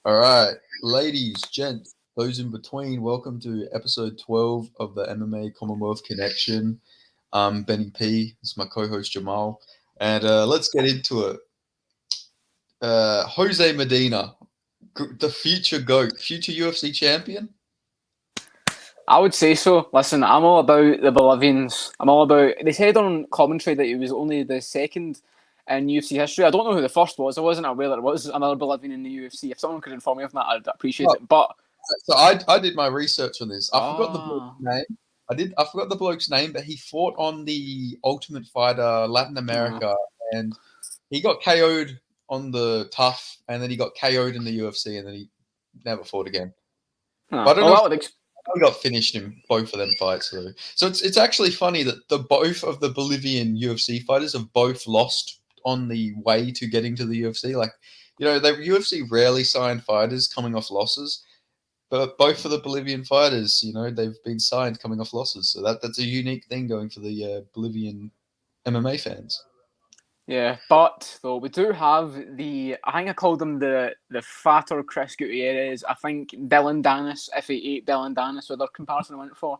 All right, ladies, gents, those in between, welcome to episode 12 of the MMA Commonwealth Connection. I'm Benny P. This is my co-host Jamal, and let's get into it. Jose Medina, the future GOAT, future UFC champion. I would say so. Listen, I'm all about the Bolivians. I'm all about. They said on commentary that he was only the second in UFC history. I don't know who the first was. I wasn't aware that there was another Bolivian in the UFC. If someone could inform me of that, I'd appreciate it. But so I did my research on this. I forgot the Ah. bloke's name. I forgot the bloke's name, but he fought on the Ultimate Fighter Latin America, and he got KO'd on the tough, and then he got KO'd in the UFC, and then he never fought again. But I don't know. He got finished in both of them fights, though. So it's actually funny that both of the Bolivian UFC fighters have both lost on the way to getting to the UFC. Like, the UFC rarely sign fighters coming off losses, but both of the Bolivian fighters, they've been signed coming off losses. So that's a unique thing going for the Bolivian MMA fans. Yeah, but though we do have I think I called him the fatter Chris Gutierrez. I think Dylan Danis, if he ate Dylan Danis, with their comparison I went for.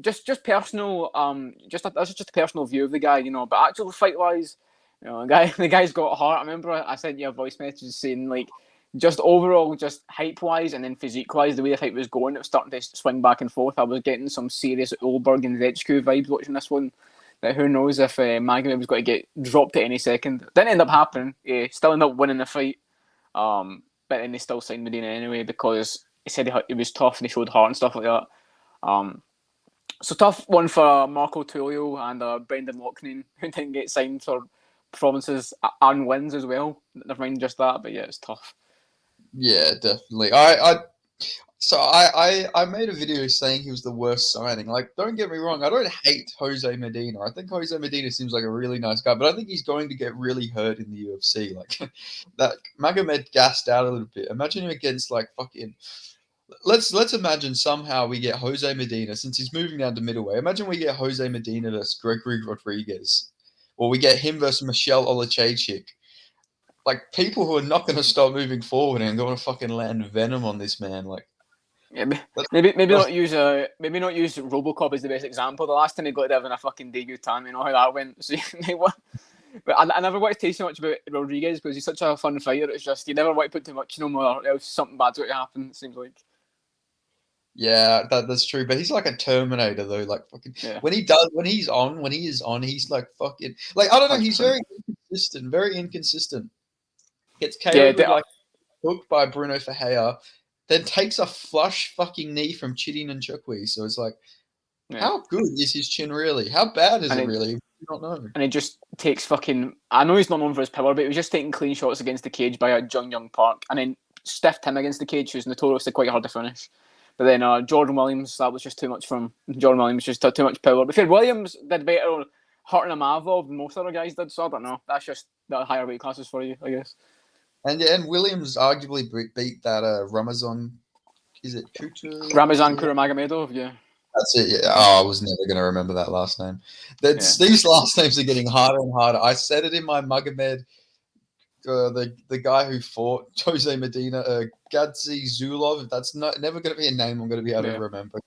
Just personal, that's just a personal view of the guy, But actual fight wise, the guy's got heart. I remember I sent you a voice message saying like, just overall, just hype wise and then physique wise, the way the fight was going, it was starting to swing back and forth. I was getting some serious Oldberg and Zechku vibes watching this one. But who knows if Magomed was going to get dropped at any second. Didn't end up happening. He still ended up winning the fight. But then they still signed Medina anyway because he said it was tough and he showed heart and stuff like that. So tough one for Marco Tulio and Brendan Loughnane, who didn't get signed for performances and wins as well. Never mind just that, but yeah, it's tough. Yeah, definitely. So I made a video saying he was the worst signing. Like, don't get me wrong, I don't hate Jose Medina. I think Jose Medina seems like a really nice guy, but I think he's going to get really hurt in the UFC. Like, that Magomed gassed out a little bit. Imagine him against like fucking. Let's imagine somehow we get Jose Medina, since he's moving down to middleweight. Imagine we get Jose Medina versus Gregory Rodriguez, or we get him versus Michelle Olachechik. Like, people who are not going to stop moving forward and going to fucking land venom on this man. Like. Yeah, maybe not use RoboCop as the best example. The last time he got there in a fucking debutant, you know how that went. So, but I never want to say so much about Rodriguez because he's such a fun fighter. It's just you never want to put too much no more, or else something bad's going to happen. It seems like. Yeah, that's true. But he's like a Terminator though. Like fucking when he is on, he's like fucking like I don't know. He's very inconsistent. Gets KO'd with like hooked by Bruno Ferreira. Then takes a flush fucking knee from Chidi Nchukwi. So it's like, how good is his chin really? How bad is it really? I don't know. And he just takes fucking. I know he's not known for his power, but he was just taking clean shots against the cage by Jung Young Park, and then stiffed him against the cage, who's notoriously quite hard to finish. But then Jordan Williams, that was just too much from Jordan Williams. Just too much power. But Williams did better hurting Amavov than most other guys did. So I don't know. That's just the higher weight classes for you, I guess. And Williams arguably beat that Ramazan. Is it Kutu? Ramazan Kuramagomedov, yeah. That's it. Yeah. Oh, I was never going to remember that last name. These last names are getting harder and harder. I said it in my Magomed. The guy who fought Jose Medina, Gadzi Zulov. That's never going to be a name I'm going to be able to remember.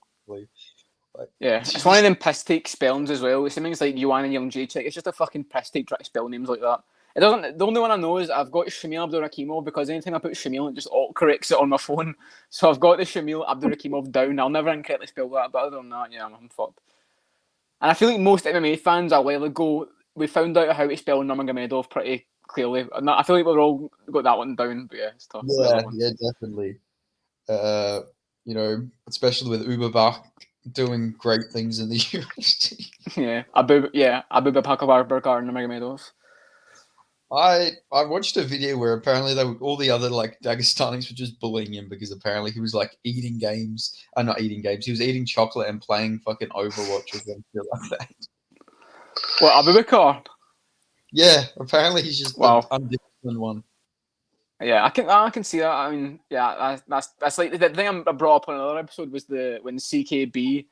It's one of them piss take spellings as well. It seems like Joanna Young Jacek. It's just a fucking piss take trying to spell names like that. It doesn't. The only one I know is I've got Shamil Abdurakhimov because anytime I put Shamil, it just autocorrects it on my phone. So I've got the Shamil Abdurakhimov down. I'll never incorrectly spell that, but other than that, yeah, I'm fucked. And I feel like most MMA fans a while ago, we found out how to spell Nurmagomedov pretty clearly. I feel like we've all got that one down, but yeah, it's tough. Yeah, definitely. Especially with Uberbach doing great things in the UFC. Abubakar Nurmagomedov. I watched a video where apparently all the other like Dagestanis were just bullying him because apparently he was like eating games. Not eating games. He was eating chocolate and playing fucking Overwatch or something like that. What, Abubakar? Yeah, apparently he's just the undisciplined one. Yeah, I can see that. I mean, yeah, that's like the thing I brought up on another episode was when CKB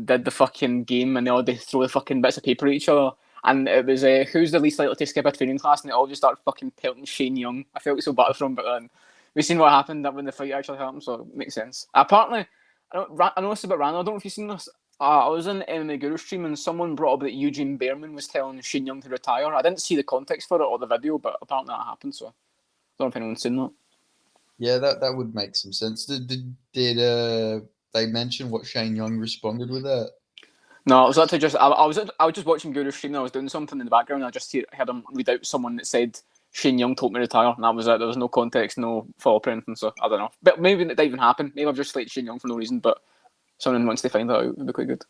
did the fucking game and they throw the fucking bits of paper at each other. And it was who's the least likely to skip a training class, and they all just started fucking pelting Shane Young. I felt so bad for him, but then we've seen what happened when the fight actually happened, so it makes sense. Apparently, I know this about Rano. I don't know if you've seen this. I was in MMA Guru stream and someone brought up that Eugene Behrman was telling Shane Young to retire. I didn't see the context for it or the video, but apparently that happened. So I don't know if anyone's seen that. Yeah, that would make some sense. Did they mention what Shane Young responded with that? No, it was actually just I was just watching Guru stream and I was doing something in the background and I just heard him read out someone that said Shane Young told me to retire, and that was it. There was no context, no follow-up or anything, so I don't know. But maybe that didn't even happen. Maybe I've just slated Shane Young for no reason, but someone wants to find that out, it'd be quite good.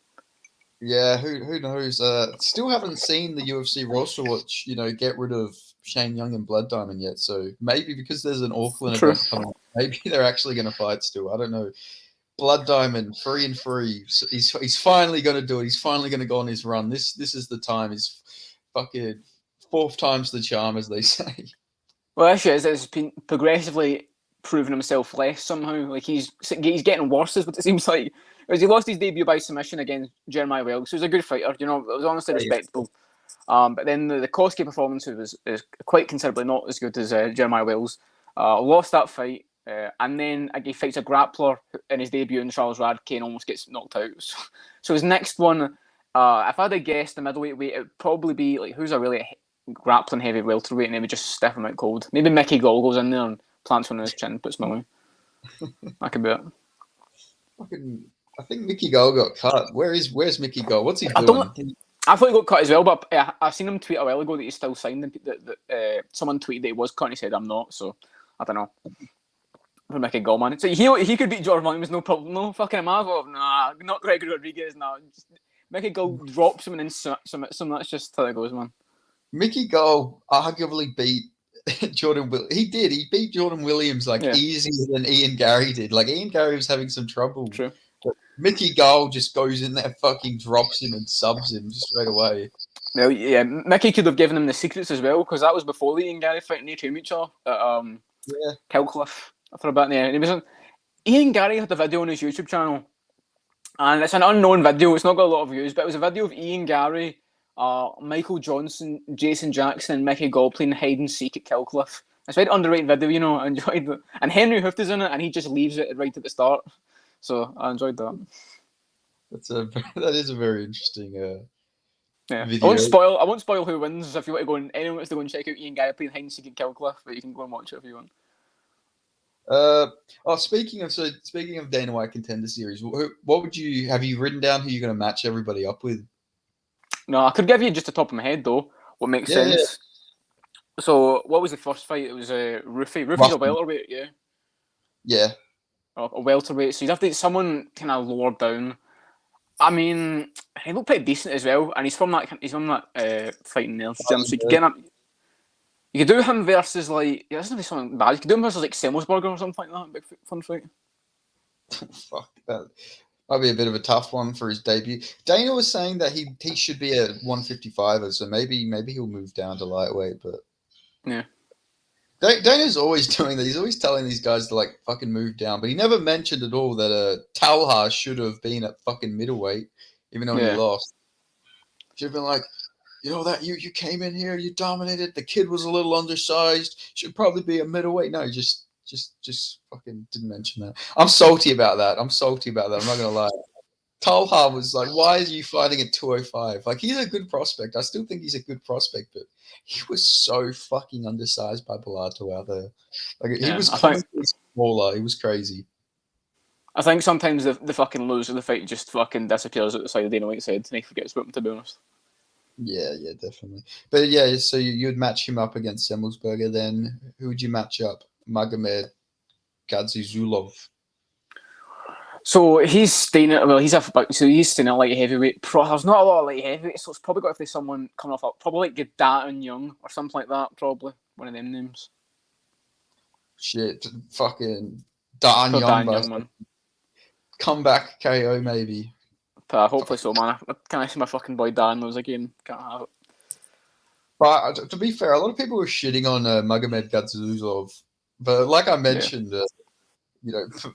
Yeah, who knows? Still haven't seen the UFC roster watch, get rid of Shane Young and Blood Diamond yet. So maybe because there's an Auckland event coming up, maybe they're actually going to fight still. I don't know. Blood Diamond, 3-3. So he's finally going to do it. He's finally going to go on his run. This is the time. He's fucking 4th time's the charm, as they say. Well, the issue is it's been progressively proving himself less somehow. Like he's getting worse, is what it seems like. Because he lost his debut by submission against Jeremiah Wells, who's a good fighter. It was honestly respectable. But then the Koski performance is quite considerably not as good as Jeremiah Wells. Lost that fight. And then he fights a grappler in his debut, and Charles Radke, and almost gets knocked out. So his next one, if I had to guess the middleweight weight, it would probably be like who's a really grappling heavy welterweight, and they would just stiff him out cold. Maybe Mickey Gall goes in there and plants one on his chin, puts him away. That could be it. I think Mickey Gall got cut. Where's Mickey Gall? What's he doing? I thought he got cut as well, but I've seen him tweet a while ago that he's still signed. Someone tweeted that he was cut and he said, I'm not, so I don't know. For Mickey Gall, man. So he could beat George Williams, no problem. No fucking Amavo. Nah, not Gregory Rodriguez, nah. Mickey Gall drops him and then submits him. That's just how it goes, man. Mickey Gall arguably beat Jordan Williams. He did. He beat Jordan Williams easier than Ian Gary did. Like Ian Gary was having some trouble. True. But Mickey Gall just goes in there, fucking drops him and subs him straight away. Well, yeah, Mickey could have given him the secrets as well, because that was before the Ian Gary fight and they trained each other at Kilcliff for a bit in the end. He was Ian Gary had a video on his YouTube channel, and it's an unknown video. It's not got a lot of views, but it was a video of Ian Gary, Michael Johnson, Jason Jackson, and Mickey Gall playing hide and seek at Kilcliff. It's a very underrated video, I enjoyed it. And Henry Hooft is in it, and he just leaves it right at the start. So I enjoyed that. That is a very interesting video. I won't spoil who wins. If you want to go and anyone wants to go and check out Ian Gary playing hide and seek at Kilcliff, but you can go and watch it if you want. Speaking of Dana White Contender Series, what would you have you written down who you're going to match everybody up with? No, I could give you just the top of my head though. What makes sense? Yeah. So, what was the first fight? It was Rufy. Rufy's a welterweight, yeah. Yeah. A welterweight. So you'd have to someone kind of lower down. I mean, he looked pretty decent as well, and he's from that fighting there. So you could get him. You could do him versus it doesn't be something bad. You could do him versus Semmelsberger or something like that. Big fun fight. Fuck that. That'd be a bit of a tough one for his debut. Dana was saying that he should be a 155er, so maybe he'll move down to lightweight. But yeah, Dana's always doing that. He's always telling these guys to fucking move down, but he never mentioned at all that Talha should have been at fucking middleweight, even though he lost. Should have been like, that you came in here, you dominated. The kid was a little undersized. Should probably be a middleweight. No, just fucking didn't mention that. I'm salty about that. I'm not gonna lie. Talha was like, why are you fighting at 205? He's a good prospect. I still think he's a good prospect, but he was so fucking undersized by Ballad out there. He was constantly smaller. He was crazy. I think sometimes the fucking loser of the fight just fucking disappears at the side of Dana White's head and he forgets about him, to be honest. Yeah, definitely. But yeah, so you'd match him up against Semmelsberger. Then who would you match up? Magomed Gadzhizulov. So he's staying at light heavyweight. There's not a lot of light heavyweight, so it's probably got to be someone coming off probably like Datan Young or something like that. Probably one of them names. Shit, fucking Datan Young, man. Comeback KO maybe. Hopefully so, man. Can I see my fucking boy Dan lose again? Can't have it. But to be fair, a lot of people were shitting on Magomed Gadzhizulov, but like I mentioned,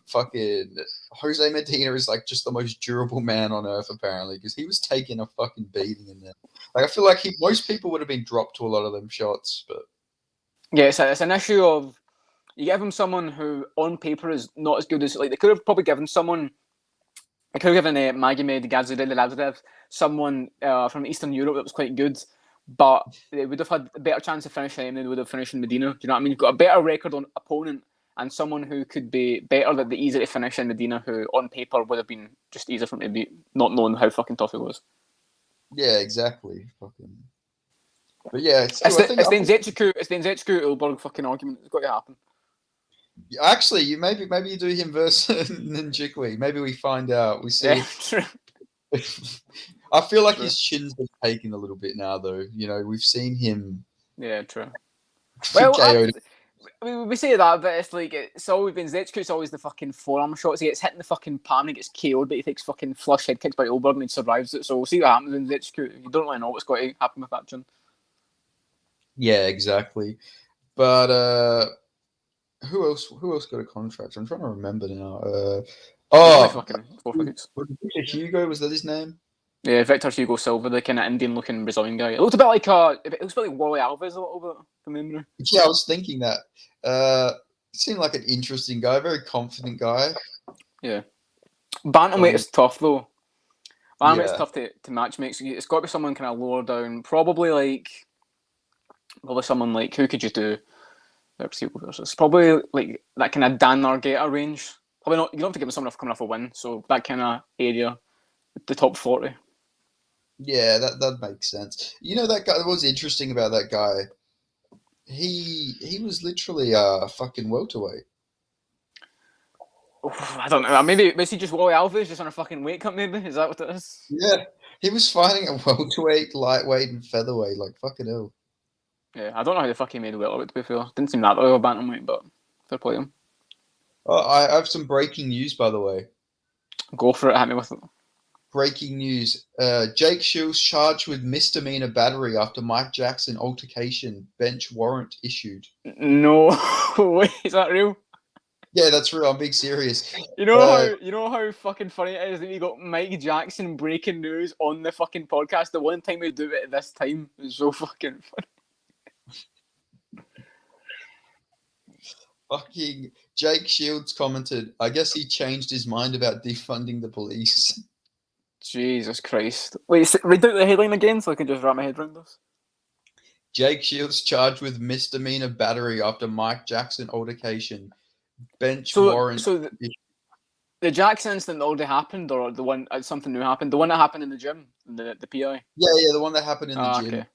fucking Jose Medina is just the most durable man on earth apparently, because he was taking a fucking beating in there. I feel like most people would have been dropped to a lot of them shots, but yeah, it's an issue of You give him someone who, on paper, is not as good as like they could have probably given someone. They could have given Magomed Gadzhidov someone from Eastern Europe that was quite good, but they would have had a better chance of finishing him than they would have finished in Medina. Do you know what I mean? You've got a better record on opponent and someone who could be better that'd be easier to finish in Medina, who on paper would have been just easier for him to beat, not knowing how fucking tough he was. Yeah, exactly. Fucking. But yeah, It's the Nzechukwu Ulberg fucking argument. It's got to happen. Actually, maybe you do him versus Njikwi. Maybe we find out. We see. True. I feel like his chin's been taken a little bit now, though. You know, we've seen him. Yeah, true. Well, we say that, but it's like it's always been Nzechukwu. Always the fucking forearm shots. He gets hit in the fucking palm, he gets KO'd, but he takes fucking flush head kicks by Ulberg and he survives it. So we'll see what happens with Nzechukwu. You don't really know what's going to happen with that chin. Yeah, exactly. But who else got a contract? I'm trying to remember now. Victor Hugo, was that his name? Yeah, Victor Hugo Silva, the kind of Indian-looking Brazilian guy. It looked a bit like Wally Alves a little bit from memory. Yeah, I was thinking that. He seemed like an interesting guy, very confident guy. Yeah, bantamweight is tough though. Bantamweight's tough to match make. So it's got to be someone kind of lower down, probably someone like who could you do? Versus probably like that kind of Dan Nargeta range. Probably not. You don't have to give him someone coming off a win, so that kind of area, the top 40. Yeah, that makes sense. You know that guy. What was interesting about that guy? He was literally a fucking welterweight. I don't know. Maybe was he just Wally Alves, just on a fucking weight cut? Maybe is that what it is? Yeah, he was fighting at welterweight, lightweight, and featherweight. Like fucking hell. Yeah, I don't know how the fuck he made welterweight. To be fair, didn't seem that low a bantamweight, but fair play him. Oh, I have some breaking news, by the way. Go for it. Hit me with it. Breaking news. Jake Shields charged with misdemeanor battery after Mike Jackson altercation. Bench warrant issued. No way. Is that real? Yeah, that's real. I'm being serious. You know how fucking funny it is that we got Mike Jackson breaking news on the fucking podcast. The one time we do it at this time is so fucking funny. Fucking Jake Shields commented, I guess he changed his mind about defunding the police. Jesus Christ. Wait, read out the headline again so I can just wrap my head around this. Jake Shields charged with misdemeanor battery after Mike Jackson altercation. Bench warrant. So the Jackson incident that already happened, or the one something new happened? The one that happened in the gym, the PI? Yeah, the one that happened in the gym. Okay.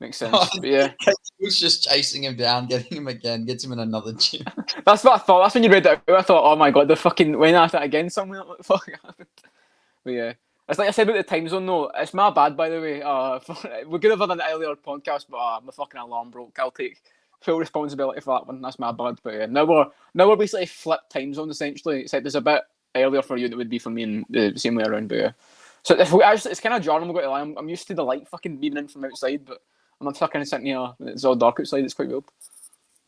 Makes sense. But yeah. He was just chasing him down, getting him again, gets him in another gym. That's what I thought. That's when you read it out. I thought, oh my god, they're fucking went at it again somewhere. What the fuck happened? But yeah. It's like I said about the time zone though. It's my bad, by the way. We could have done an earlier podcast, but my fucking alarm broke. I'll take full responsibility for that one. That's my bad. But yeah, now we're basically flipped time zone essentially. Except there's a bit earlier for you that would be for me and the same way around. But yeah. So it's kind of jarring. I'm going to lie. I'm used to the light fucking beaming in from outside, but I'm not fucking sitting here. It's all dark outside. It's quite weird.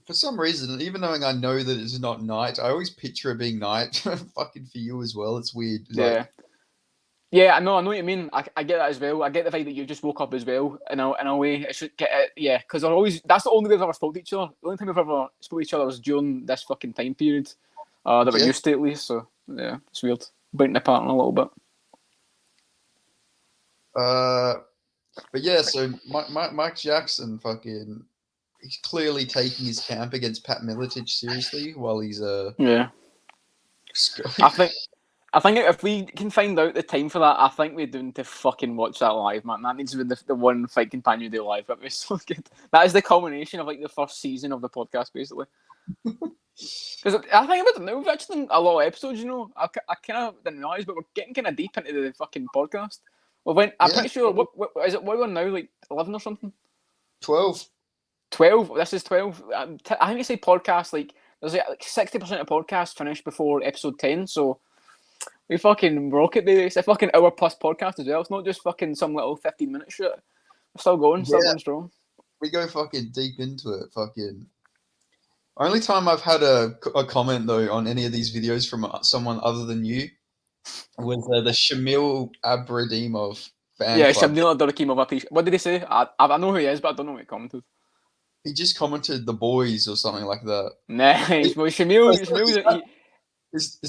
For some reason, even knowing I know that it's not night, I always picture it being night. Fucking for you as well. It's weird. Yeah. Yeah, I know what you mean. I get that as well. I get the vibe that you just woke up as well. In a way, it should get it. Yeah, because that's the only way we've ever spoke to each other. The only time we've ever spoke to each other was during this fucking time period that we're used to at least. So yeah, it's weird. Biting apart a little bit. But yeah, so Mike Jackson he's clearly taking his camp against Pat Miletich seriously while he's yeah. I think if we can find out the time for that, I think we're doing to fucking watch that live, man. That needs to be the one fight companion do live. That was so good. That is the culmination of like the first season of the podcast, basically. Because I think about it now, we've actually done a lot of episodes. You know, I kind of didn't realize, but we're getting kind of deep into the fucking podcast. I'm pretty sure. What is it? What are we on now? Like 11 or something? 12. 12. This is 12. I think it's a podcast. Like there's like 60% of podcasts finish before episode 10. So. We fucking rock it, baby. It's a fucking hour plus podcast as well. It's not just fucking some little 15-minute shit. We're still going strong. We go fucking deep into it. Fucking. Only time I've had a comment though on any of these videos from someone other than you was the Shamil Abradimov fan. Yeah, club. Shamil Abradimov. What did he say? I know who he is, but I don't know what he commented. He just commented the boys or something like that. Nice. Well, Is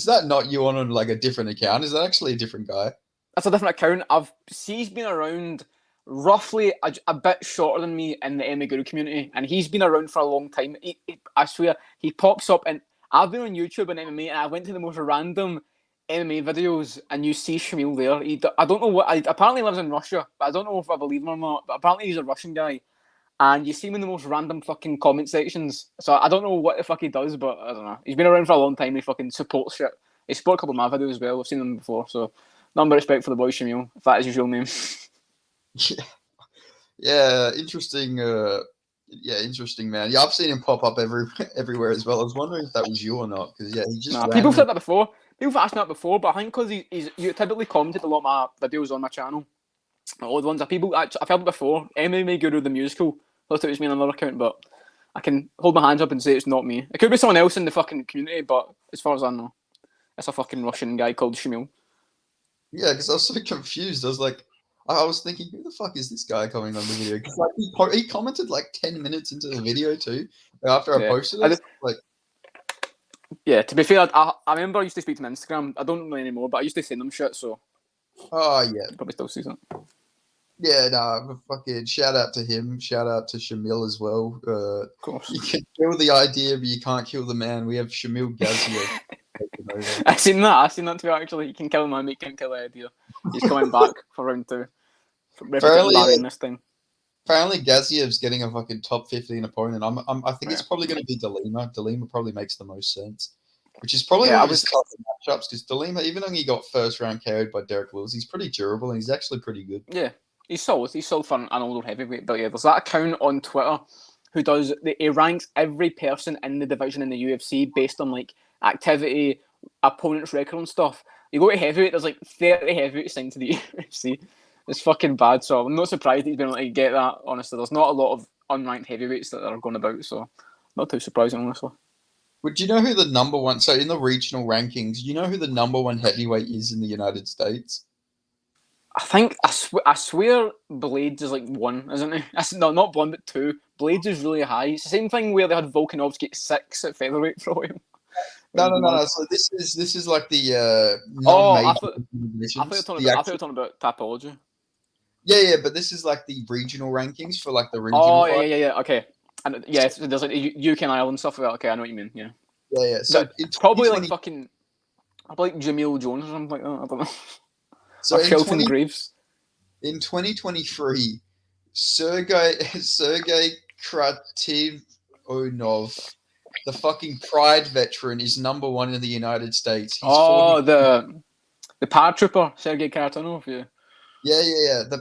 that not you on like a different account? Is that actually a different guy? that's a different account. He's been around roughly a bit shorter than me in the MMA Guru community, and he's been around for a long time. I swear, he pops up, and I've been on YouTube and MMA, and I went to the most random MMA videos, and you see Shamil there. I don't know apparently lives in Russia, but I don't know if I believe him or not. But apparently he's a Russian guy, and you see him in the most random fucking comment sections. So I don't know what the fuck he does, but I don't know. He's been around for a long time. He fucking supports shit. He supported a couple of my videos as well. I've seen them before, so number of respect for the boy Shamil, if that is his real name. Yeah, interesting. Interesting, man. Yeah, I've seen him pop up everywhere as well. I was wondering if that was you or not, because he just. People said that before. People have asked me that before, but I think because you typically commented a lot of my videos on my channel. All the ones that people I've heard it before. MMA Guru the musical. I thought it was me on another account, but I can hold my hands up and say it's not me. It could be someone else in the fucking community, but as far as I know, it's a fucking Russian guy called Shamil. Yeah, because I was so confused. I was like, I was thinking, who the fuck is this guy coming on the video? Because like he commented like 10 minutes into the video too. After I posted it, yeah. To be fair, I remember I used to speak to him on Instagram. I don't know anymore, but I used to send him shit. So. Oh yeah. Probably still sees it. Yeah, no, fucking shout out to him. Shout out to Shamil as well. Of course. You can kill the idea, but you can't kill the man. We have Shamil Gaziev. I've seen that too, actually. You can kill a man, but you can't kill the idea. He's coming back for round 2. Apparently Gaziev's getting a fucking top 15 opponent. I think it's probably going to be Delima. Delima probably makes the most sense. Which is probably one of his tougher matchups, because Delima, even though he got first round KO'd by Derek Lewis, he's pretty durable and he's actually pretty good. Yeah, he's solid. He's solid for an older heavyweight. But yeah, there's that account on Twitter he ranks every person in the division in the UFC based on like activity, opponent's record and stuff. You go to heavyweight, there's like 30 heavyweights signed to the UFC. It's fucking bad, so I'm not surprised that he's been able to get that, honestly. There's not a lot of unranked heavyweights that are going about, so not too surprising, honestly. But do you know who the number one... So in the regional rankings, you know who the number one heavyweight is in the United States? I swear Blades is like 1, isn't he? No, not 1, but 2. Blades is really high. It's the same thing where they had Volkanovski at 6 at featherweight for him. No. So this is like the I thought you were talking about Tapology. Yeah, but this is like the regional rankings for like the regional. Oh, yeah. Okay. And yeah, there's like UK and Ireland stuff. Okay, I know what you mean. Yeah. Yeah. So it's probably like fucking, probably like Jamil Jones or something like that. I don't know. So Shelton Graves. In 2023, Sergey Krativonov, the fucking Pride veteran, is number 1 in the United States. He's the paratrooper Sergey Karatanov. Yeah. Yeah. The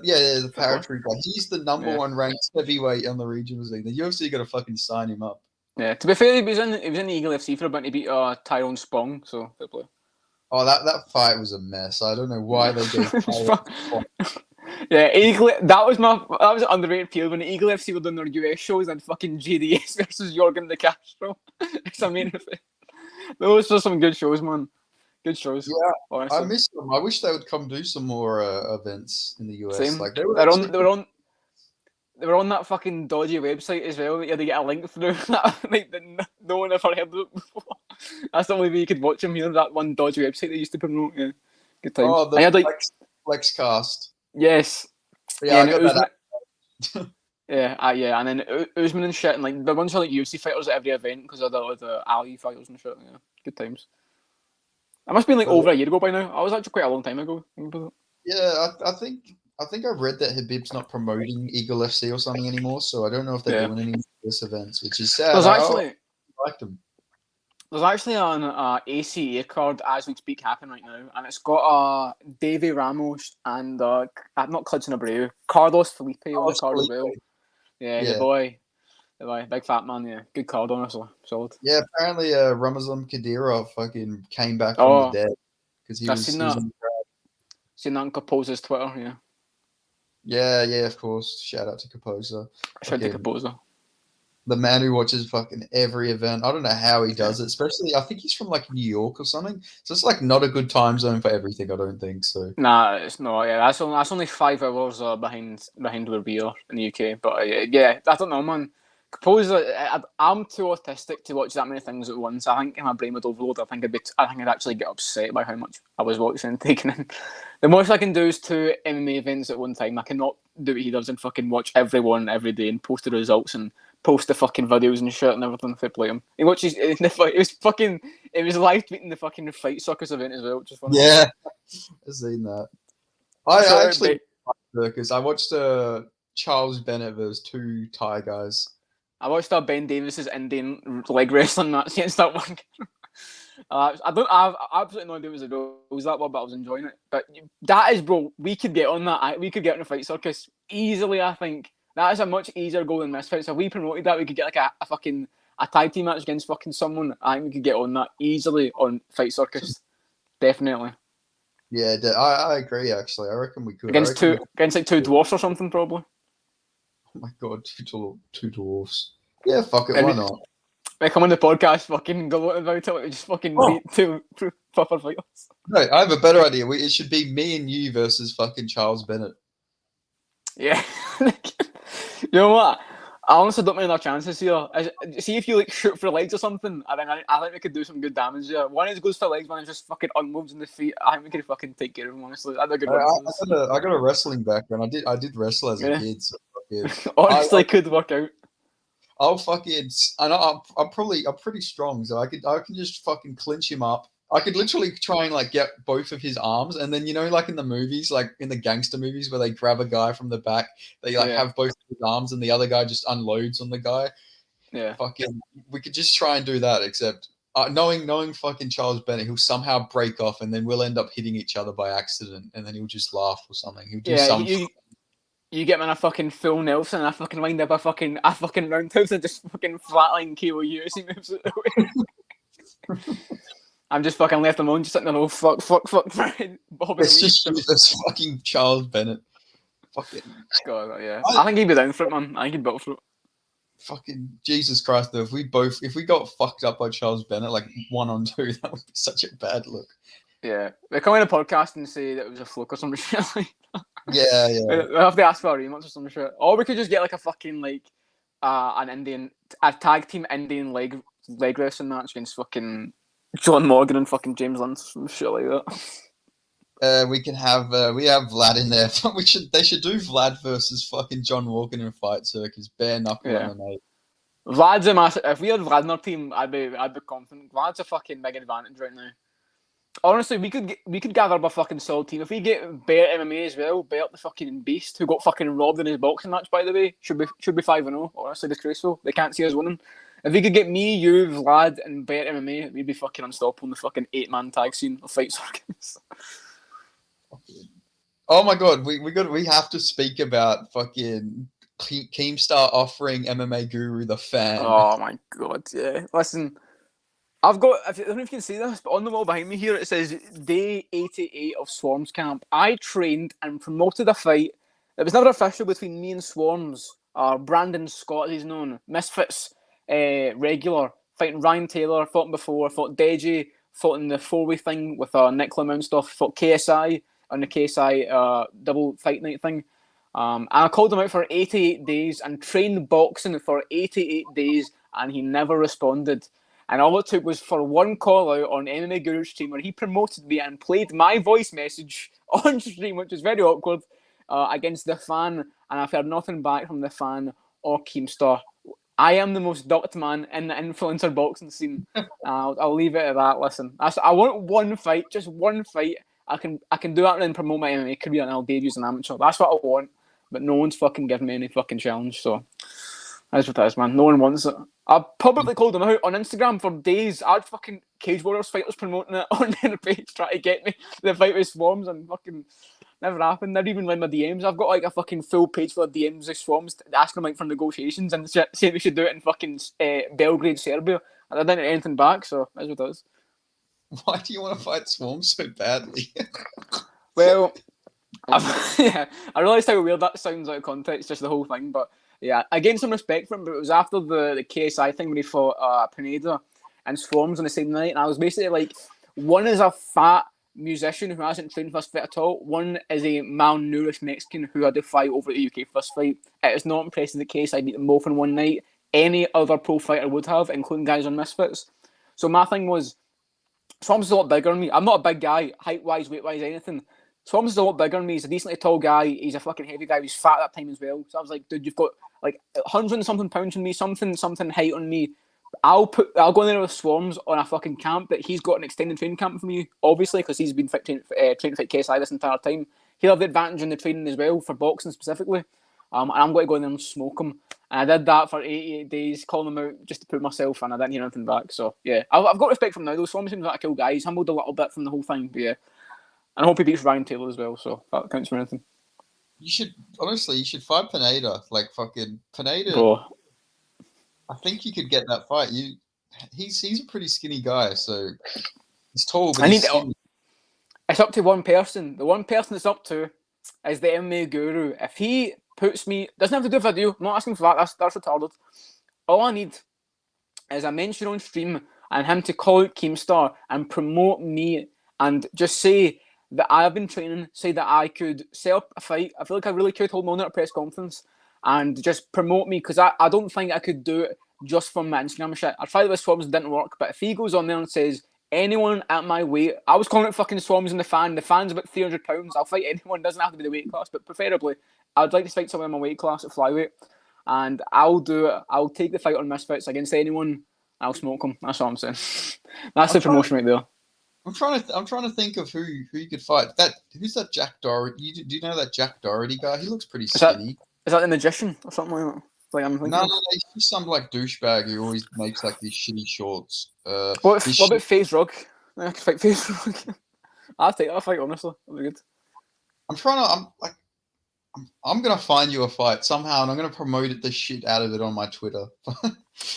paratrooper. He's the number 1 ranked heavyweight on the regional scene. The UFC got to fucking sign him up. Yeah. To be fair, he was in the Eagle FC for a bit. He beat Tyrone Spong. So fair play. Oh, that fight was a mess. I don't know why they gave Yeah, that was an underrated field when the Eagle FC were doing their US shows and fucking JDS versus Jorgen De Castro. It's a main event. Those were some good shows, man. Good shows. Yeah, honestly. I miss them. I wish they would come do some more events in the US. Same. Like they were on that fucking dodgy website as well that you had to get a link through. Like no one ever heard of it before. That's the only way you could watch them here. That one dodgy website they used to promote. Yeah, good times. Oh, the Flexcast. Yes. Yeah, I got that. Yeah, and then Usman and shit, and like the ones for like UFC fighters at every event because of the Ali fights and shit. Yeah, good times. It must have been like over a year ago by now. I was actually quite a long time ago. Yeah, I think I've read that Habib's not promoting Eagle FC or something anymore, so I don't know if they're doing any of this events, which is sad. I liked them. There's actually an ACA card as we speak happening right now, and it's got Davy Ramos and not Clinton Abreu, Carlos Felipe on the card as well. Yeah, the boy, big fat man. Yeah, good card, honestly, solid. Yeah, apparently Ramazan Kadyrov fucking came back from the dead because he was. Seen that on Composer's Twitter. Yeah. Yeah, of course. Shout out to Composer. Shout out to Composer. The man who watches fucking every event. I don't know how he does it. Especially, I think he's from like New York or something. So it's like not a good time zone for everything. I don't think so. Nah, it's not. Yeah, that's only 5 hours behind where we are in the UK. But yeah, I don't know, man. Suppose I'm too autistic to watch that many things at once. I think if my brain would overload, I think I'd actually get upset by how much I was watching and taking in. The most I can do is 2 MMA events at one time. I cannot do what he does and fucking watch everyone every day and post the results and post the fucking videos and shit and everything if I play him. He watches it was live tweeting the fucking Fight Circus event as well, which is funny. Yeah, I've seen that. I actually because I watched Charles Bennett versus 2 Thai guys. I watched Ben Davis's Indian leg wrestling match against that one. I have absolutely no idea what the rules that were, but I was enjoying it. But that is, bro, we could get on that. We could get on the Fight Circus easily, I think. That is a much easier goal than Misfits. If we promoted that, we could get like a tag team match against fucking someone. I think we could get on that easily on Fight Circus. Definitely. Yeah, I agree, actually. I reckon we could. Against like 2 dwarfs or something, probably. Oh my god, 2 dwarfs. Yeah, fuck it, why not? We come on the podcast, fucking go about it. We just fucking beat 2 proper fighters. No, I have a better idea. It should be me and you versus fucking Charles Bennett. Yeah. You know what? I honestly don't mind our chances here. See if you like shoot for legs or something. I think we could do some good damage here. One is goes for legs, one is just fucking unmoves in the feet. I think we could fucking take care of him. Honestly, that's a good one. I got a wrestling background. I did wrestle as a kid. So honestly, could work out. I'll fucking. I know I'm pretty strong, so I can just fucking clinch him up. I could literally try and like get both of his arms, and then like in the movies, like in the gangster movies, where they grab a guy from the back, they have both of his arms, and the other guy just unloads on the guy. Yeah, fucking. We could just try and do that, except knowing fucking Charles Bennett, he'll somehow break off, and then we'll end up hitting each other by accident, and then he'll just laugh or something. He'll do something. You get me in a fucking full Nelson, and I fucking wind up a fucking roundhouse and just fucking flatline KO you as he moves it away. I'm just fucking left alone, just sitting there, oh fuck. It's just this fucking Charles Bennett. Fucking God, yeah. I think he'd be down for it, man. I think he'd built for it. Fucking Jesus Christ, though. If we got fucked up by Charles Bennett, like 1-on-2, that would be such a bad look. Yeah. They come in a podcast and say that it was a fluke or some shit like that. Yeah. We have to ask for a rematch or some shit. Or we could just get like a fucking like a tag team Indian leg wrestling match against fucking John Morgan and fucking James Lynch, some shit like that. We can have we have Vlad in there. They should do Vlad versus fucking John Morgan in Fight Circus, bare knuckle MMA. Vlad's a massive. If we had Vlad in our team, I'd be confident. Vlad's a fucking big advantage right now. Honestly, we could gather up a fucking solid team. If we get Bert MMA as well, Bert the fucking beast, who got fucking robbed in his boxing match, by the way, should be 5-0. Honestly, disgraceful. They can't see us winning. If we could get me, you, Vlad, and Bert MMA, we'd be fucking unstoppable in the fucking 8-man tag scene of Fight Circus. Oh my god, we have to speak about fucking Keemstar offering MMA Guru the fan. Oh my god, yeah. Listen. I don't know if you can see this, but on the wall behind me here, it says Day 88 of Swarms Camp. I trained and promoted a fight that was never official between me and Swarms, Brandon Scott, as he's known, Misfits, regular, fighting Ryan Taylor, fought him before, fought Deji, fought in the 4-way thing with Nick Lemon stuff, fought KSI on the KSI double fight night thing. And I called him out for 88 days and trained boxing for 88 days, and he never responded. And all it took was for one call out on MMA Guru's stream where he promoted me and played my voice message on stream, which was very awkward, against the fan. And I've heard nothing back from the fan or Keemstar. I am the most ducked man in the influencer boxing scene. I'll leave it at that. Listen, I want one fight, just one fight. I can do that and then promote my MMA career and I'll debut as an amateur. That's what I want. But no one's fucking giving me any fucking challenge, so that's what it is, man. No one wants it. I publicly called them out on Instagram for days. I had fucking Cage Warriors fighters promoting it on their page, trying to get me the fight with Swarms, and fucking never happened. Never even read my DMs. I've got like a fucking full page full of DMs with Swarms asking them like for negotiations and saying we should do it in fucking Belgrade, Serbia. And I didn't get anything back, so that's what it is. Why do you want to fight Swarms so badly? Well, I realised how weird that sounds out of context, just the whole thing, but yeah, I gained some respect for him, but it was after the KSI thing when he fought Pineda and Swarms on the same night, and I was basically like, one is a fat musician who hasn't trained for this fight at all, one is a malnourished Mexican who had to fight over the UK for this fight. It is not impressive that KSI beat them both in one night. any other pro fighter would have, including guys on Misfits. So my thing was, Swarms is a lot bigger than me. I'm not a big guy, height-wise, weight-wise, anything. Swarms is a lot bigger than me. He's a decently tall guy. He's a fucking heavy guy. He's fat at that time as well. So I was like, dude, you've got like 100 and something pounds on me, something height on me. I'll go in there with Swarms on a fucking camp, but he's got an extended training camp for me, obviously, because he's been training to fight KSI this entire time. He'll have the advantage in the training as well, for boxing specifically. And I'm going to go in there and smoke him. And I did that for 88 days, calling him out just to prove myself, and I didn't hear anything back. So, yeah, I've got respect for him now, though. Swarms seems like a cool guy. He's humbled a little bit from the whole thing, but yeah. And I hope he beats Ryan Taylor as well, so that counts for anything. You should fight Pineda. Like, fucking Pineda. Bro. I think you could get that fight. He's a pretty skinny guy, so he's tall, but he's skinny. It's up to one person. The one person it's up to is the MMA guru. If he puts me, doesn't have to do a video. I'm not asking for that. That's retarded. All I need is a mention on stream and him to call out Keemstar and promote me and just say that I have been training. Say that I could set up a fight. I feel like I really could hold on at a press conference and just promote me, because I don't think I could do it just from my Instagram shit. I tried it with Swarms, didn't work. But if he goes on there and says, anyone at my weight, I was calling it fucking Swarms in the fan's about 300 pounds. I'll fight anyone. It doesn't have to be the weight class, but preferably I'd like to fight someone in my weight class at flyweight, and I'll do it. I'll take the fight on Misfits against anyone. I'll smoke them. That's what I'm saying. That's the promotion right there. I'm trying to think of who you could fight. Who's that Jack Doherty? Do you know that Jack Doherty guy? He looks pretty skinny. Is that the magician or something like that? Like I'm thinking. No, he's just some like douchebag who always makes like these shitty shorts. What about FaZe Rug? I could fight FaZe Rug. I'll take that fight, honestly. That'll be good. I'm gonna find you a fight somehow, and I'm gonna promote the shit out of it on my Twitter.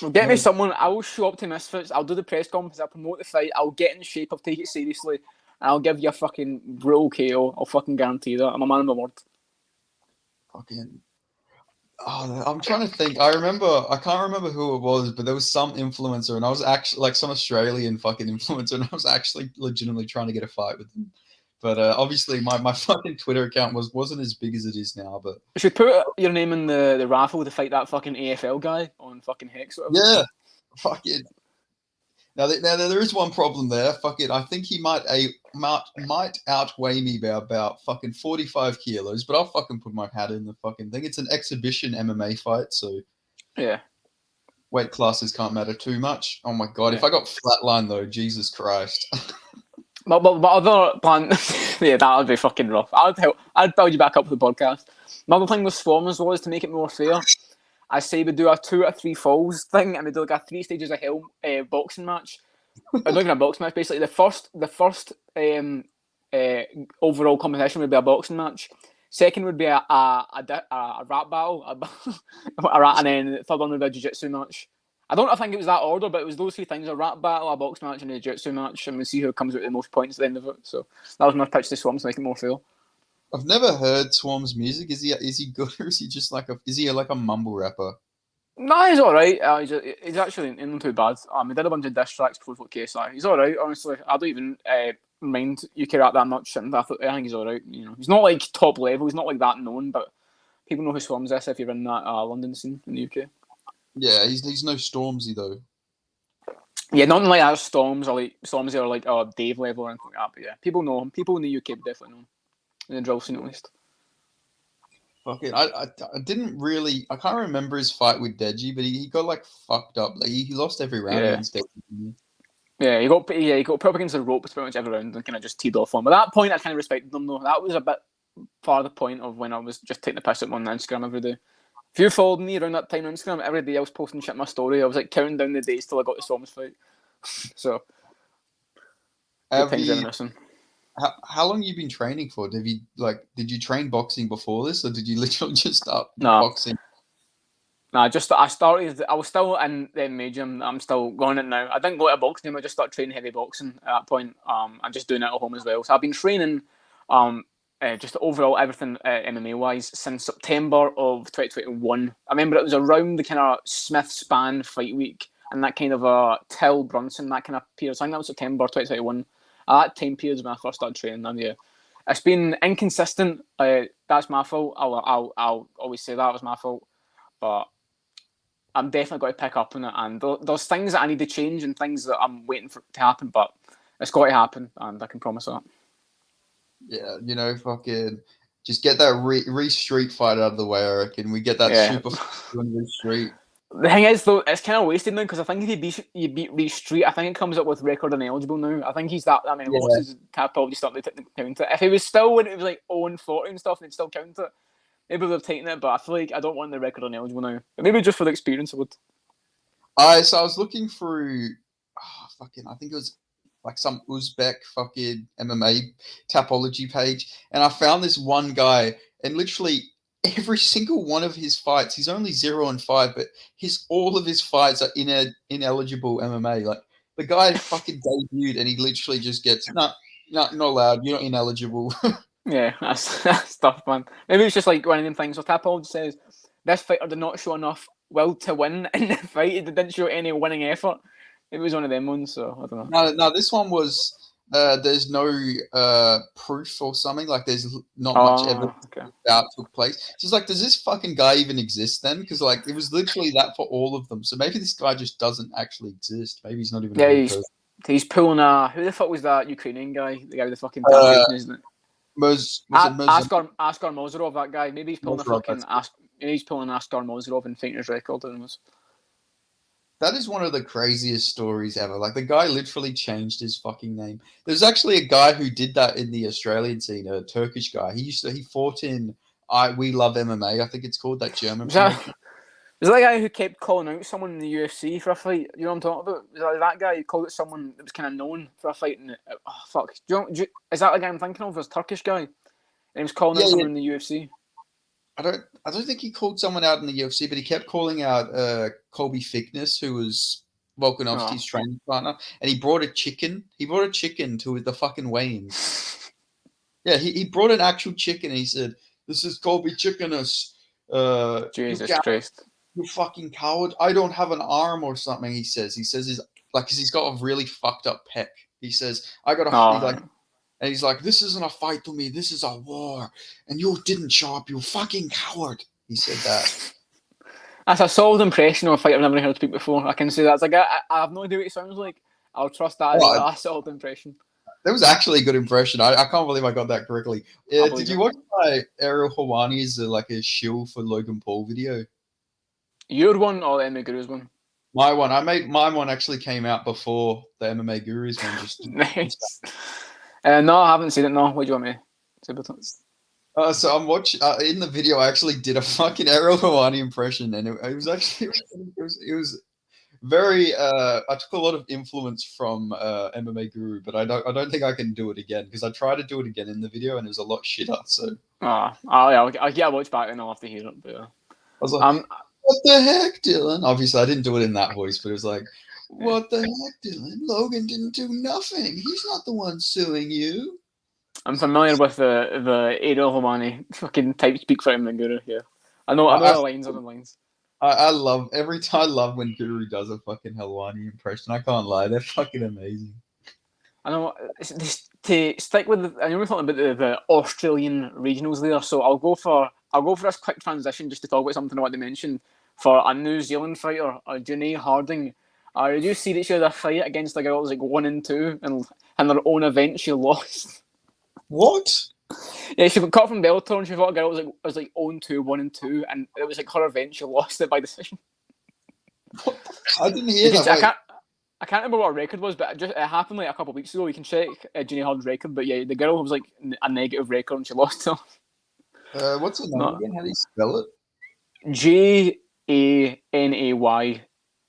Well, get me someone. I will show up to Misfits. I'll do the press conference. I'll promote the fight. I'll get in shape. I'll take it seriously, and I'll give you a fucking brutal KO. I'll fucking guarantee that. I'm a man of my word. Fucking. Oh, I'm trying to think. I can't remember who it was, but there was some influencer, and I was actually like some Australian fucking influencer, and I was actually legitimately trying to get a fight with them. But obviously, my fucking Twitter account wasn't as big as it is now. But you should put your name in the raffle to fight that fucking AFL guy on fucking Hex. Yeah, fucking. Now there is one problem there. Fucking, I think he might outweigh me by about fucking 45 kilos. But I'll fucking put my hat in the fucking thing. It's an exhibition MMA fight, so yeah. Weight classes can't matter too much. Oh my god, if I got flatline though, Jesus Christ. But other plan, yeah, that would be fucking rough. I'd build you back up for the podcast. Another thing with Swarmers was to make it more fair. I say we do a 2 out of 3 falls thing, and we do like a 3 stages of hell boxing match. Not even a boxing match. Basically, the first overall competition would be a boxing match. Second would be a rap battle, and then the third one would be a jiu-jitsu match. I think it was that order, but it was those 3 things: a rap battle, a box match, and a jiu-jitsu match, and we'll see who comes out with the most points at the end of it. So that was my pitch to Swarms to make it more fair. I've never heard Swarm's music. Is he good, or is he just like a mumble rapper? No, he's alright. He's actually not too bad. He did a bunch of diss tracks before for KSI. He's alright, honestly. I don't even mind UK rap that much, and I think he's alright. You know, he's not like top level. He's not like that known, but people know who Swarms is if you're in that London scene in the UK. Yeah, he's no Stormzy though. Yeah, nothing like that. Stormzy or like Dave level or anything like that. But yeah, people know him. People in the UK definitely know him. In the drill scene at least. Fuck it. I didn't really. I can't remember his fight with Deji, but he got like fucked up. Like he lost every round against Deji. Yeah, he got put up against the ropes pretty much every round and kind of just teed off on him. At that point, I kind of respected him though. That was a bit far the point of when I was just taking the piss at him on Instagram every day. If you followed me around that time on Instagram, every day I was posting shit in my story. I was like counting down the days till I got the Storms fight. So, good times reminiscing. How long have you been training for? Did you train boxing before this, or did you literally just start boxing? No, I started. I was still in the MMA gym. I'm still going it now. I didn't go to a boxing gym. I just started training heavy boxing at that point. I'm just doing it at home as well. So I've been training, just overall everything MMA wise since September of 2021. I remember it was around the kind of Smith Span fight week and that kind of Till Brunson, that kind of period. I think that was September 2021. At that time period when I first started training. And yeah, it's been inconsistent. That's my fault. I'll always say that was my fault. But I'm definitely going to pick up on it. And there's things that I need to change and things that I'm waiting for to happen, but it's got to happen, and I can promise that. Yeah, you know, fucking just get that Reese Street fight out of the way. I reckon we get that super in Reese Street. The thing is, though, it's kind of wasted now because I think if you beat Reese Street, I think it comes up with record ineligible now. I think he's that many losses. Can't probably start to count it. If he was still when it was like 0-40 and stuff, and still count it, maybe they've taken it. But I feel like I don't want the record ineligible now. But maybe just for the experience, I would. So I was looking through, I think it was like some Uzbek fucking MMA Tapology page, and I found this one guy, and literally every single one of his fights, he's only 0-5, but all of his fights are ineligible MMA. Like the guy fucking debuted, and he literally just gets not allowed. You're not ineligible. Yeah, that's tough, man. Maybe it's just like one of them things. So Tapology says this fighter did not show enough will to win in the fight. He didn't show any winning effort. It was one of them ones, so I don't know. No, this one was. There's no proof or something. Like there's not much evidence that took place. So it's like, does this fucking guy even exist then? Because like it was literally that for all of them. So maybe this guy just doesn't actually exist. Maybe he's not even. Yeah, he's pulling a. Who the fuck was that Ukrainian guy? The guy with the fucking tattoos, isn't it? Askar Mozarov, that guy. Maybe he's pulling maybe he's pulling Askar Mozarov and Fighter's record. That is one of the craziest stories ever. Like the guy literally changed his fucking name. There's actually a guy who did that in the Australian scene, a Turkish guy. He fought in We Love MMA, I think it's called, that German promotion. Was that guy who kept calling out someone in the UFC for a fight? You know what I'm talking about? Was that guy who called it someone that was kind of known for a fight? And fuck. Is that the guy I'm thinking of? This Turkish guy? And he was calling out someone in the UFC. I don't think he called someone out in the UFC, but he kept calling out Colby Thickness, who was Volkanovski's training partner, and he brought a chicken. He brought a chicken to the fucking weigh-ins. Yeah, he brought an actual chicken, and he said, "This is Colby Chickenus. Jesus Christ. You fucking coward! I don't have an arm or something." He says he's like, because he's got a really fucked up pec. He says, "I got a and he's like, this isn't a fight to me. This is a war, and you didn't show up. You fucking coward." He said that. That's a solid impression of a fight I've never heard speak before. I can say that. It's like I have no idea what it sounds like. I'll trust that as a solid impression. That was actually a good impression. I can't believe I got that correctly. Did you watch my Ariel Helwani's like a shill for Logan Paul video? Your one or the MMA Guru's one? My one. My one actually came out before the MMA Guru's one. Just nice. No, I haven't seen it. No, what do you want me to say about it? So I'm watching in the video. I actually did a fucking Ariel Helwani impression, and it was actually it was very. I took a lot of influence from MMA Guru, but I don't think I can do it again because I tried to do it again in the video, and it was a lot shitter. So. Yeah, I'll watch back and I'll have to hear it. But I was like, what the heck, Dylan? Obviously, I didn't do it in that voice, but it was like, what the heck, Dylan? Logan didn't do nothing. He's not the one suing you. I'm familiar with the Ariel Helwani fucking type speak for him and Guru here. I know the lines on the lines. I love every time. I love when Guru does a fucking Helwani impression. I can't lie, they're fucking amazing. I know. To stick with, I know we're talking about the Australian regionals there, so I'll go for this quick transition just to talk about something I want to mention for a New Zealand fighter, Janae Harding. Did you see that she had a fight against a girl that was like 1-2, and in their own event she lost? What? Yeah, she got cut from Bellator, and she fought a girl that was like 0-2, 1-2, and it was like her event. She lost it by decision. I didn't hear that. I can't remember what her record was, but it happened like a couple of weeks ago. You can check Janae Hard's record, but yeah, the girl was like a negative record, and she lost it. What's her name again? How do you spell it? Janay.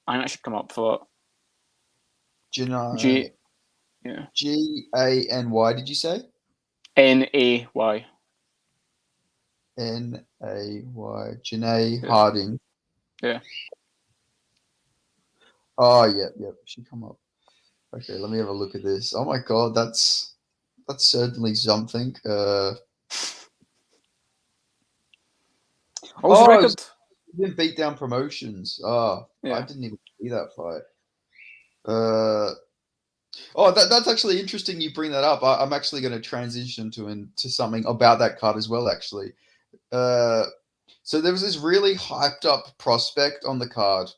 I think that should come up for it. Janay. Yeah. Gany. Did you say? Nay. Nay. Janae Harding. Yeah. Oh yeah. She come up. Okay, let me have a look at this. Oh my god, that's certainly something. What was the record? Didn't beat down promotions. Oh, yeah. I didn't even see that fight. That's actually interesting. You bring that up. I'm actually going to transition into something about that card as well. Actually, so So there was this really hyped up prospect on the card,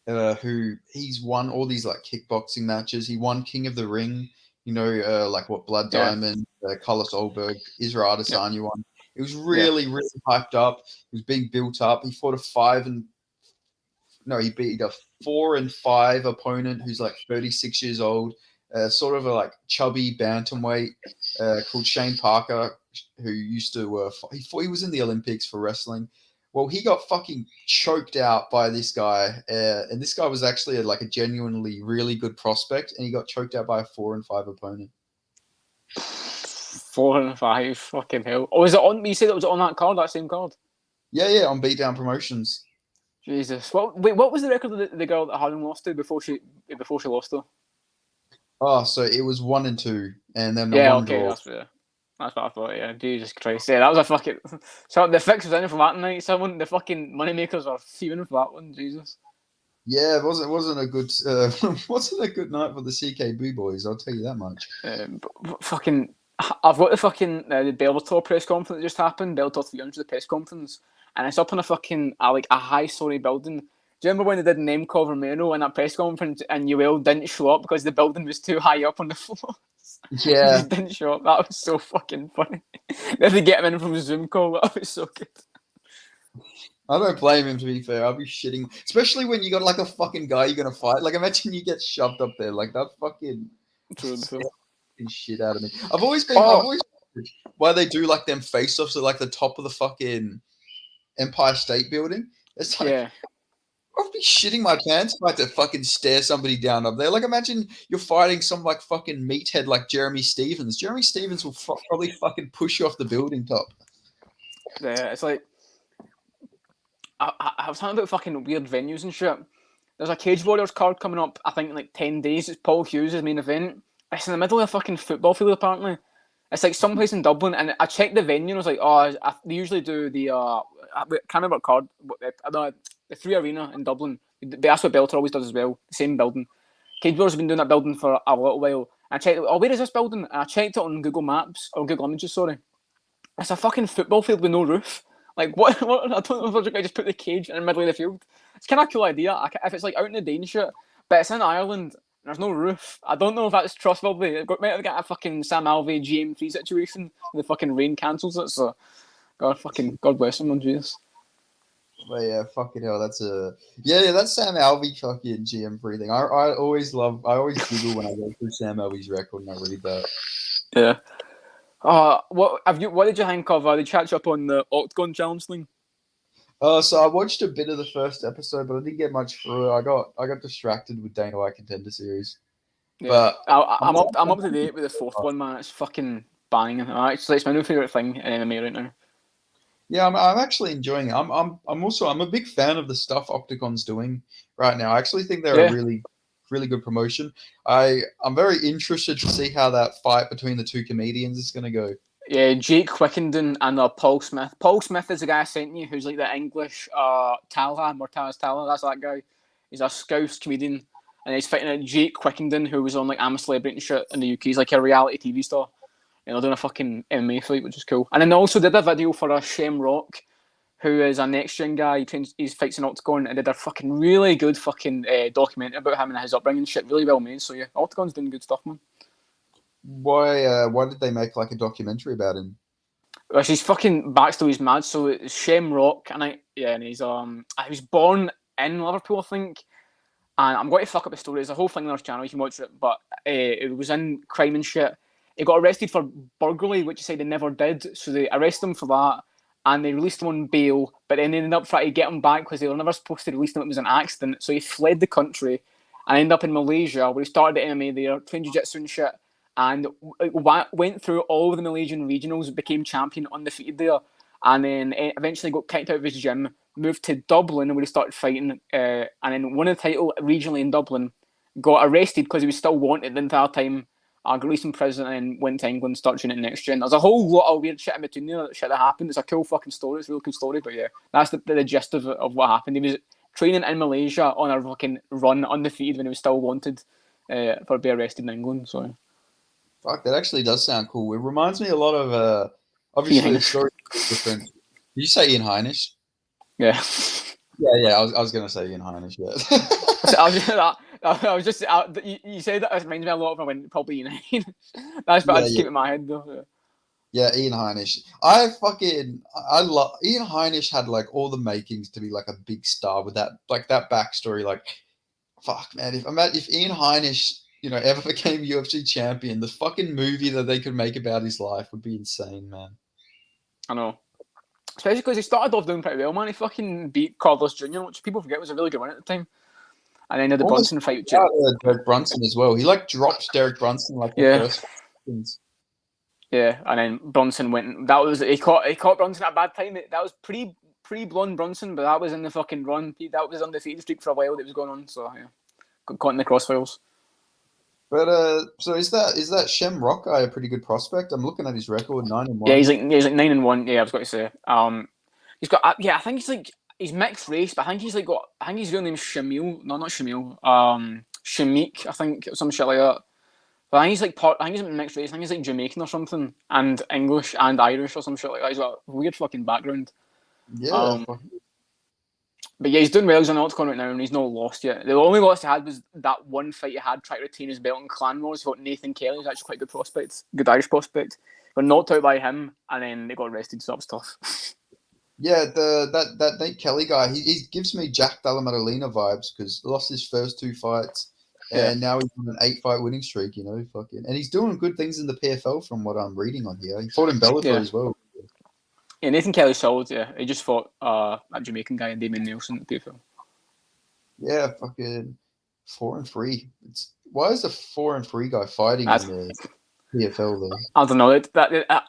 who he's won all these like kickboxing matches. He won King of the Ring, like what Blood Yeah. Diamond, Carlos Olberg, Israel Yep. Adesanya won. It was Yeah. really, really hyped up. It was being built up. He fought he beat a 4-5 opponent who's like 36 years old, sort of a like chubby bantamweight, called Shane Parker, who used to he was in the Olympics for wrestling. Well, he got fucking choked out by this guy, and this guy was actually like a genuinely really good prospect, and he got choked out by a 4-5 opponent. 4-5, fucking hell. Oh, is it on? You said it was on that same card? Yeah, on Beatdown Promotions. Jesus. What was the record of the girl that Harden lost to before she lost though? Oh, so it was 1-2, and then Yeah, one okay, draw. that's what I thought. Yeah, Jesus Christ, yeah, that was a fucking. So the fix was in for that night. The fucking moneymakers are fuming for that one. Jesus. Yeah, it wasn't a good wasn't a good night for the CKB boys. I'll tell you that much. Fucking, I've got the fucking the Bellator press conference that just happened. Bellator 300 press conference, and it's up in a fucking like a high-story building. Do you remember when they did name call Romero in that press conference, and Yoel didn't show up because the building was too high up on the floor? Yeah, He just didn't show up. That was so fucking funny. They had to get him in from a Zoom call. That was so good. I don't blame him, to be fair. I'll be shitting, especially when you got like a fucking guy you're gonna fight. Like, imagine you get shoved up there. Like, that fucking shit out of me. I've always wondered why they do like them face-offs at like the top of the fucking Empire State Building. It's like, Yeah. I'd be shitting my pants if I had to fucking stare somebody down up there. Like, imagine you're fighting some like fucking meathead like Jeremy Stevens. Jeremy Stevens will probably fucking push you off the building top. Yeah, it's like I was talking about fucking weird venues and shit. There's a Cage Warriors card coming up, I think in like 10 days. It's Paul Hughes' main event. It's in the middle of a fucking football field, apparently. It's like someplace in Dublin, and I checked the venue and I was like, they usually do the, I can't remember what card, the Three Arena in Dublin. That's what Bellator always does as well, the same building. Cage Warriors have been doing that building for a little while. I checked, where is this building? And I checked it on Google Maps, or Google Images, sorry. It's a fucking football field with no roof. Like, what I don't know if they're going to just put the cage in the middle of the field. It's kind of a cool idea. If it's like out in the day and shit, but it's in Ireland and there's no roof. I don't know if that's trustworthy. Might have got a fucking Sam Alvey GM3 situation. The fucking rain cancels it. So, God bless him, Jesus. But yeah, fucking hell, that's that's Sam Alvey fucking GM3 thing. I always giggle when I go through Sam Alvey's record and I read that. Yeah. What did you think of? Did you catch up on the Octagon Challenge thing? So I watched a bit of the first episode, but I didn't get much through it. I got distracted with Dana White Contender Series. Yeah. But I'm up to date with the fourth one, man. It's fucking banging. It's my new favorite thing in MMA right now. Yeah, I'm actually enjoying it. I'm a big fan of the stuff Octagon's doing right now. I actually think they're a really, really good promotion. I'm very interested to see how that fight between the two comedians is going to go. Yeah, Jake Quickenden and Paul Smith. Paul Smith is the guy I sent you, who's like the English Talha, Mortaz Talha. That's that guy. He's a Scouse comedian, and he's fighting Jake Quickenden, who was on like I'm a Celebrity and shit in the UK. He's like a reality TV star. You know, doing a fucking MMA fight, which is cool. And then they also did a video for Shamrock, who is a next gen guy. He's fights in Octagon, and did a fucking really good fucking documentary about him and his upbringing. Shit, really well made. So yeah, Octagon's doing good stuff, man. Why did they make like a documentary about him? Well, his fucking backstory's mad. So it's Shamrock, and he's he was born in Liverpool, I think. And I'm going to fuck up the story. There's a whole thing on our channel. You can watch it, but it was in crime and shit. He got arrested for burglary, which he said he never did. So they arrested him for that, and they released him on bail. But then they ended up trying to get him back because they were never supposed to release him. It was an accident. So he fled the country and ended up in Malaysia, where he started the MMA there, trained jiu-jitsu and shit, and went through all of the Malaysian regionals, became champion, undefeated there, and then eventually got kicked out of his gym, moved to Dublin, where he started fighting, and then won a title regionally in Dublin, got arrested because he was still wanted the entire time, got released from prison, and then went to England, started training at Next Gen. There's a whole lot of weird shit in between there, shit that happened. It's a cool fucking story. It's a real cool story, but yeah, that's the gist of what happened. He was training in Malaysia on a fucking run, undefeated, when he was still wanted for being arrested in England. So. Fuck, that actually does sound cool. It reminds me a lot of obviously the story is different Did you say Ian Heinisch? Yeah. Yeah. I was gonna say Ian Heinisch. Yeah. You said that reminds me a lot of when probably United. That's what I just keep in my head though. Yeah, Ian Heinisch. I love Ian Heinisch had like all the makings to be like a big star with that backstory. Like, fuck man, if Ian Heinisch, ever became UFC champion, the fucking movie that they could make about his life would be insane, man. I know. Especially because he started off doing pretty well, man. He fucking beat Carlos Jr., which people forget was a really good one at the time. And then the Brunson fight. Derek Brunson as well. He dropped Derek Brunson the first seconds. Yeah, and then Brunson went. He caught Brunson at a bad time. That was pre-blonde Brunson, but that was in the fucking run. That was undefeated streak for a while that was going on. So yeah, got caught in the crossfires. But so is that Shem Rock guy a pretty good prospect? I'm looking at his record, 9-1. Yeah, he's like 9-1. Yeah, I was going to say. He's got I think he's mixed race, but I think his real name's Shamil. No, not Shamil. Shamik, I think, some shit like that. But I think he's mixed race. I think he's like Jamaican or something, and English and Irish or some shit like that. He's got a weird fucking background. Yeah. But yeah, he's doing well. He's on the Octagon right now, and he's not lost yet. The only loss he had was that one fight he had trying to retain his belt in Clan Wars. He fought Nathan Kelly, who's actually quite a good prospect, good Irish prospect. Got knocked out by him, and then they got arrested, so that was tough. Yeah, that Nate Kelly guy, he gives me Jack Della Maddalena vibes because he lost his first 2 fights, and now he's on an 8-fight winning streak. And he's doing good things in the PFL from what I'm reading on here. He fought in Bellator as well. Yeah, Nathan Kelly's solid. Yeah, he just fought that Jamaican guy, Damien Nelson, at the PFL. Yeah, fucking 4-3. Why is the 4-3 guy fighting in the PFL though? I don't know.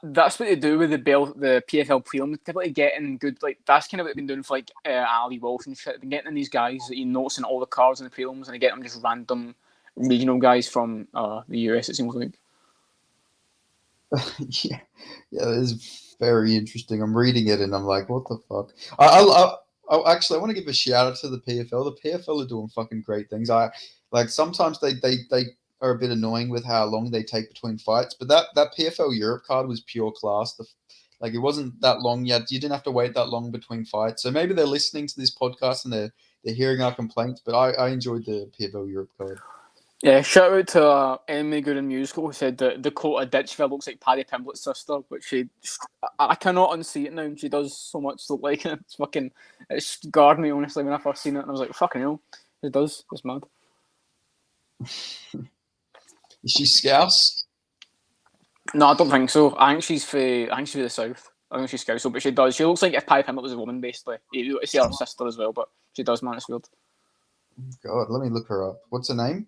That's what they do with the PFL prelim. Typically getting good, that's kind of what they've been doing for Ali Wolf and shit. They've been getting in these guys that you notice in all the cards in the prelims, and they get them just random regional guys from the US. It seems like. yeah, that is very interesting. I'm reading it and I'm like, what the fuck? I want to give a shout out to the PFL. The PFL are doing fucking great things. Sometimes they are a bit annoying with how long they take between fights, but that PFL Europe card was pure class. It wasn't that long yet. You didn't have to wait that long between fights. So maybe they're listening to this podcast and they're hearing our complaints, but I enjoyed the PFL Europe card. Yeah, shout out to MMA Good and Musical who said that Dakota Ditchville looks like Paddy Pimblett's sister, which I cannot unsee it now. She does so much look like it. It scarred me, honestly, when I first seen it, and I was like, fucking hell, it does. It's mad. Is she Scouse? No, I don't think so. I think she's for the south. I think she's Scouse, but she does. She looks like if Paddy Pimblett was a woman, basically. You see her sister as well, but she does, man. It's weird. God, let me look her up. What's her name?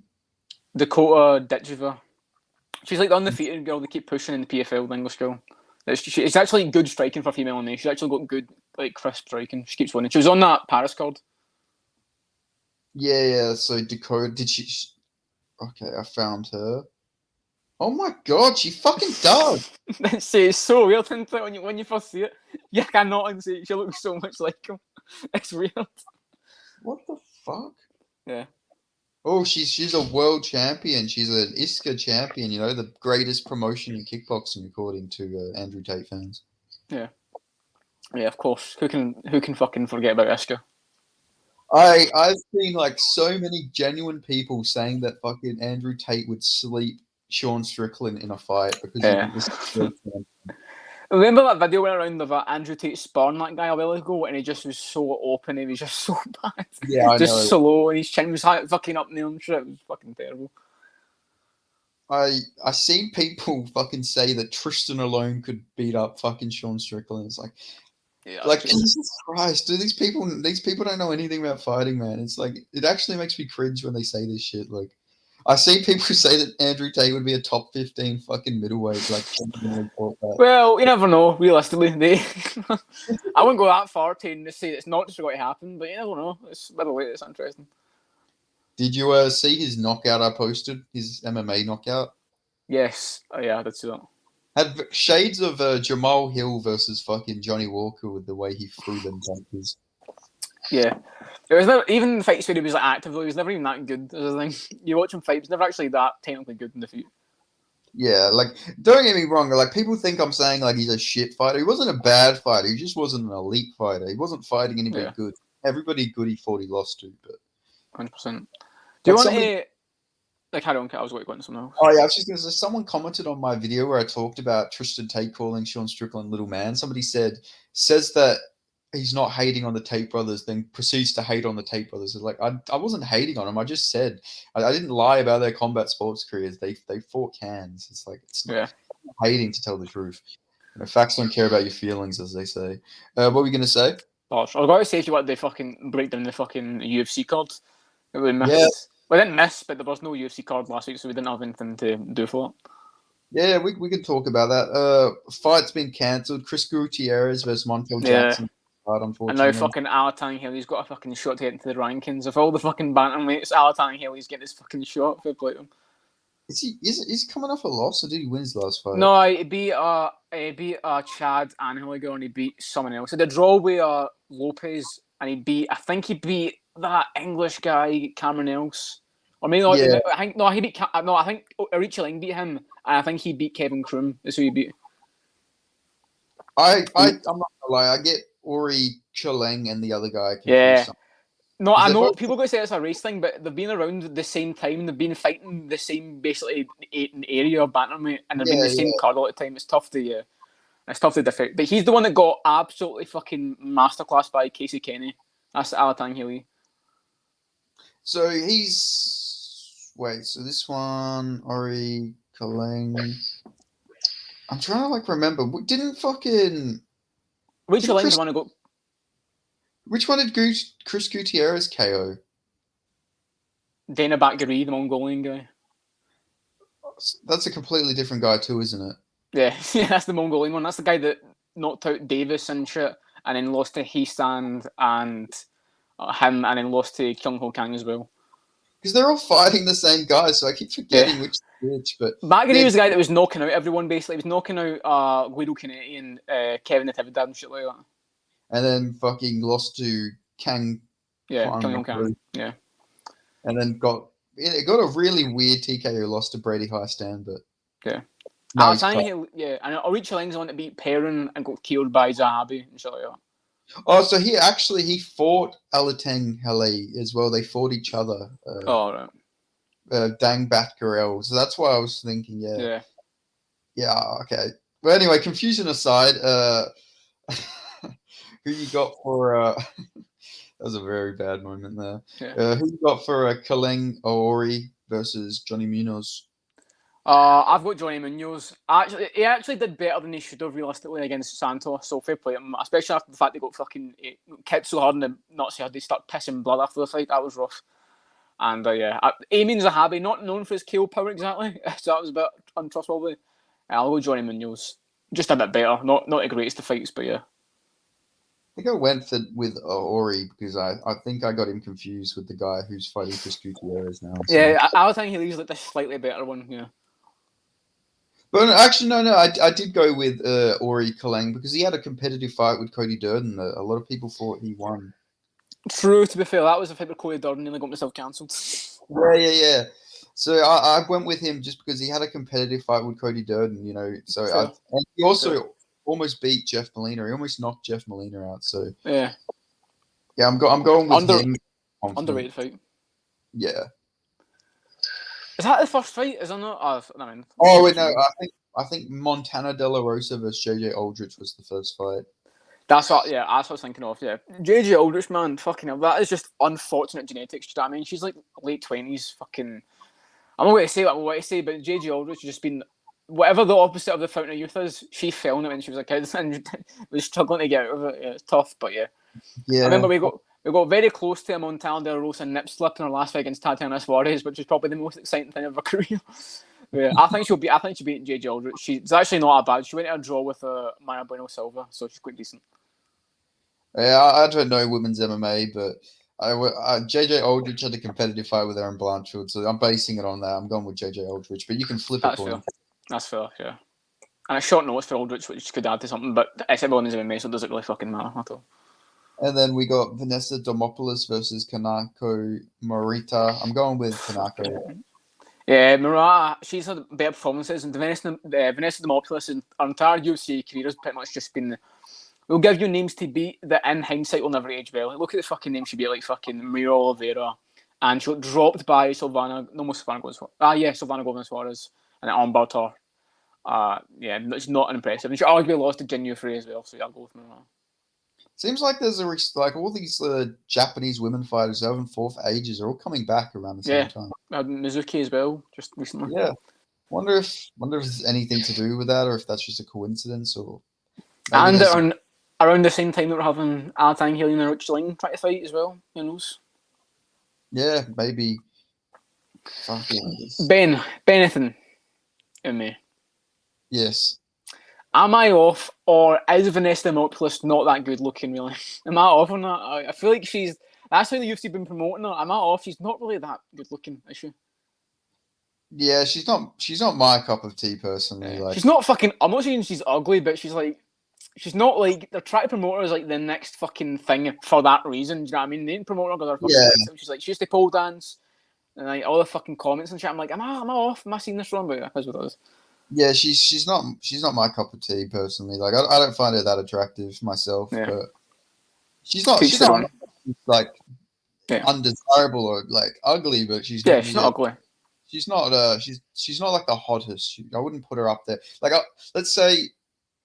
Dakota Ditchville. She's like the undefeated girl they keep pushing in the PFL, the English girl. It's actually good striking for female MMA. She's actually got good, crisp striking. She keeps winning. She was on that Paris card. Yeah. So Dakota, did she? Okay, I found her. Oh my god, she fucking does. It's so weird, isn't it? When you first see it, you cannot unsee it. She looks so much like him. It's weird. What the fuck? Yeah. Oh, she's a world champion. She's an ISCA champion. The greatest promotion in kickboxing, according to Andrew Tate fans. Yeah, of course. Who can fucking forget about ISCA? I've seen so many genuine people saying that fucking Andrew Tate would sleep Sean Strickland in a fight because he was. Remember that video went around of Andrew Tate sparring that guy a while ago, and he just was so open. He was just so bad. Yeah, I just know. slow, and his chin was fucking up there and shit. It was fucking terrible. I seen people fucking say that Tristan alone could beat up fucking Sean Strickland. It's Jesus Christ, dude! These people don't know anything about fighting, man. It's it actually makes me cringe when they say this shit. I see people say that Andrew Tate would be a top 15 fucking middleweight. Well, you never know. Realistically, I wouldn't go that far to say it's not just going to happen, but you never know. It's middleweight. It's interesting. Did you see his knockout I posted? His MMA knockout? Yes. Oh, yeah, I did see that. Had shades of Jamal Hill versus fucking Johnny Walker with the way he threw them punches. Yeah. It was never, even the fights where he was active, though, he was never even that good. You watch him fight, he was never actually that technically good in defeat. Yeah, like don't get me wrong. Like people think I'm saying like he's a shit fighter. He wasn't a bad fighter. He just wasn't an elite fighter. He wasn't fighting anybody Yeah, good. Everybody good he fought, he lost to. But 100%. Do you like want somebody, to like? I don't care. I was going to go into something else. oh yeah, I was just gonna say someone commented on my video where I talked about Tristan Tate calling Sean Strickland little man. Somebody says that he's not hating on the Tate brothers, then proceeds to hate on the Tate brothers. It's like I wasn't hating on them. I just said I didn't lie about their combat sports careers. They fought cans. It's like it's not Yeah. hating to tell the truth. You know, facts don't care about your feelings, as they say. What were we gonna say? Bosh. I was going to say if you want to fucking break down the fucking UFC card. We Yeah, missed. We didn't miss, but there was no UFC card last week, so we didn't have anything to do for it. yeah, we can talk about that. Fight's been cancelled. Chris Gutierrez versus Montel Yeah. Jackson. And now Unfortunately. fucking Alatang Hilly's got a fucking shot to get into the rankings. Of all the fucking bantamweights, Alatang Hilly's getting his fucking shot. Fair play to him. Is he coming off a loss or did he win his last fight? No, he beat Chad Anheliger and he beat someone else. He did draw with Lopez and I think he beat that English guy Cameron Else. Or maybe not. Yeah. I think Aricha Ling beat him, and I think he beat Kevin Kroom. That's who he beat. I'm not gonna lie. I get Ori Chaleng and the other guy. Yeah. No, I know both... people go to say it's a race thing, but they've been around the same time. They've been fighting the same basically area of bantamweight, and they've been the same card all the time. It's tough to defend. But he's the one that got absolutely fucking masterclass by Casey Kenny. That's Alatang Hilly. So so this one Ori Chaleng. I'm trying to remember. Didn't fucking Which line do you want to go? Which one did Chris Gutierrez KO? Dana Bakary, the Mongolian guy. That's a completely different guy too, isn't it? Yeah, that's the Mongolian one. That's the guy that knocked out Davis and shit, and then lost to Heestand and him, and then lost to Kyung Ho Kang as well. Because they're all fighting the same guy, so I keep forgetting which is which. But Bakary was the guy that was knocking out everyone, basically. He was knocking out Guido Canetti and Kevin Natividad and shit like that. And then fucking lost to Kang. Yeah, Kyung Kang. Yeah. And then got a really weird TKO loss to Brady Highstand, but yeah. No, and Aricha Ling's on to beat Perrin and got killed by Zahabi and shit like that. Oh, so he fought Alatang Hale as well. They fought each other. Right. Dang Batgarel. So that's why I was thinking, Yeah. Yeah, okay. But anyway, confusion aside, who you got for that was a very bad moment there. Yeah. Who you got for Kaleng Aori versus Johnny Munoz? I've got Johnny Munoz. He actually did better than he should have realistically against Santos. So fair play to him, especially after the fact they got fucking kicked so hard in the nuts. They start pissing blood after the fight. That was rough. And Amin Zahabi, not known for his KO power exactly, so that was a bit untrustworthy. I'll go Johnny Munoz. Just a bit better. Not the greatest of fights, but yeah. I think I went with Ori because I think I got him confused with the guy who's fighting Chris Gutierrez now. So. Yeah, I think he's like the slightly better one. Yeah. But actually, no. I did go with Ori Kaleng because he had a competitive fight with Cody Durden. A lot of people thought he won. True, to be fair, that was the fight with Cody Durden and I got myself cancelled. Yeah. So I went with him just because he had a competitive fight with Cody Durden, you know. So and he also almost beat Jeff Molina. He almost knocked Jeff Molina out. So yeah, I'm going with him. Underrated fight. Yeah. Is that the first fight? Is it not? Oh wait, no. I think Montana De La Rosa versus JJ Aldrich was the first fight. That's what I was thinking of. Yeah, JJ Aldrich, man, fucking hell, that is just unfortunate genetics. You know what I mean? She's like late 20s, fucking. I'm not going to say what I want to say, but JJ Aldrich has just been whatever the opposite of the Fountain of Youth is. She fell in it when she was a kid and was struggling to get out of it. Yeah, it's tough, but yeah. I remember we got very close to a Montana De La Rosa nip slip in her last fight against Tatiana Suarez, which is probably the most exciting thing of her career. Yeah, I think she'll beat JJ Aldrich. She's actually not that bad. She went to a draw with Maya Bueno Silva, so she's quite decent. Yeah, I don't know women's MMA, but JJ Aldrich had a competitive fight with Erin Blanchfield, so I'm basing it on that. I'm going with JJ Aldrich, but you can flip it. That's fair, yeah. And a short notice for Aldrich, which could add to something, but it's women's MMA, so it doesn't really fucking matter at all. And then we got Vanessa Demopoulos versus Kanako Morita. I'm going with Kanako. Yeah, Murata, she's had better performances, and Vanessa Demopoulos and her entire UFC career has pretty much just been. We'll give you names to beat that in hindsight will never age well. Like, look at the fucking names she beat, like fucking Maria Oliveira, and she got dropped by Silvana. No, Silvana Gomez. Silvana Gomez Suarez, and it armbarred her. Yeah, it's not impressive. And she arguably lost to Jin Frey as well, so yeah, I'll go with Murata. Seems like there's like all these Japanese women fighters who haven't fought for ages are all coming back around the same time. Mizuki as well, just recently. Yeah, wonder if there's anything to do with that, or if that's just a coincidence, or and around the same time that we're having Alatang Healing and Rich Ling try to fight as well. Who knows? Yeah, maybe. Benetton in me. Yes. Am I off, or is Vanessa Demopoulos not that good looking, really? Am I off on that? I feel like that's how the UFC been promoting her. Am I off? She's not really that good looking, is she? Yeah, she's not my cup of tea personally. Yeah. Like, she's not fucking. I'm not saying she's ugly, but she's not like they're trying to promote her as like the next fucking thing for that reason. Do you know what I mean? They didn't promote her because her fucking she's she used to pole dance, and like all the fucking comments and shit. I'm like, am I off? Am I seeing this wrong? But yeah, that's what it is. Yeah, she's not my cup of tea personally. Like, I don't find her that attractive myself, but she's not like undesirable or like ugly, but she's not ugly. She's not like the hottest. I wouldn't put her up there. Like, let's say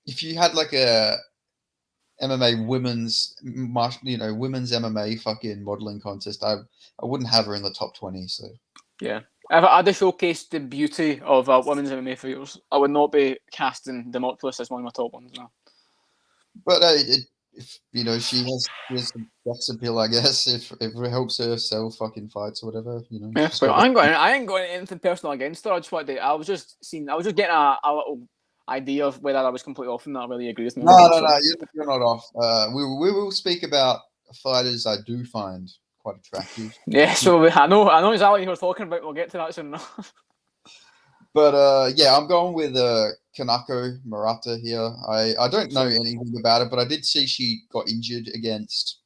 if you had like a MMA women's MMA fucking modeling contest, I wouldn't have her in the top 20. So yeah. If I had to showcase the beauty of women's MMA fighters, I would not be casting Demopoulos as one of my top ones now. But if she has some sex appeal, I guess if it helps her sell fucking fights or whatever, Yeah, but I ain't got anything personal against her. I just wanted to, I was just getting a little idea of whether I was completely off and that I really agree with me. No, you're not off. We will speak about fighters I do find quite attractive. Yeah, so I know exactly who you're talking about. We'll get to that soon enough. But yeah, I'm going with Kanako Murata here. I don't know anything about it, but I did see she got injured against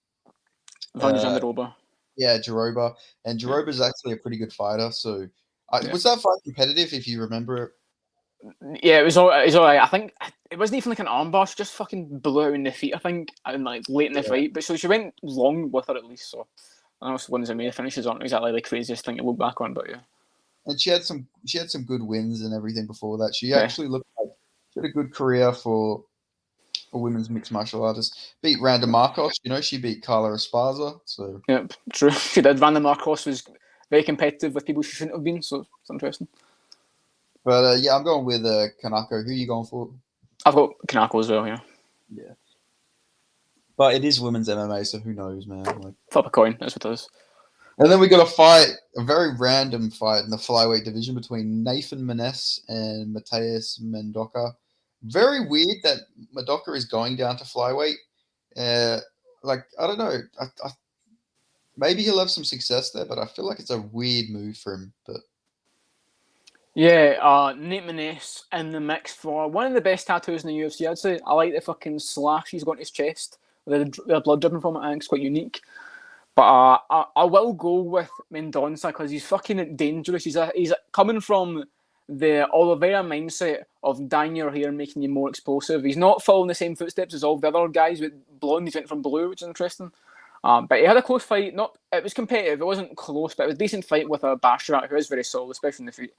Jaroba. Yeah, Jaroba, and Jaroba's actually a pretty good fighter. So was that fight competitive? If you remember it. Yeah, it was all right. I think it wasn't even like an armbar. She just fucking blew her in the feet, I think, and like late in the fight. But so she went long with her at least. So I know wins and the finishes aren't exactly the craziest thing to look back on, but yeah. And she had some good wins and everything before that. She actually looked like she had a good career for women's mixed martial artists. Beat Randa Marcos, she beat Carla Esparza. So yep, true. She did. Randa Marcos was very competitive with people she shouldn't have been. So it's interesting. But yeah, I'm going with Kanako. Who are you going for? I've got Kanako as well. Yeah. Yeah. But it is women's MMA, so who knows, man? Like, flip a coin. That's what it is. And then we got a very random fight in the flyweight division between Nathan Maness and Mateus Mendoca. Very weird that Mendoca is going down to flyweight. Like, I don't know. Maybe he'll have some success there, but I feel like it's a weird move for him. But yeah, Nate Maness in the mix for one of the best tattoos in the UFC, I'd say. I like the fucking slash he's got on his chest. The blood dripping from it, I think it's quite unique. But I will go with Mendonça because he's fucking dangerous. He's coming from the Oliveira mindset of dyeing your hair, making you more explosive. He's not following the same footsteps as all the other guys with blonde. He went from blue, which is interesting. But he had a close fight. It was competitive. It wasn't close, but it was a decent fight with a Basharat who is very solid, especially in the feet.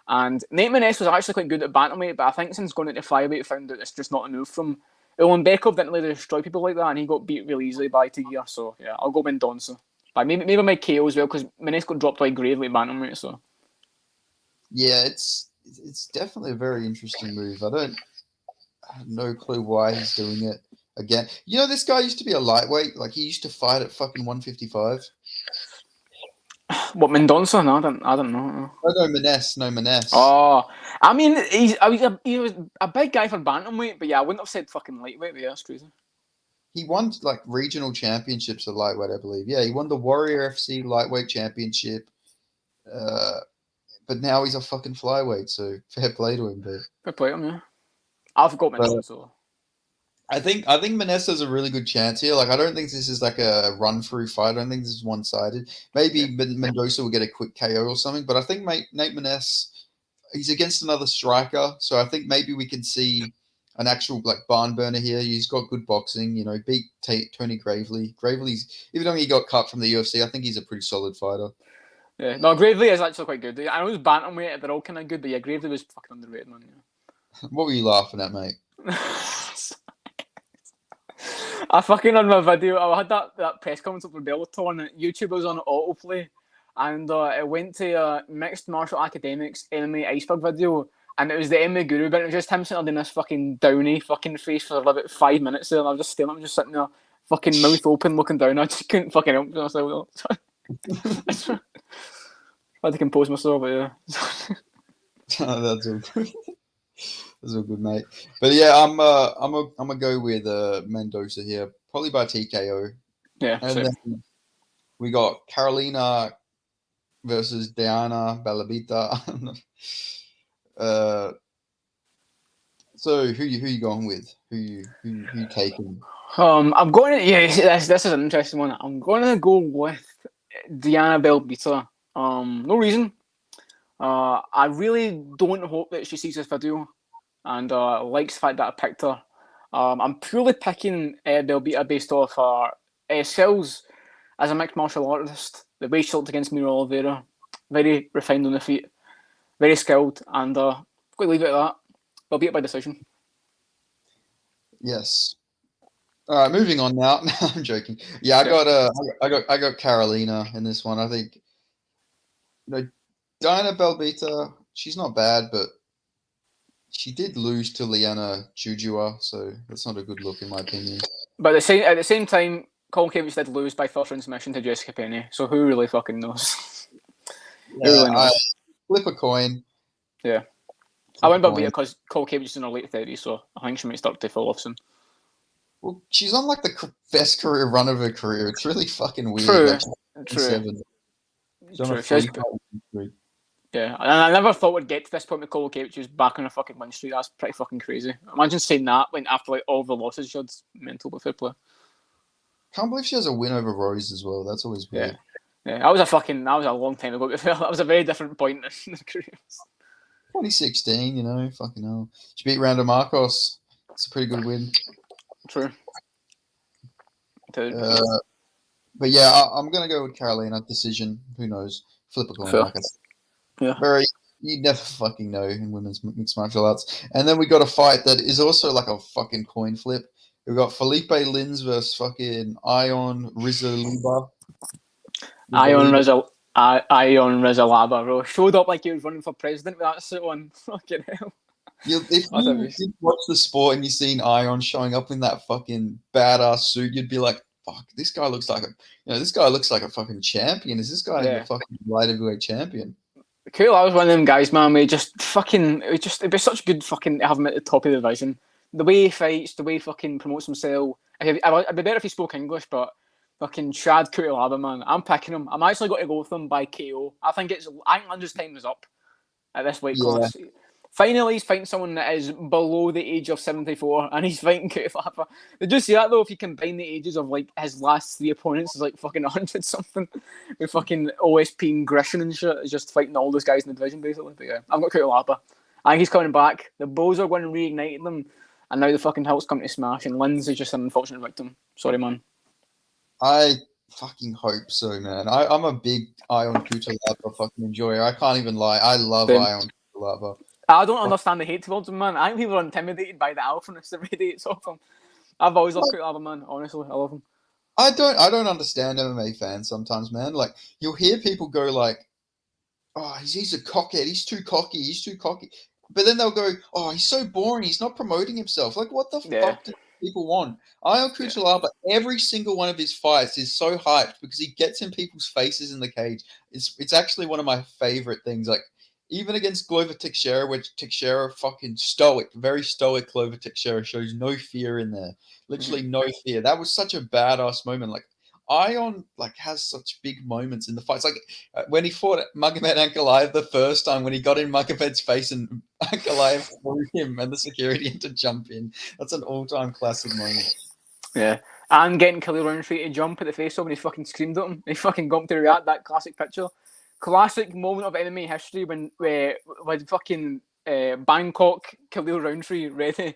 And Nate Maness was actually quite good at bantamweight, but I think since going into flyweight, found out it's just not enough from. Ulanbekov didn't really destroy people like that, and he got beat really easily by Tigir. So yeah, I'll go Mendonça. But maybe my KO as well, because Maness got dropped like gravely at bantamweight. So yeah, it's definitely a very interesting move. I have no clue why he's doing it again. This guy used to be a lightweight. Like, he used to fight at fucking 155. What, Mendonça? No, I don't know. No, Maness. Oh, I mean, he was a big guy for bantamweight, but yeah, I wouldn't have said fucking lightweight. But yeah, that's crazy. He won like regional championships at lightweight, I believe. Yeah, he won the Warrior FC lightweight championship. But now he's a fucking flyweight, so fair play to him. But fair play to him, yeah. I've got Mendonça. I think Maness has a really good chance here. Like, I don't think this is like a run through fight. I don't think this is one sided. Maybe Mendoza will get a quick KO or something. But I think Nate Maness, he's against another striker, so I think maybe we can see an actual like barn burner here. He's got good boxing. You know, beat Tony Gravely. Gravely's, even though he got cut from the UFC, I think he's a pretty solid fighter. Yeah, no, Gravely is actually quite good. I know it's bantamweight; they're all kind of good, but yeah, Gravely was fucking underrated, man. Yeah. What were you laughing at, mate? I fucking on my video, I had that press conference for Bellator, and YouTube was on autoplay, and it went to Mixed Martial Academics MMA Iceberg video, and it was the MMA Guru, but it was just him sitting there in this fucking downy fucking face for about 5 minutes there, and I was just staring, I'm just sitting there, fucking mouth open, looking down. I just couldn't fucking help myself. I had to compose myself, but yeah. That's all good. That's all good, mate. But yeah, I'm gonna go with Mendoza here, probably by TKO. Yeah. And then we got Carolina versus Diana Bellavita. So who you going with? Who you taking? I'm going to this is an interesting one. I'm going to go with Diana Bellavita. No reason. I really don't hope that she sees this video and likes the fact that I picked her. I'm purely picking Bellavita based off her skills as a mixed martial artist. The way she looked against Mira Oliveira, very refined on the feet, very skilled, and I'm going to leave it at that. Bellavita by decision. Yes. All right, moving on now. No, I'm joking. Yeah, I got Carolina in this one. I think, you know, Diana Bellavita, she's not bad, but she did lose to Liana Jujua, so that's not a good look in my opinion. But at the same time, Colin Cavich did lose by first round submission to Jessica Penny, so who really fucking knows? Yeah, really knows? Flip a coin. Yeah. I went Bellavita because Colin Cavich is in her late 30s, so I think she might start to fall off soon. Well, she's on like the best career run of her career. It's really fucking weird. True. Like, True. Yeah, and I never thought we'd get to this point with Colin Cavich. She was back on a fucking win streak. That's pretty fucking crazy. Imagine saying that when after like all the losses she had. Mental, but fair play. Can't believe she has a win over Rose as well. That's always weird. Yeah, that was a long time ago. That was a very different point in the career. 2016, you know, fucking hell. She beat Randa Marcos. It's a pretty good win. True. But yeah, I'm gonna go with Carolina decision. Who knows? Flip a coin. Like you never fucking know in women's mixed martial arts. And then we got a fight that is also like a fucking coin flip. We got Felipe Lins versus fucking Ion Rizalaba. Ion Rizalaba, bro. Showed up like he was running for president with that suit on. Fucking hell. If you watch the sport and you've seen Ion showing up in that fucking badass suit, you'd be like, fuck, this guy looks like a fucking champion. Is this guy the fucking light heavyweight champion? Cool, I was one of them guys, man. It'd be such good fucking to have him at the top of the division. The way he fights, the way he fucking promotes himself. I'd be better if he spoke English, but fucking Chad Kutalaba, man. I'm picking him. I'm actually going to go with him by KO. I think Landry's time is up at this weight class. Finally, he's fighting someone that is below the age of 74, and he's fighting Kutalaba. Did you see that, though? If you combine the ages of, like, his last 3 opponents, is like fucking 100-something. With fucking OSP and Grisham and shit. He's just fighting all those guys in the division, basically. But yeah, I've got Kutalaba. I think he's coming back. The Bulls are going to reignite them, and now the fucking Hilt's come to smash, and Lynn's is just an unfortunate victim. Sorry, man. I fucking hope so, man. I'm a big Ion Kutalaba fucking enjoyer. I can't even lie. I love Ion Kutalaba. I don't understand the hate towards him, man. I think people are intimidated by the alphaness that radiates off him. I've always loved Kutalaba, man. Honestly, I love him. I don't understand MMA fans sometimes, man. Like, you'll hear people go like, oh, he's a cockhead. He's too cocky. But then they'll go, oh, he's so boring. He's not promoting himself. Like, what the fuck do people want? Ion Kutalaba, every single one of his fights is so hyped because he gets in people's faces in the cage. It's actually one of my favorite things. Like, even against Glover Teixeira, which Teixeira fucking stoic, very stoic Glover Teixeira shows no fear in there. Literally no fear. That was such a badass moment. Like, Ion like has such big moments in the fights. Like when he fought Magomed Ankalaev the first time, when he got in Magomed's face and Ankalaev threw him, and the security had to jump in. That's an all-time classic moment. Yeah. And getting Khalil Rountree to jump at the face of when he fucking screamed at him. He fucking got him to react. That classic picture. Classic moment of MMA history when fucking Bangkok Khalil Rountree ready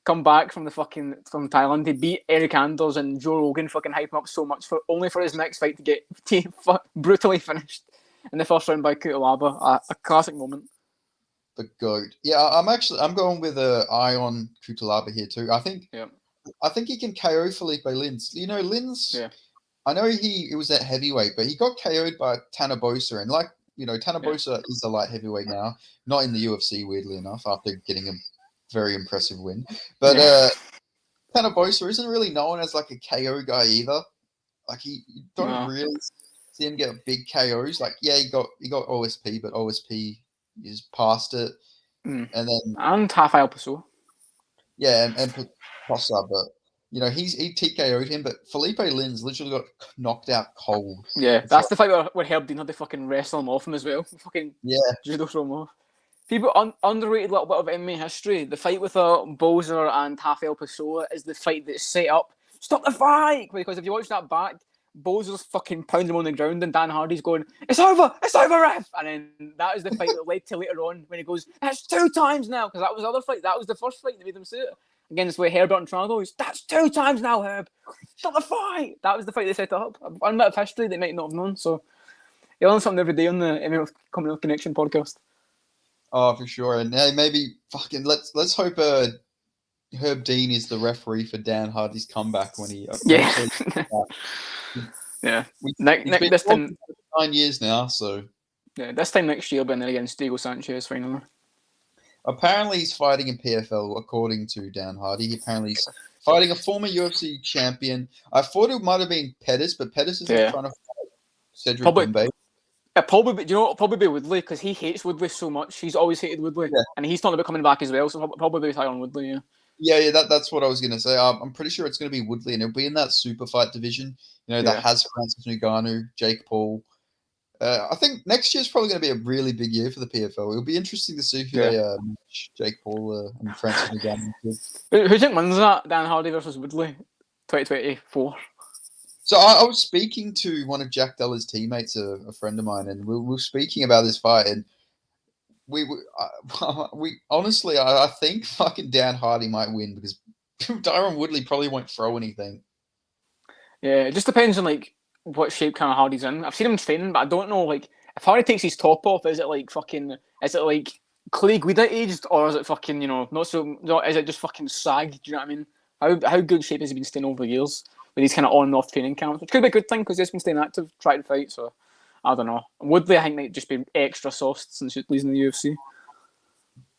come back from Thailand. He beat Eric Anders and Joe Rogan fucking hype him up so much only for his next fight to get brutally finished in the first round by Kutalaba. A classic moment. The GOAT. Yeah, I'm going with Ion Kutalaba here too. I think he can KO Felipe Lins. You know, Lins. Yeah. I know he was at heavyweight, but he got KO'd by Tanner Boser, and like you know, Tanner Boser is a light heavyweight now, not in the UFC, weirdly enough, after getting a very impressive win. But Tanner Boser isn't really known as like a KO guy either. Like you don't really see him get big KOs. Like he got OSP, but OSP is past it, and Rafael Passo. Yeah, and Possa, but you know he TKO'd him, but Felipe Lins literally got knocked out cold. Yeah, that's the fight where Herb Dean had to fucking wrestle him off him as well. Fucking judo throw him off. People underrated little bit of MMA history. The fight with Boser and Rafael Pessoa is the fight that set up stop the fight, because if you watch that back, Boser's fucking pounding him on the ground and Dan Hardy's going, it's over, ref! And then that is the fight that led to later on when he goes, that's 2 times now, because that was the other fight. That was the first fight that made him say it. Against with Herbert and Trado, he's, that's 2 times now, Herb. Stop the fight! That was the fight they set up. One bit of history they might not have known, so you learn something every day on the MMA Commonwealth Connection podcast. Oh, for sure. And hey, maybe fucking let's hope Herb Dean is the referee for Dan Hardy's comeback when he This time 9 years now, so this time next year, but then against Diego Sanchez finally. Apparently, he's fighting in PFL, according to Dan Hardy. Apparently, he's fighting a former UFC champion. I thought it might have been Pettis, but Pettis is trying to fight Cedric Doumbé. Probably be Woodley, because he hates Woodley so much. He's always hated Woodley, and he's talking about coming back as well. So probably Tyron Woodley. Yeah. That's what I was gonna say. I'm pretty sure it's gonna be Woodley, and it'll be in that super fight division. You know, that has Francis Ngannou, Jake Paul. I think next year's probably going to be a really big year for the PFL. It'll be interesting to see who they match Jake Paul and Francis Ngannou. Who do you think wins that? Dan Hardy versus Woodley, 2024. So I was speaking to one of Jack Della's teammates, a friend of mine, and we were speaking about this fight, and we honestly, I think fucking Dan Hardy might win because Tyron Woodley probably won't throw anything. Yeah, it just depends on like what shape kind of Hardy's in. I've seen him training, but I don't know like if Hardy takes his top off, is it like Clay Guida aged, or is it fucking is it just fucking sag? Do you know what I mean? How good shape has he been staying over the years with these kind of on and off training camps, which could be a good thing because he's been staying active, trying to fight. So I don't know. Woodley, I think, might just be extra sauced since he's losing the UFC.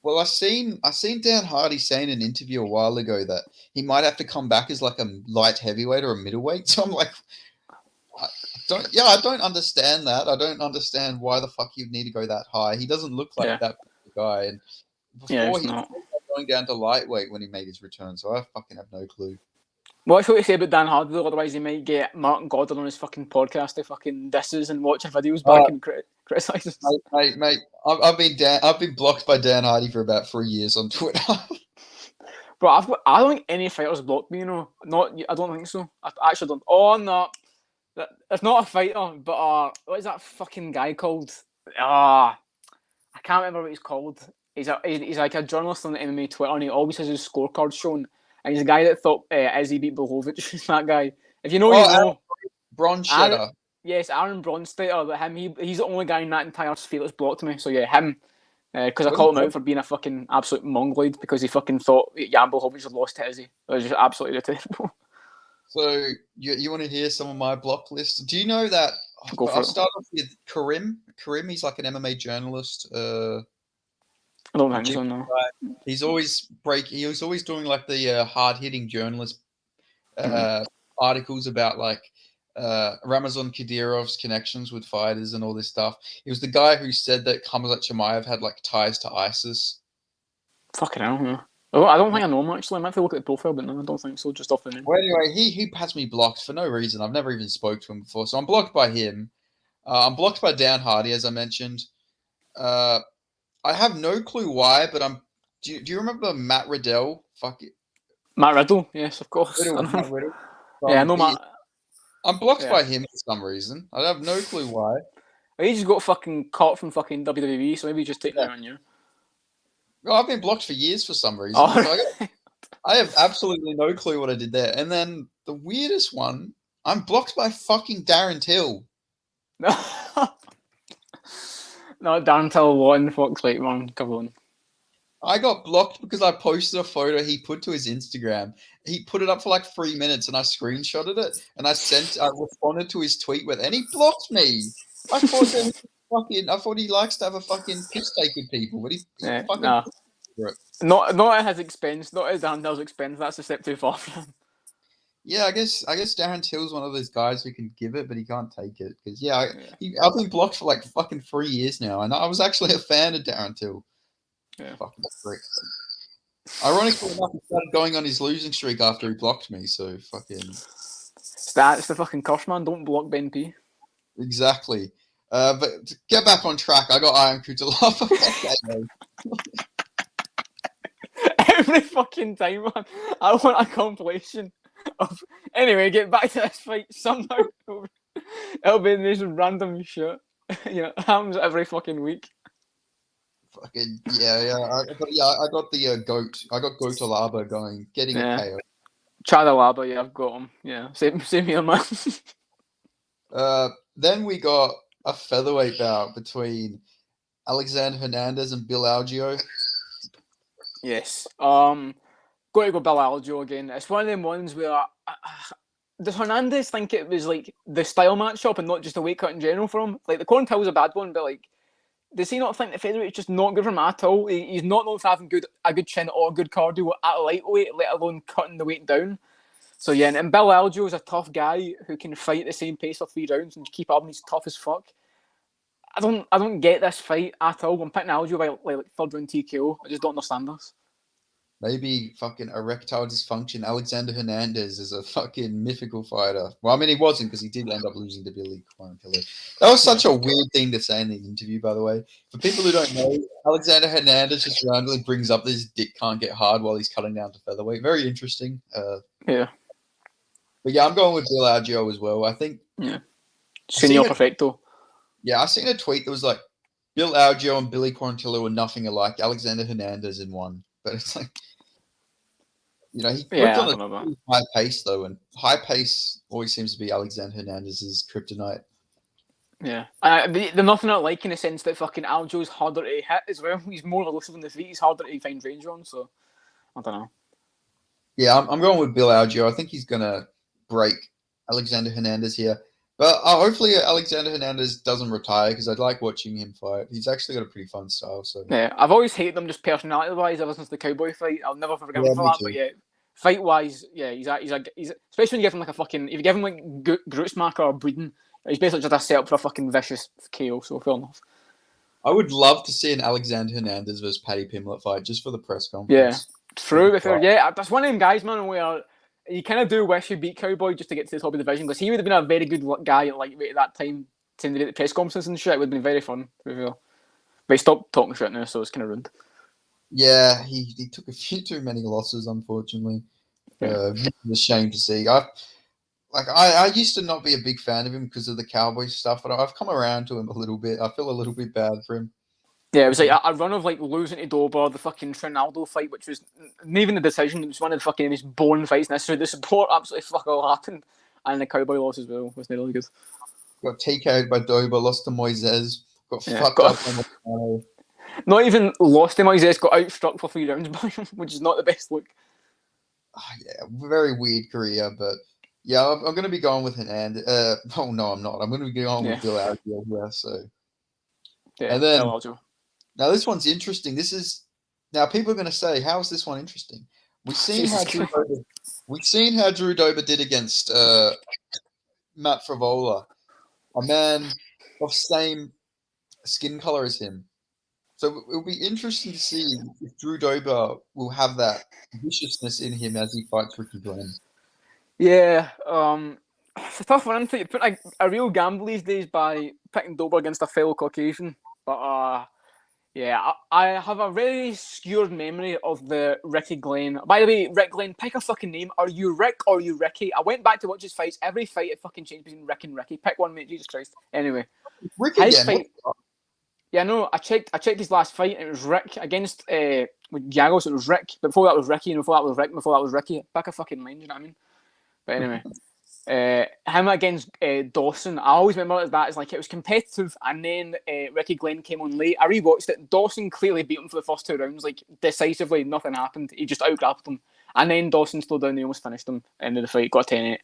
Well, I seen Dan Hardy saying in an interview a while ago that he might have to come back as like a light heavyweight or a middleweight. So I'm like, I don't understand that. I don't understand why the fuck you'd need to go that high. He doesn't look like that guy. And before he was going down to lightweight when he made his return. So I fucking have no clue. What's what to say about Dan Hardy though? Otherwise, he might get Martin Gordon on his fucking podcast to fucking disses and watching videos back and criticizes. Mate, I've been blocked by Dan Hardy for about 3 years on Twitter. Bro, I don't think any fighters blocked me. I don't think so. I actually don't. Oh no, it's not a fighter, but what is that fucking guy called? I can't remember what he's called. He's like a journalist on the MMA Twitter, and he always has his scorecard shown. And he's a guy that thought Izzy beat Blachowicz. That guy. If you know, you know. Bronstetter. Yes, Aaron Bronstetter. He's the only guy in that entire sphere that's blocked me. So yeah, him. Because I called him out for being a fucking absolute mongoloid because he fucking thought Jan Blachowicz had lost to Izzy. It was just absolutely terrible. So you want to hear some of my block list? Do you know that? I'll start off with Karim. Karim, he's like an MMA journalist. I don't think so, no. He's always doing like the hard-hitting journalist articles about like Ramazan Kadyrov's connections with fighters and all this stuff. He was the guy who said that Khamzat Chimaev had like ties to ISIS. Fucking hell, yeah. Oh, I don't think I know him actually. I might have to look at the profile, but no, I don't think so. Just off the name. Well, anyway, he has me blocked for no reason. I've never even spoke to him before, so I'm blocked by him. I'm blocked by Dan Hardy, as I mentioned. I have no clue why, but I'm. Do you remember Matt Riddell? Fuck it. Matt Riddle, yes, of course. Matt Riddle. Yeah, I know Matt. I'm blocked Yeah. by him for some reason. I have no clue why. He just got fucking caught from fucking WWE, so maybe just taking it on you. Well, I've been blocked for years for some reason. Oh. So I have absolutely no clue what I did there. And then the weirdest one, I'm blocked by fucking Darren Till. No, Darren Till won Fox Light one. Come on. I got blocked because I posted a photo he put to his Instagram. He put it up for like 3 minutes and I screenshotted it and I responded to his tweet with, and he blocked me. I thought he likes to have a fucking piss take with people, but he fucking nah. Not at his expense, not at Darren Till's expense. That's a step too far for him. Yeah, I guess Darren Till's one of those guys who can give it, but he can't take it. Because I've been blocked for like fucking 3 years now, and I was actually a fan of Darren Till. Yeah. Fucking prick. Ironically enough, he started going on his losing streak after he blocked me. So fucking. It's the fucking curse, man. Don't block Ben P. Exactly. But to get back on track, I got Iron Kutalava. Every fucking time, man. I want a compilation of. Anyway, get back to this fight somehow. It'll be this random shit. Happens every fucking week. Fucking I got the goat. I got Goat Alaba going, getting a KO. Chad Alaba, yeah, I've got him. Yeah, same here, man. Then we got a featherweight bout between Alexander Hernandez and Bill Algeo. Yes. Got to go Bill Algeo again. It's one of them ones where does Hernandez think it was like the style matchup and not just a weight cut in general for him? Like the Corn Till's a bad one, but like, does he not think the featherweight is just not good for him at all? He's not known for having a good chin or good cardio at a lightweight, let alone cutting the weight down. So yeah, and Bill Algeo is a tough guy who can fight at the same pace for 3 rounds and keep up, and he's tough as fuck. I don't get this fight at all. I'm picking Algeo by like 3rd round TKO. I just don't understand this. Maybe fucking erectile dysfunction. Alexander Hernandez is a fucking mythical fighter. Well, I mean, he wasn't because he did end up losing to Billy Quarantillo. That was such a weird thing to say in the interview, by the way. For people who don't know, Alexander Hernandez just randomly brings up this dick can't get hard while he's cutting down to featherweight. Very interesting. Yeah. But yeah, I'm going with Bill Algeo as well. I think. Yeah. Senor Perfecto. Yeah, I seen a tweet that was like, Bill Algeo and Billy Quarantillo were nothing alike. Alexander Hernandez in one. But it's like, he worked on a high pace, though, and high pace always seems to be Alexander Hernandez's kryptonite. Yeah. There's nothing I like in the sense that fucking Algeo's harder to hit as well. He's more elusive on the feet. He's harder to find range on, so I don't know. Yeah, I'm going with Bill Algeo. I think he's going to break Alexander Hernandez here. But hopefully Alexander Hernandez doesn't retire because I'd like watching him fight. He's actually got a pretty fun style. So yeah, I've always hated him just personality-wise ever since the Cowboy fight. I'll never forgive him for that. Too. But yeah, fight-wise, yeah, he's especially when you give him like a fucking, if you give him like Grootsmacker or Breeden, he's basically just a setup for a fucking vicious KO. So fair enough. I would love to see an Alexander Hernandez versus Paddy Pimblett fight just for the press conference. Yeah, true. Yeah, that's one of them guys, man, where you kind of do wish he beat Cowboy just to get to the top of the division because he would have been a very good guy at lightweight at that time to the press conferences and shit. It would have been very fun. But he stopped talking shit now, so it's kind of ruined. Yeah, he took a few too many losses, unfortunately. Yeah. It's a shame to see. I used to not be a big fan of him because of the Cowboy stuff, but I've come around to him a little bit. I feel a little bit bad for him. Yeah, it was like a run of like losing to Dober, the fucking Trinaldo fight, which was not even the decision. It was one of the fucking most boring fights in history. The support absolutely fuck all happened, and the Cowboy loss as well was really good. Got TK'd by Dober, lost to Moises, got fucked up on the not even lost to Moises, got outstruck for 3 rounds by him, which is not the best look. Yeah, very weird career, but yeah, I'm going to be going with Hernandez. Oh no, I'm not. I'm going to be going with Bill Algeo here. So yeah, and then now this one's interesting. Now people are going to say, how is this one interesting? We've seen how Drew Dober did against Matt Favola, a man of same skin color as him. So it'll be interesting to see if Drew Dober will have that viciousness in him as he fights Ricky Glenn. Yeah, it's a tough one. You put a real gamble these days by picking Dober against a fellow Caucasian. But yeah, I have a very skewed memory of the Ricky Glenn. By the way, Rick Glenn, pick a fucking name. Are you Rick or are you Ricky? I went back to watch his fights. Every fight it fucking changed between Rick and Ricky. Pick one, mate. Jesus Christ. Anyway, Rick his again. fight. Yeah, no, I checked his last fight, and it was Rick against Yago, so it was Rick. But before that was Ricky, and before that was Rick, and before that was Ricky. Pick a fucking line, do you know what I mean? But anyway, him against Dawson, I always remember that as like it was competitive, and then Ricky Glenn came on late. I rewatched it. Dawson clearly beat him for the first 2 rounds, like decisively, nothing happened. He just outgrappled him, and then Dawson slowed down. He almost finished him. End of the fight, got 10-8.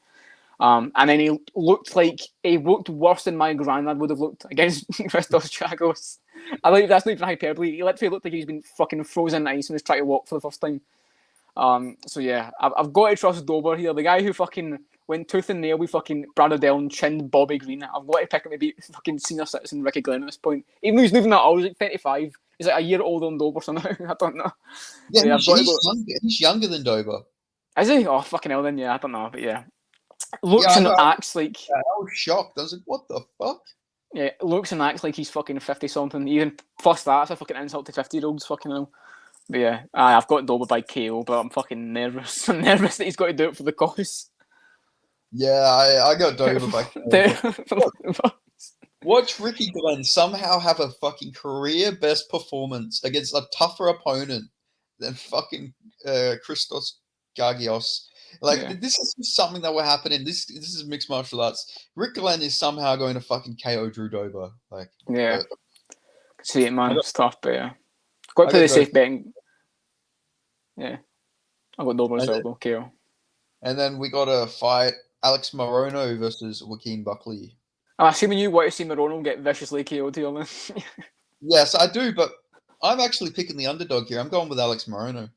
And then he looked worse than my granddad would have looked against Christos Chagos. I like that's not even hyperbole. He literally looked like he's been fucking frozen in ice and was trying to walk for the first time. So yeah, I've got to trust Dober here. The guy who fucking went tooth and nail with fucking Brad Odell and chinned Bobby Green. I've got to pick him to beat fucking senior citizen Ricky Glenn at this point. Even though he's moving that old, he's like 35. He's like a year older than Dober somehow. I don't know. Yeah, he's younger than Dober. Is he? Oh, fucking hell then, yeah, I don't know, but yeah. Looks and acts like... I was shocked. I was like, what the fuck? Yeah, looks and acts like he's fucking 50-something. Even plus that's a fucking insult to 50-year-olds, fucking hell. But yeah, I've got Dober by KO, but I'm fucking nervous. I'm nervous that he's got to do it for the cause. Yeah, I got Dober by KO. Watch Ricky Glenn somehow have a fucking career best performance against a tougher opponent than fucking Christos Gagios. This is something that will happen in this is mixed martial arts. Rick Glenn is somehow going to fucking KO Drew Dober. See it, man. It's tough, but yeah. Got to play the safe betting. Yeah. I got Dober as well, though, KO. And then we got a fight Alex Morono versus Joaquin Buckley. I'm assuming you want to see Morono get viciously KO'd here, man. Yes, I do, but I'm actually picking the underdog here. I'm going with Alex Morono.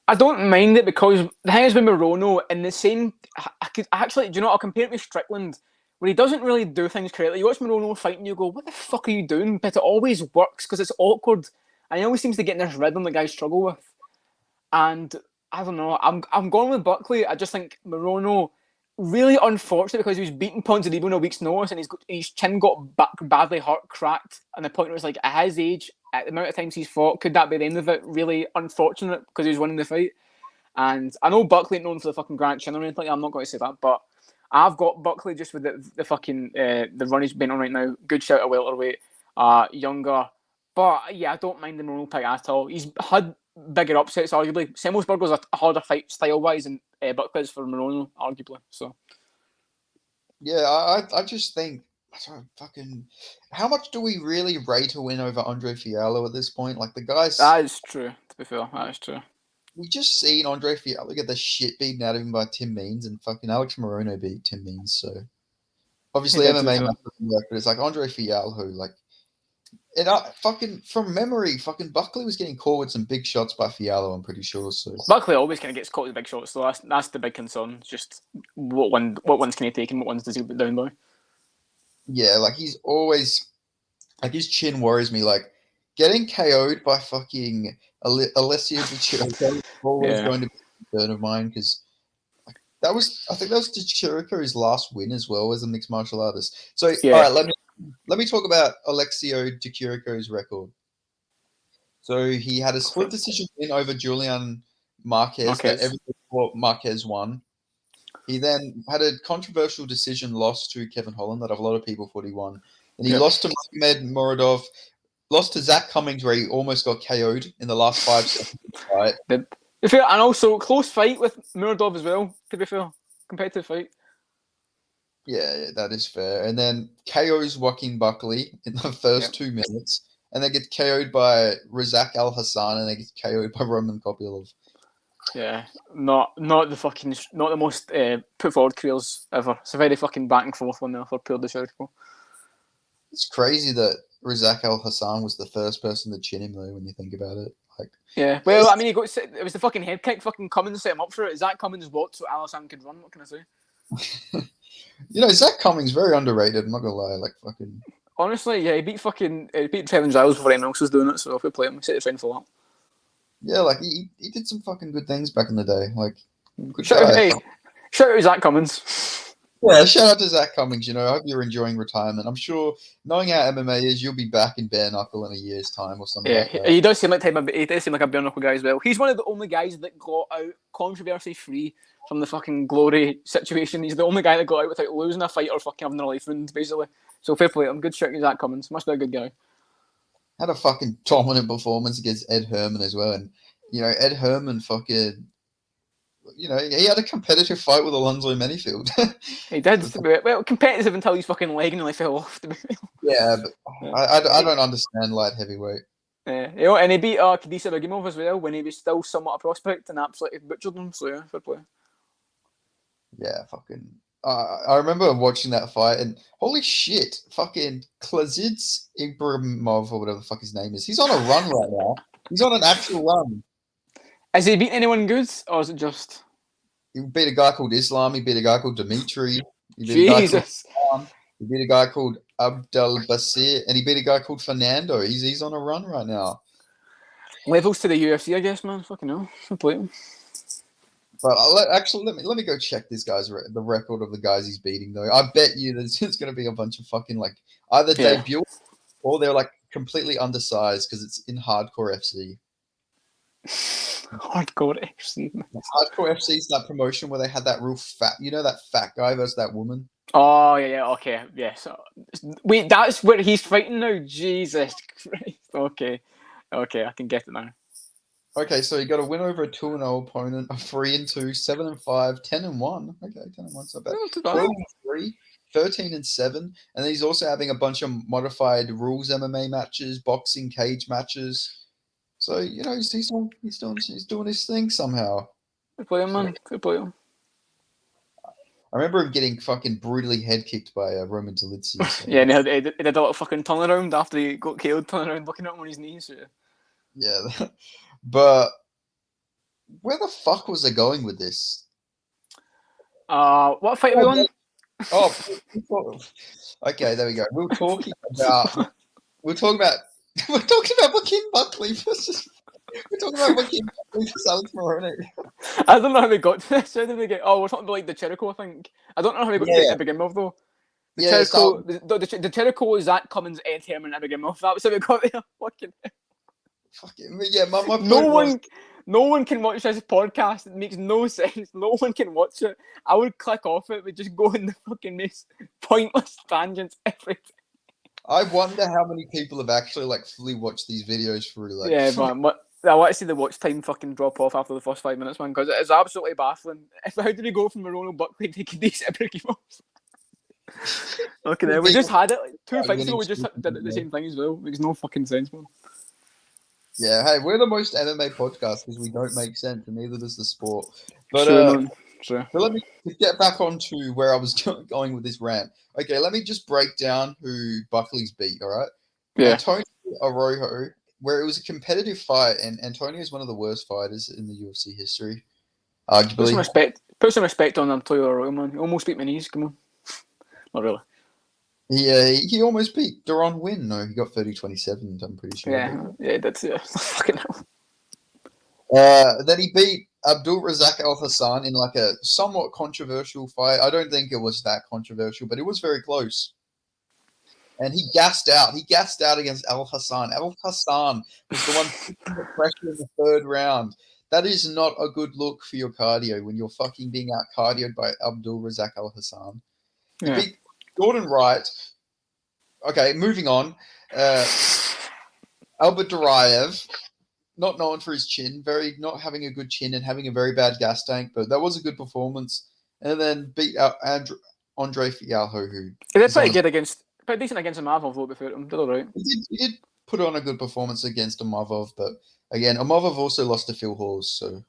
I don't mind it because the thing is with Morono, in the same... I could actually... Do you know what? I'll compare it with Strickland, where he doesn't really do things correctly. You watch Morono fight and you go, what the fuck are you doing? But it always works because it's awkward. And he always seems to get in this rhythm the guys struggle with. And I don't know. I'm going with Buckley. I just think Morono... Really unfortunate because he was beating Ponzinibbio in a week's notice and his chin got badly hurt, cracked. And the point where it's like, at his age, at the amount of times he's fought, could that be the end of it? Really unfortunate because he was winning the fight. And I know Buckley ain't known for the fucking grand chin or anything like that. I'm not going to say that. But I've got Buckley just with the fucking the run he's been on right now. Good shout at welterweight. Younger. But yeah, I don't mind the Morono pick at all. He's had bigger upsets, arguably. Semmelsberg was a harder fight style-wise and Buckley's for Morono, arguably. So, yeah, I just think, how much do we really rate a win over Andre Fiallo at this point? Like, the guys... That is true, to be fair. That is true. We just seen Andre Fiallo get the shit beaten out of him by Tim Means, and fucking Alex Morono beat Tim Means, so... Obviously, MMA doesn't work, but it's like Andre Fiallo, like... And from memory, fucking Buckley was getting caught with some big shots by Fiallo, I'm pretty sure. So Buckley always kind of gets caught with big shots, so that's the big concern. It's just what ones can he take and what ones does he put down by? Yeah, like he's always like his chin worries me. Like getting KO'd by fucking Alessio Di Chirico is always going to be a concern of mine because I think that was Di Chirico's last win as well as a mixed martial artist. So all right, let me talk about Alessio Di Chirico's record. So he had a split decision win over Julian Marquez. That everyone thought Marquez won. He then had a controversial decision loss to Kevin Holland that a lot of people thought he won. And he lost to Magomed Muradov, lost to Zach Cummings where he almost got KO'd in the last 5 seconds of the fight. And also close fight with Muradov as well, to be fair. Competitive fight. Yeah, that is fair. And then KO's Joaquin Buckley in the first 2 minutes, and then gets KO'd by Razak Al Hassan, and then gets KO'd by Roman Kopylov. Yeah, not the most put forward careers ever. It's a very fucking back and forth one there for Pure Di Chirico. It's crazy that Razak Al Hassan was the first person to chin him though, when you think about it. Like, yeah, well, I mean, it was the fucking head kick. Fucking Cummins set him up for it. Zach Cummins walked so Al Hassan could run. What can I say? You know, Zach Cummings very underrated. I'm not gonna lie, like fucking. Honestly, yeah, he beat Trevin Giles before anyone else was doing it. So if we play him, we set the trend for that. Yeah, like he did some fucking good things back in the day. Like, good Shout out, guy. hey, shout out Zach Cummins. Yeah, shout out to Zach Cummings. You know, I hope you're enjoying retirement. I'm sure, knowing how MMA is, you'll be back in bare knuckle in a year's time or something Yeah, like that. he does seem like he does seem like a bare knuckle guy as well. He's one of the only guys that got out controversy free from the fucking glory situation. He's the only guy that got out without losing a fight or fucking having their life ruined, basically. So fair play. I'm good shout out Zach Cummins. Must be a good guy. Had a fucking dominant performance against Ed Herman as well, and you know, Ed Herman fucking. You know, he had a competitive fight with Alonzo Manyfield. He did. Well, competitive until his fucking leg nearly fell off. Yeah, but I don't understand light heavyweight. You know, and he beat Khadisa Bagimov as well when he was still somewhat a prospect and absolutely butchered him. So yeah, fair play. Yeah, fucking. I remember watching that fight, and holy shit, fucking Klazidz Ibrahimov, or whatever the fuck his name is. He's on a run right now. He's on an actual run. Has he beaten anyone good, or is it just? He beat a guy called Islam. He beat a guy called Dimitri. He beat Jesus. a guy called he beat a guy called Abdel Basir, and he beat a guy called Fernando. He's on a run right now. Levels to the UFC, I guess, man. Fucking hell. Fair play. But let me go check this guy's the record of the guys he's beating though. I bet you there's going to be a bunch of fucking like either debut or they're like completely undersized because it's in Hardcore FC. Hardcore FC. Hardcore FC is that promotion where they had that real fat, you know, that fat guy versus that woman. Oh yeah, okay, yeah. So wait, that's where he's fighting now. Jesus Christ. Okay, I can get it now. Okay, so you got a win over a 2-0 opponent, a 3-2, 7-5, 10-1. Okay, 10-1, so bad. 12-3, 13-7, and then he's also having a bunch of modified rules MMA matches, boxing cage matches. So you know he's doing his thing somehow. Good play, man. Good play. I remember him getting fucking brutally head kicked by Roman Dolidze. So. Yeah, and he did a little fucking turnaround after he got killed, turning around looking at him on his knees. Yeah, but where the fuck was they going with this? What fight are we on? Oh, okay, there we go. We're talking about Joaquin Buckley versus. We're talking about Joaquin Buckley versus Alex Moroni. I don't know how we got to this. How did we get? Oh, we're talking about like the Chirico, I think. I don't know how we got to it to begin with though. The Chirico is Zach Cummins, Ed Herman to begin with. That was how we got there. Fucking yeah, my no one can watch this podcast. It makes no sense. No one can watch it. I would click off it. We just go in the fucking most pointless tangents every time. I wonder how many people have actually like fully watched these videos through. Like, yeah, man. I want to see the watch time fucking drop off after the first 5 minutes, man, because it's absolutely baffling. How did we go from Ronald Buckley to Khadisa Ibrahimov? Okay, we just had it like 2 fights ago. We just did it the same thing as well. Makes no fucking sense, man. Yeah, hey, we're the most MMA podcast because we don't make sense, and neither does the sport. But Sure. But let me get back onto where I was going with this rant. Okay, let me just break down who Buckley's beat. All right. Yeah. Antonio Arroyo, where it was a competitive fight, and Antonio is one of the worst fighters in the UFC history, arguably. Put some respect on Antonio Arroyo, man. He almost beat my knees. Come on. Not really. He almost beat Deron Wynn. No, he got 30-27, I'm pretty sure. Yeah, that's fucking hell. Then he beat Abdul Razak Al Hassan in like a somewhat controversial fight. I don't think it was that controversial, but it was very close. And he gassed out. He gassed out against Al Hassan. Al Hassan was the one putting the pressure in the 3rd round. That is not a good look for your cardio when you're fucking being out cardioed by Abdul Razak Al Hassan. He beat Gordon Wright. Okay, moving on. Albert Duraev, not known for his chin, not having a good chin and having a very bad gas tank, but that was a good performance. And then beat Andre Fialho, who he did pretty decent against Amavov though before him. Did all right. He did put on a good performance against Amavov, but again, Amavov also lost to Phil Hawes, so.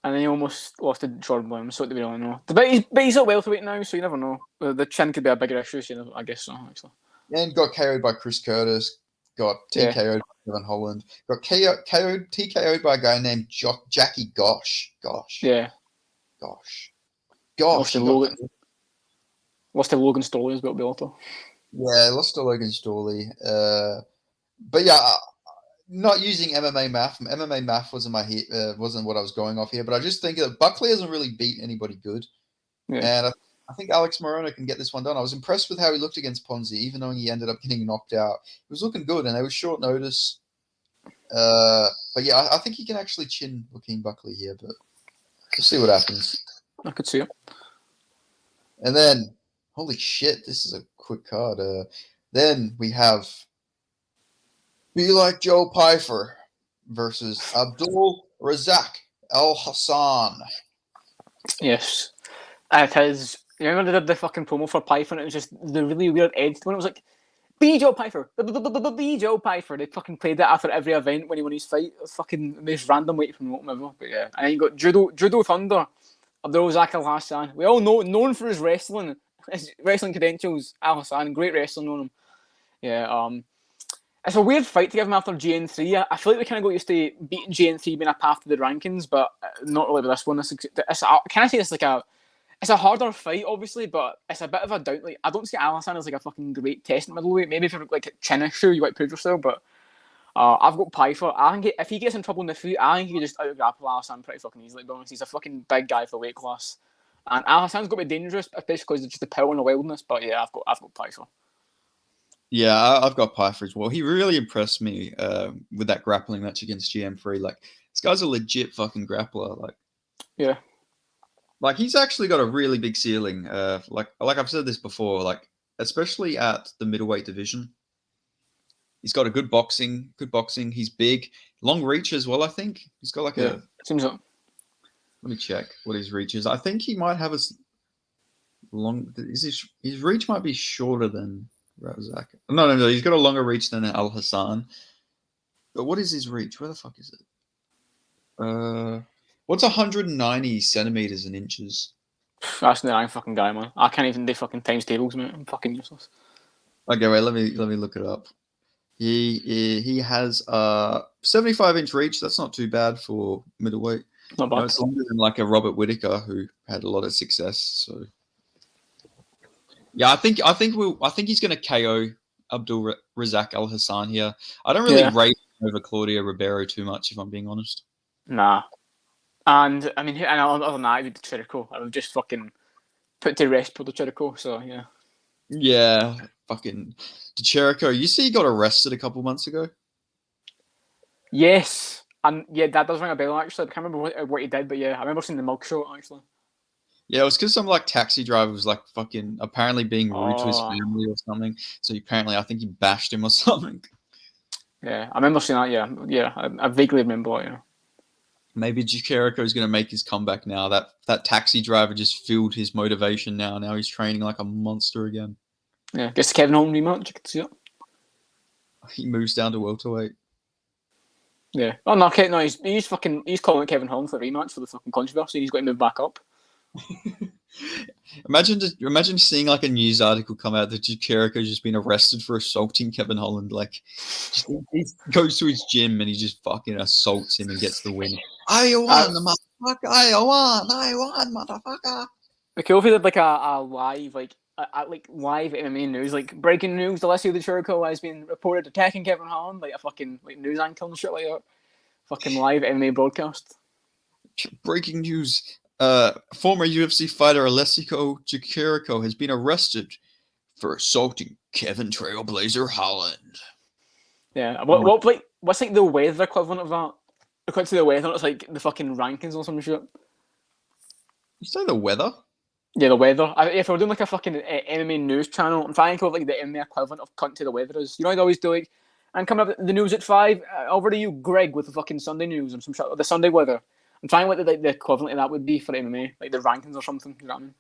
And then he almost lost to Jordan Williams, so do we really know? But he's at welterweight now, so you never know. The chin could be a bigger issue, so I guess so, actually. And got KO'd by Chris Curtis, got TKO'd by Kevin Holland, got TKO'd by a guy named Jackie Gosh. Yeah. Gosh. Lost to Logan Storley as well, Bellator. Yeah, lost to Logan Storley. But yeah, not using MMA math. MMA math wasn't wasn't what I was going off here, but I just think that Buckley hasn't really beat anybody good, and I think Alex Moreno can get this one done. I was impressed with how he looked against Ponzi, even though he ended up getting knocked out. He was looking good, and it was short notice. But yeah, I think he can actually chin Joaquin Buckley here, but we'll see what happens. I could see it. And then, holy shit, this is a quick card. Then we have Be Like Joe Pyfer versus Abdul Razak Al Hassan. Yes. It is. You remember they did the fucking promo for Pyfer, and it was just the really weird edge when it was like, be Joe Pyfer, be Joe Pyfer. They fucking played that after every event when he won his fight. It was fucking the most random way to promote him ever. But yeah. And then you got Judo Thunder, Abdul Razak Al Hassan. We all known for his wrestling credentials. Al Hassan, great wrestling on him. Yeah. It's a weird fight to give him after GN3. I feel like we kind of got used to beating GN3 being a path to the rankings, but not really with this one. Can I say it's a harder fight, obviously, but it's a bit of a doubt. Like, I don't see Al Hassan as like a fucking great test in middleweight. Maybe if you're like chin issue, you might prove yourself. But I've got Pyfer. I think if he gets in trouble in the feet, I think he can just out-grapple Al Hassan pretty fucking easily. To be honest, he's a fucking big guy for the weight class, and Al Hassan's got to be dangerous, especially because of just the power and the wildness. But yeah, I've got Pyfer. Yeah, I've got Pyfer as well. He really impressed me with that grappling match against GM3. Like, this guy's a legit fucking grappler. Like, yeah. Like, he's actually got a really big ceiling. Like I've said this before, like, especially at the middleweight division. He's got a good boxing. He's big. Long reach as well, I think. He's got like a... Seems so. Let me check what his reach is. I think he might have a long... His reach might be shorter than Razak. No. He's got a longer reach than Al Hassan. But what is his reach? Where the fuck is it? What's 190 centimeters in inches? That's the wrong fucking guy, man. I can't even do fucking times tables, mate. I'm fucking useless. Okay, wait. Let me look it up. He has 75-inch reach. That's not too bad for middleweight. Not bad. It's longer than like a Robert Whittaker who had a lot of success. So yeah, I think he's going to KO Abdul Razak Al Hassan here. I don't really rate him over Claudio Ribeiro too much, if I'm being honest. Nah. And I mean, and other than that, I would Chirico. I would just fucking put to rest Puerto Chirico. So yeah. Yeah, fucking Di Chirico. You see, he got arrested a couple months ago. Yes, and yeah, that does ring a bell. Actually, I can't remember what he did, but yeah, I remember seeing the mugshot actually. Yeah, it was because some like taxi driver was like fucking apparently being rude to his family or something. So apparently, I think he bashed him or something. Yeah, I remember seeing that. Yeah, I vaguely remember it. Yeah. Maybe Di Chirico is going to make his comeback now. That taxi driver just fueled his motivation now. Now he's training like a monster again. Yeah, gets the Kevin Holm rematch. You can see it. He moves down to welterweight. Yeah. Oh no, okay, no, he's calling it Kevin Holm for a rematch for the fucking controversy. He's got to move back up. Imagine seeing like a news article come out that Di Chirico's just been arrested for assaulting Kevin Holland. Like, he goes to his gym and he just fucking assaults him and gets the win. I won, motherfucker! I won, motherfucker! Like, if he did like a live live MMA news, like breaking news: Alessio Di Chirico has been reported attacking Kevin Holland, like a fucking like news anchor and shit like that. Fucking live MMA broadcast. Breaking news. Former UFC fighter Alessio Di Chirico has been arrested for assaulting Kevin Trailblazer Holland. Yeah, what's like the weather equivalent of that? According to the weather, it's like the fucking rankings or some shit. You say the weather? Yeah, the weather. If we're doing like a fucking MMA news channel, I'm trying to think of like the MMA equivalent of cunt to the weather is. You know, I'd always do like, and coming up the news at 5. Over to you, Greg, with the fucking Sunday news and some shit, the Sunday weather. I'm trying what the equivalent of that would be for MMA, like the rankings or something. You know what I mean?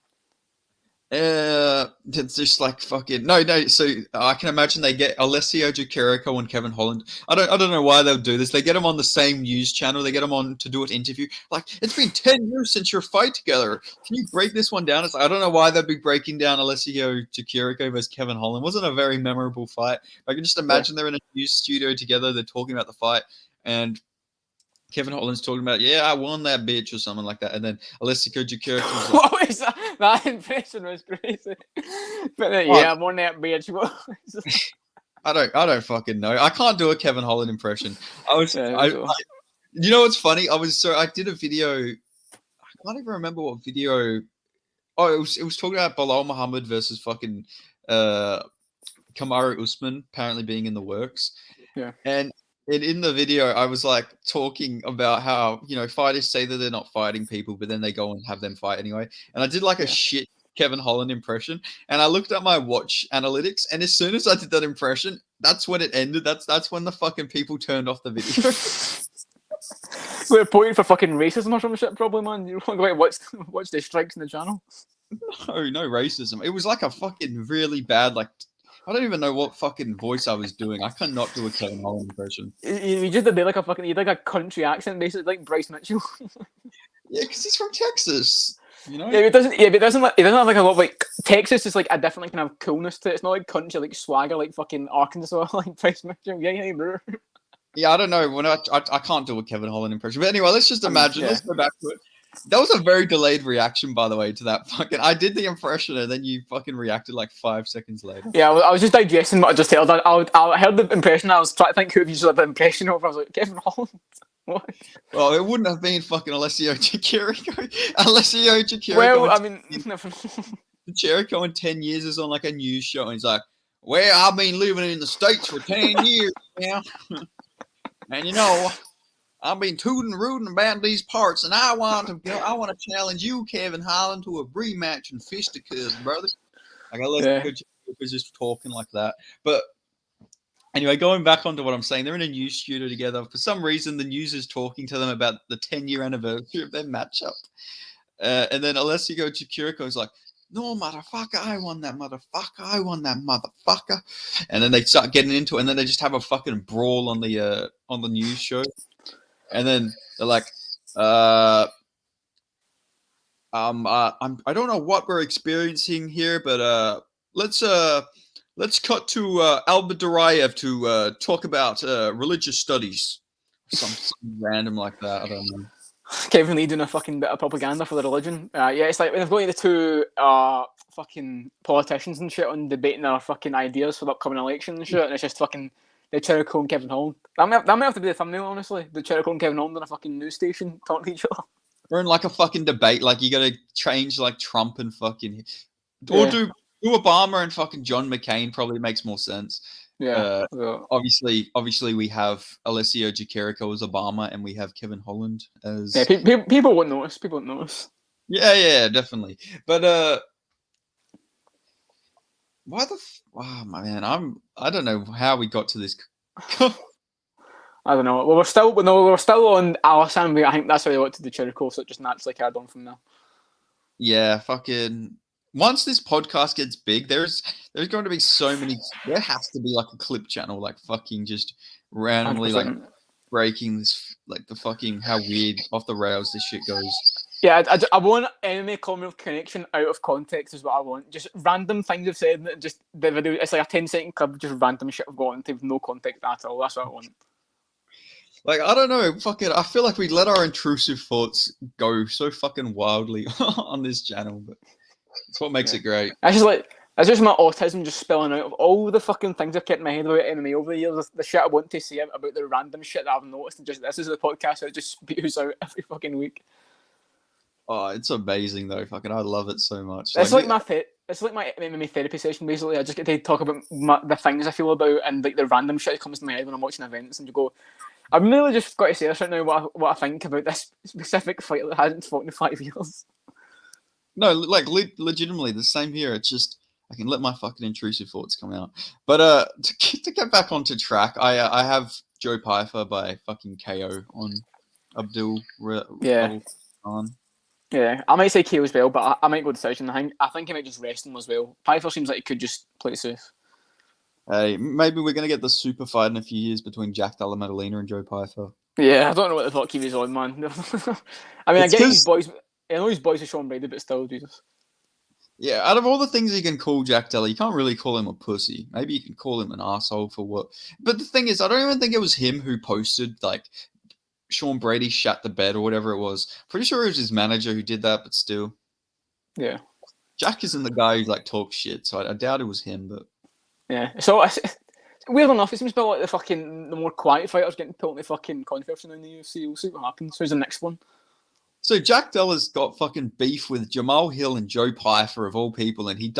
It's just like fucking no. So I can imagine they get Alessio Di Chirico and Kevin Holland. I don't know why they'll do this. They get them on the same news channel. They get them on to do an interview. Like, it's been 10 years since your fight together. Can you break this one down? It's like, I don't know why they'd be breaking down Alessio Di Chirico versus Kevin Holland. It wasn't a very memorable fight. I can just imagine they're in a news studio together. They're talking about the fight and Kevin Holland's talking about, yeah, I won that bitch or something like that. And then Alessio Di Chirico. What was that? That impression was crazy. But yeah, I won that bitch. I don't fucking know. I can't do a Kevin Holland impression. Yeah, You know what's funny? I did a video. I can't even remember what video. Oh, it was talking about Bilal Muhammad versus fucking Kamaru Usman apparently being in the works. Yeah. And in the video, I was like talking about how, fighters say that they're not fighting people, but then they go and have them fight anyway. And I did like a shit Kevin Holland impression. And I looked at my watch analytics, and as soon as I did that impression, that's when it ended. That's when the fucking people turned off the video. We're pointing for fucking racism or some shit, probably, man. You want to go watch the strikes in the channel? No racism. It was like a fucking really bad, like, I don't even know what fucking voice I was doing. I cannot do a Kevin Holland impression. You just did like a country accent, basically, like Bryce Mitchell. Yeah, because he's from Texas. Yeah, but it doesn't have like a lot of like Texas is like a different like kind of coolness to it. It's not like country like swagger like fucking Arkansas like Bryce Mitchell. Yeah, bro. Yeah, I don't know. When I can't do a Kevin Holland impression. But anyway, let's just imagine. Let's go back to it. That was a very delayed reaction, by the way, to that fucking. I did the impression, and then you fucking reacted like 5 seconds later. Yeah, I was just digesting what I just heard. I heard the impression. I was trying to think who you just had the impression of. I was like, Kevin Holland. What? Well, it wouldn't have been fucking Alessio Di Chirico. Alessio Di Chirico. Well, I mean, Chirico in 10 years is on like a news show, and he's like, "Well, I've been living in the States for 10 years now, and I've been tooting and rooting about these parts, and I want to challenge you, Kevin Holland, to a rematch in fisticuffs, brother." Like Alessio was just talking like that. But anyway, going back onto what I'm saying, they're in a news studio together. For some reason, the news is talking to them about the 10-year anniversary of their matchup. And then Alessio Di Chirico is like, "No, motherfucker, I won that motherfucker. And then they start getting into it, and then they just have a fucking brawl on the news show. And then they're like, I don't know what we're experiencing here, but let's cut to Albert Duraev to talk about religious studies, something random like that. I don't know. Kevin Lee doing a fucking bit of propaganda for the religion. Yeah, it's like when they've got the two fucking politicians and shit on debating their fucking ideas for the upcoming election and shit, and it's just fucking the Chirico and Kevin Holland. That might have to be the thumbnail, honestly. The Chirico and Kevin Holland on a fucking news station talking to each other. We're in like a fucking debate. Like you got to change like Trump and fucking, or do Obama and fucking John McCain probably makes more sense. Yeah. Obviously we have Alessio Di Chirico as Obama, and we have Kevin Holland as. Yeah, people won't notice. People won't notice. Yeah, definitely. But why the? Oh man, I don't know how we got to this. I don't know. Well, we're still on Allison, but I think that's how they got to the Chirico, so it just naturally carried on from there. Yeah, fucking. Once this podcast gets big, there's going to be so many. There has to be like a clip channel, like fucking just randomly 100%. Like breaking this, like the fucking how weird off the rails this shit goes. Yeah, I want MMA Commonwealth connection out of context is what I want. Just random things I've said, and just the video. It's like a 10-second clip, just random shit I've got into with no context at all. That's what I want. Like, I don't know, fucking, I feel like we let our intrusive thoughts go so fucking wildly on this channel, but it's what makes it great. That's just my autism just spilling out of all the fucking things I've kept in my head about MMA over the years. The shit I want to say about the random shit that I've noticed, and just this is the podcast that just spews out every fucking week. Oh, it's amazing though. Fucking, I love it so much. It's like my MMA therapy session. Basically, I just get to talk about the things I feel about and like the random shit that comes to my head when I'm watching events, and you go, I've really just got to say this right now. What I think about this specific fight that hasn't fought in 5 years. No, like legitimately the same here. It's just I can let my fucking intrusive thoughts come out. But to get back onto track, I have Joe Pyfer by fucking KO on Abdul. Yeah, I might say KO as well, but I might go decision. I think he might just rest him as well. Pyfer seems like he could just play it safe. Hey, maybe we're gonna get the super fight in a few years between Jack Della Maddalena and Joe Pyfer. Yeah, I don't know what the fuck he was on, man. I mean, I get these boys. I know he's boys with Sean Brady, but still, Jesus. Yeah, out of all the things you can call Jack Della, you can't really call him a pussy. Maybe you can call him an asshole for what. But the thing is, I don't even think it was him who posted like Sean Brady shat the bed or whatever it was. Pretty sure it was his manager who did that, but still. Yeah. Jack isn't the guy who like talks shit, so I doubt it was him, but. Yeah. So Weird enough, it seems to be like the more quiet fighters getting put in the fucking controversy now in the UFC. We'll see what happens. Who's the next one? So Jack Della's got fucking beef with Jamal Hill and Joe Pyfer of all people, and he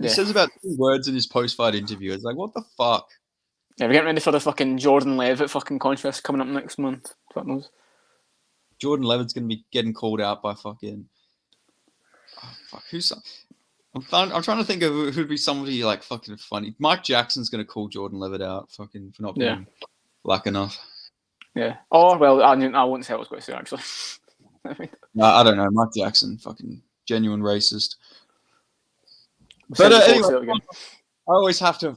says about 2 words in his post-fight interview. It's like, what the fuck? Yeah, we're getting ready for the fucking Jordan Levitt fucking contest coming up next month. Fuck knows. Jordan Levitt's going to be getting called out by fucking... Oh, fuck, I'm trying to think of who'd be somebody like fucking funny. Mike Jackson's going to call Jordan Levitt out fucking for not being black enough. Yeah. Or, well, I wouldn't say what I was going to say, actually. No, I don't know. Mike Jackson, fucking genuine racist. But anyway, I always have to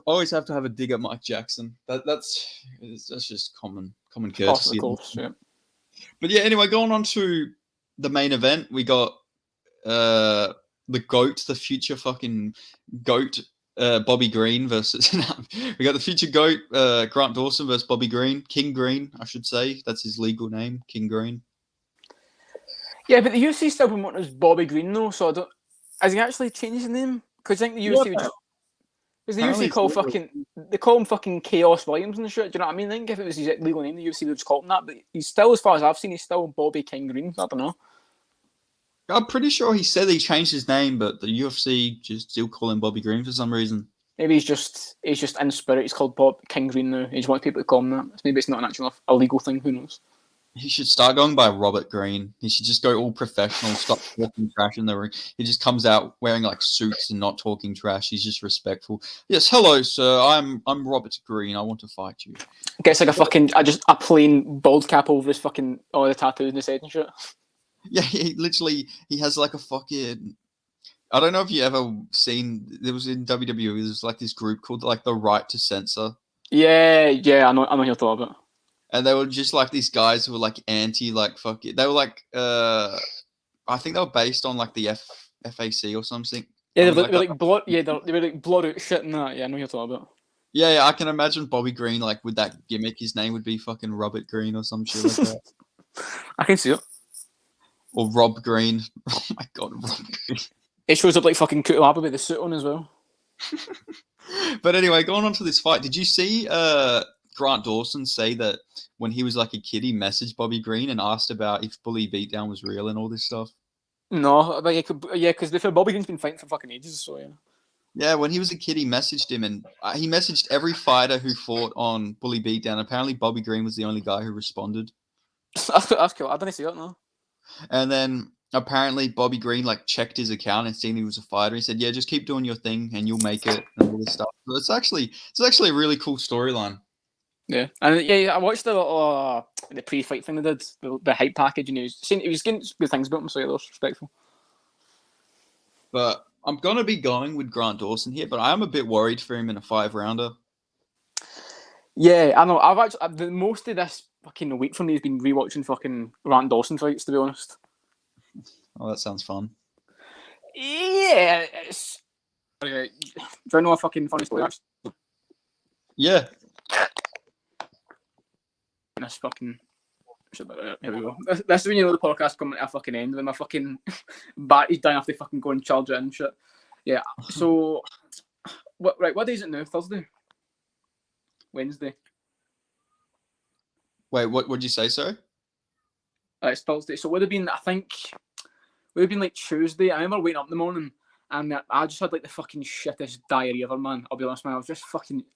have a dig at Mike Jackson. That's just common courtesy. Of course, yeah. But yeah, anyway, going on to the main event, we got the GOAT, the future fucking GOAT, Bobby Green versus we got the future GOAT, Grant Dawson versus Bobby Green, King Green, I should say. That's his legal name, King Green. Yeah, but the UFC still promoting as Bobby Green though, so I don't. Has he actually changed his name? Because I think the UFC would just. Because the UFC call they call him fucking Chaos Williams and shit. Do you know what I mean? I think if it was his legal name, the UFC would just call him that. But he's still, as far as I've seen, he's still Bobby King Green. I don't know. I'm pretty sure he said he changed his name, but the UFC just still call him Bobby Green for some reason. Maybe he's just in spirit. He's called Bob King Green now. He just wants people to call him that. Maybe it's not an actual illegal thing. Who knows? He should start going by Robert Green. He should just go all professional, stop talking trash in the ring. He just comes out wearing like suits and not talking trash. He's just respectful. Yes, hello, sir. I'm Robert Green. I want to fight you. Gets like a plain bald cap over his fucking all the tattoos in his head and shit. Yeah, he has like a fucking. I don't know if you ever seen. There was in WWE. There was like this group called like the Right to Censor. Yeah, I know who you're talking about. And they were just like these guys who were like anti, like fuck it. They were like, I think they were based on like the FAC or something. Yeah, they were like blood. Yeah, they were like blood out shit and that. Yeah, I know what you're talking about. Yeah, I can imagine Bobby Green like with that gimmick. His name would be fucking Robert Green or some shit like that. I can see it. Or Rob Green. Oh my god, Rob Green. It shows up like fucking Kutalaba with the suit on as well. But anyway, going on to this fight, did you see Grant Dawson say that when he was like a kid, he messaged Bobby Green and asked about if Bully Beatdown was real and all this stuff? No, but because Bobby Green's been fighting for fucking ages, so yeah. Yeah, when he was a kid, he messaged him, and he messaged every fighter who fought on Bully Beatdown. Apparently, Bobby Green was the only guy who responded. That's cool. I didn't see that, no. And then apparently Bobby Green like checked his account and seen he was a fighter. He said, "Yeah, just keep doing your thing, and you'll make it." And all this stuff. So it's actually a really cool storyline. Yeah, and yeah, I watched the pre-fight thing they did, the hype package, and he was getting good things about him, so yeah, that was respectful. But I'm gonna be going with Grant Dawson here, but I am a bit worried for him in a 5-rounder. Yeah, I know. I've actually most of this fucking week for me has been rewatching fucking Grant Dawson fights, to be honest. Oh, that sounds fun. Yeah, it's. Okay. Do you know a fucking funny story? Yeah. This fucking. Here we go. This is when you know the podcast coming to a fucking end when my fucking battery's dying after fucking go and charge it and shit. Yeah. So, what day is it now? Thursday? Wednesday? Wait, what would you say, sorry? It's Thursday. So it would have been, I think, like Tuesday. I remember waking up in the morning and I just had like the fucking shittest diarrhea ever, man. I'll be honest, man.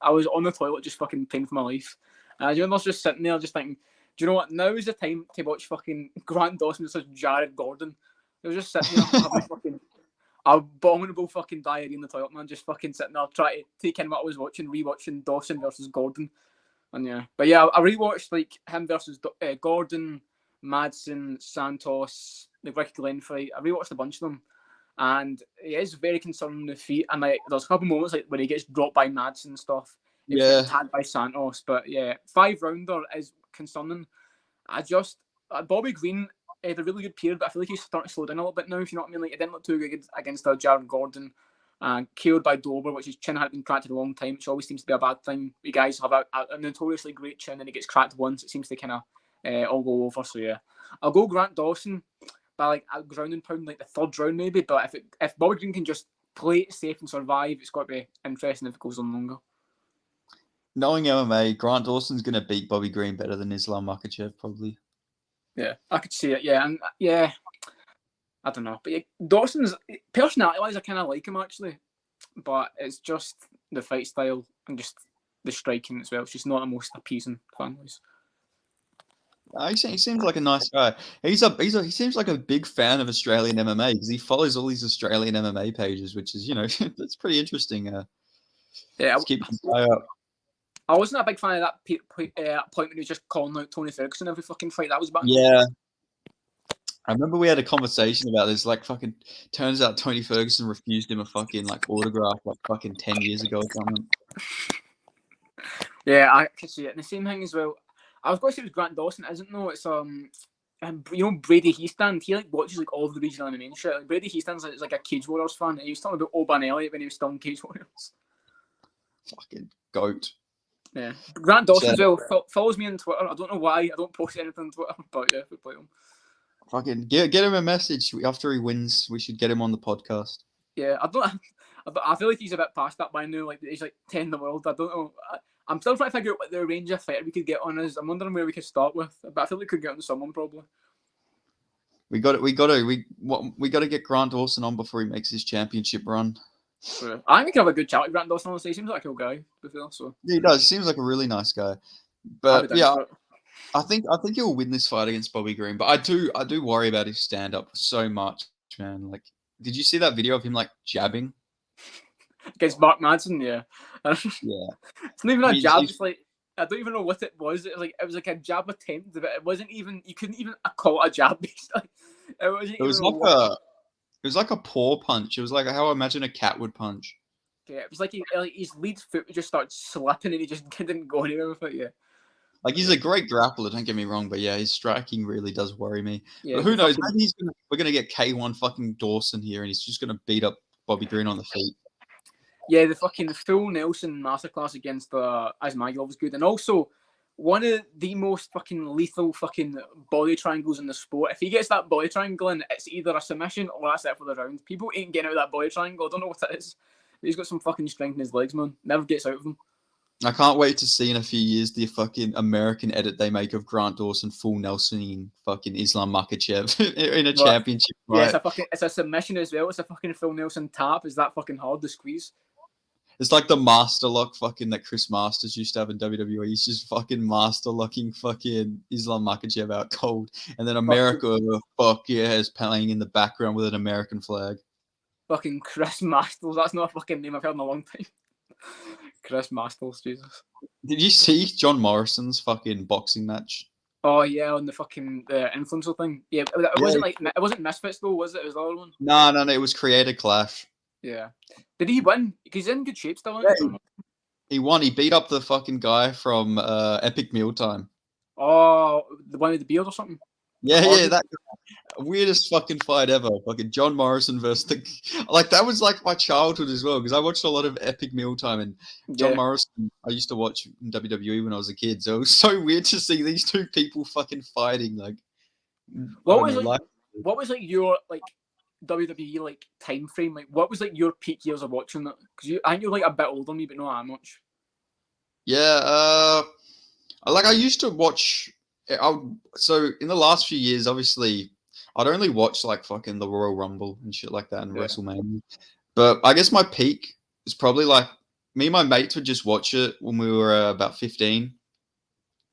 I was on the toilet just fucking paying for my life. And I was just sitting there just thinking, do you know what? Now is the time to watch fucking Grant Dawson versus Jared Gordon. I was just sitting there having fucking abominable fucking diarrhea in the toilet, man. Just fucking sitting there trying to take in what I was watching, rewatching Dawson versus Gordon. And yeah. But yeah, I rewatched like him versus Gordon, Madsen, Santos, the Ricky Glenn fight. I rewatched a bunch of them. And he is very concerning the feet. And like there's a couple moments like when he gets dropped by Madsen and stuff. Yeah. Tagged by Santos. But yeah, 5-rounder is concerning. Bobby Green had a really good period, but I feel like he's starting to slow down a little bit now, if you know what I mean. Like, it didn't look too good against Jared Gordon. KO'd by Dober, which his chin had been cracked in a long time, which always seems to be a bad thing. You guys have a notoriously great chin, and it gets cracked once. It seems to kind of all go over. So yeah, I'll go Grant Dawson by like a ground and pound, like the 3rd round maybe. But if Bobby Green can just play it safe and survive, it's got to be interesting if it goes on longer. knowing MMA, Grant Dawson's gonna beat Bobby Green better than Islam Makhachev probably. Yeah, I could see it. Yeah, and yeah, I don't know, but Dawson's personality-wise, I kind of like him actually, but it's just the fight style and just the striking as well. It's just not the most appeasing fan-wise. He seems like a nice guy. He seems like a big fan of Australian MMA because he follows all these Australian MMA pages, which is that's pretty interesting. Yeah, Just keep the guy up. I wasn't a big fan of that point when he was just calling out Tony Ferguson every fucking fight. That was bad. Yeah. I remember we had a conversation about this. Like, fucking, turns out Tony Ferguson refused him a fucking like autograph like fucking 10 years ago or something. Yeah, I can see it. And the same thing as well. I was going to say it was Grant Dawson, isn't no? It's Brady Heastand. He like watches like all of the regional MMA and shit. Like, Brady Heastand's like a Cage Warriors fan. He was talking about Oban Elliott when he was still in Cage Warriors. Fucking goat. Yeah, Grant Dawson as well follows me on Twitter. I don't know why. I don't post anything on Twitter, but yeah, we play him. Fucking get him a message after he wins. We should get him on the podcast. Yeah, I feel like he's a bit past that by now. Like he's like 10 in the world. I don't know. I'm still trying to figure out what the range of fighter we could get on is. I'm wondering where we could start with, but I feel like we could get on someone probably. We got to get Grant Dawson on before he makes his championship run. Yeah. I think we can have a good chat with Grant Dawson. Honestly, he seems like a cool guy. So yeah, he does. He seems like a really nice guy. But yeah, I think he'll win this fight against Bobby Green. But I do worry about his stand up so much, man. Like, did you see that video of him like jabbing against Mark Madsen? Yeah. Yeah. It's not even a jab. It's like I don't even know what it was. It was like a jab attempt, but it wasn't even. You couldn't even call it a jab. Basically, it was like a paw punch. It was like how I imagine a cat would punch. Yeah, it was like his lead foot just started slipping and he just didn't go anywhere with it. Yeah. Like, he's a great grappler, don't get me wrong, but yeah, his striking really does worry me. Yeah, but who knows? Maybe we're gonna get K1 fucking Dawson here, and he's just gonna beat up Bobby Green on the feet. Yeah, the fucking full Nelson masterclass against Ismagulov was good, and also one of the most fucking lethal fucking body triangles in the sport. If he gets that body triangle in, it's either a submission or that's it for the round. People ain't getting out of that body triangle. I don't know what it is. But he's got some fucking strength in his legs, man. Never gets out of them. I can't wait to see in a few years the fucking American edit they make of Grant Dawson full Nelsoning fucking Islam Makhachev in a championship fight. Yeah, it's a submission as well. It's a fucking full Nelson tap. Is that fucking hard to squeeze? It's like the master lock fucking that Chris Masters used to have in WWE. He's just fucking master locking fucking Islam Makhachev out cold. And then America, is playing in the background with an American flag. Fucking Chris Masters. That's not a fucking name I've heard in a long time. Chris Masters, Jesus. Did you see John Morrison's fucking boxing match? Oh yeah, on the fucking influencer thing. Yeah, it wasn't Misfits though, was it? It was the other one. No, it was Creator Clash. Yeah. Did he win? He's in good shape still. Yeah, he won. He beat up the fucking guy from Epic Mealtime. Oh, the one with the beard or something? Yeah, that weirdest fucking fight ever. Fucking John Morrison versus that was like my childhood as well, because I watched a lot of Epic Mealtime, and John Morrison I used to watch in WWE when I was a kid, so it was so weird to see these two people fucking fighting. Like, what was your WWE time frame? Like, what was your peak years of watching that? Because I think you're a bit older than me, but not that much. Yeah, I used to watch. So in the last few years, obviously, I'd only watch fucking the Royal Rumble and shit like that and WrestleMania. But I guess my peak was probably me and my mates would just watch it when we were about 15.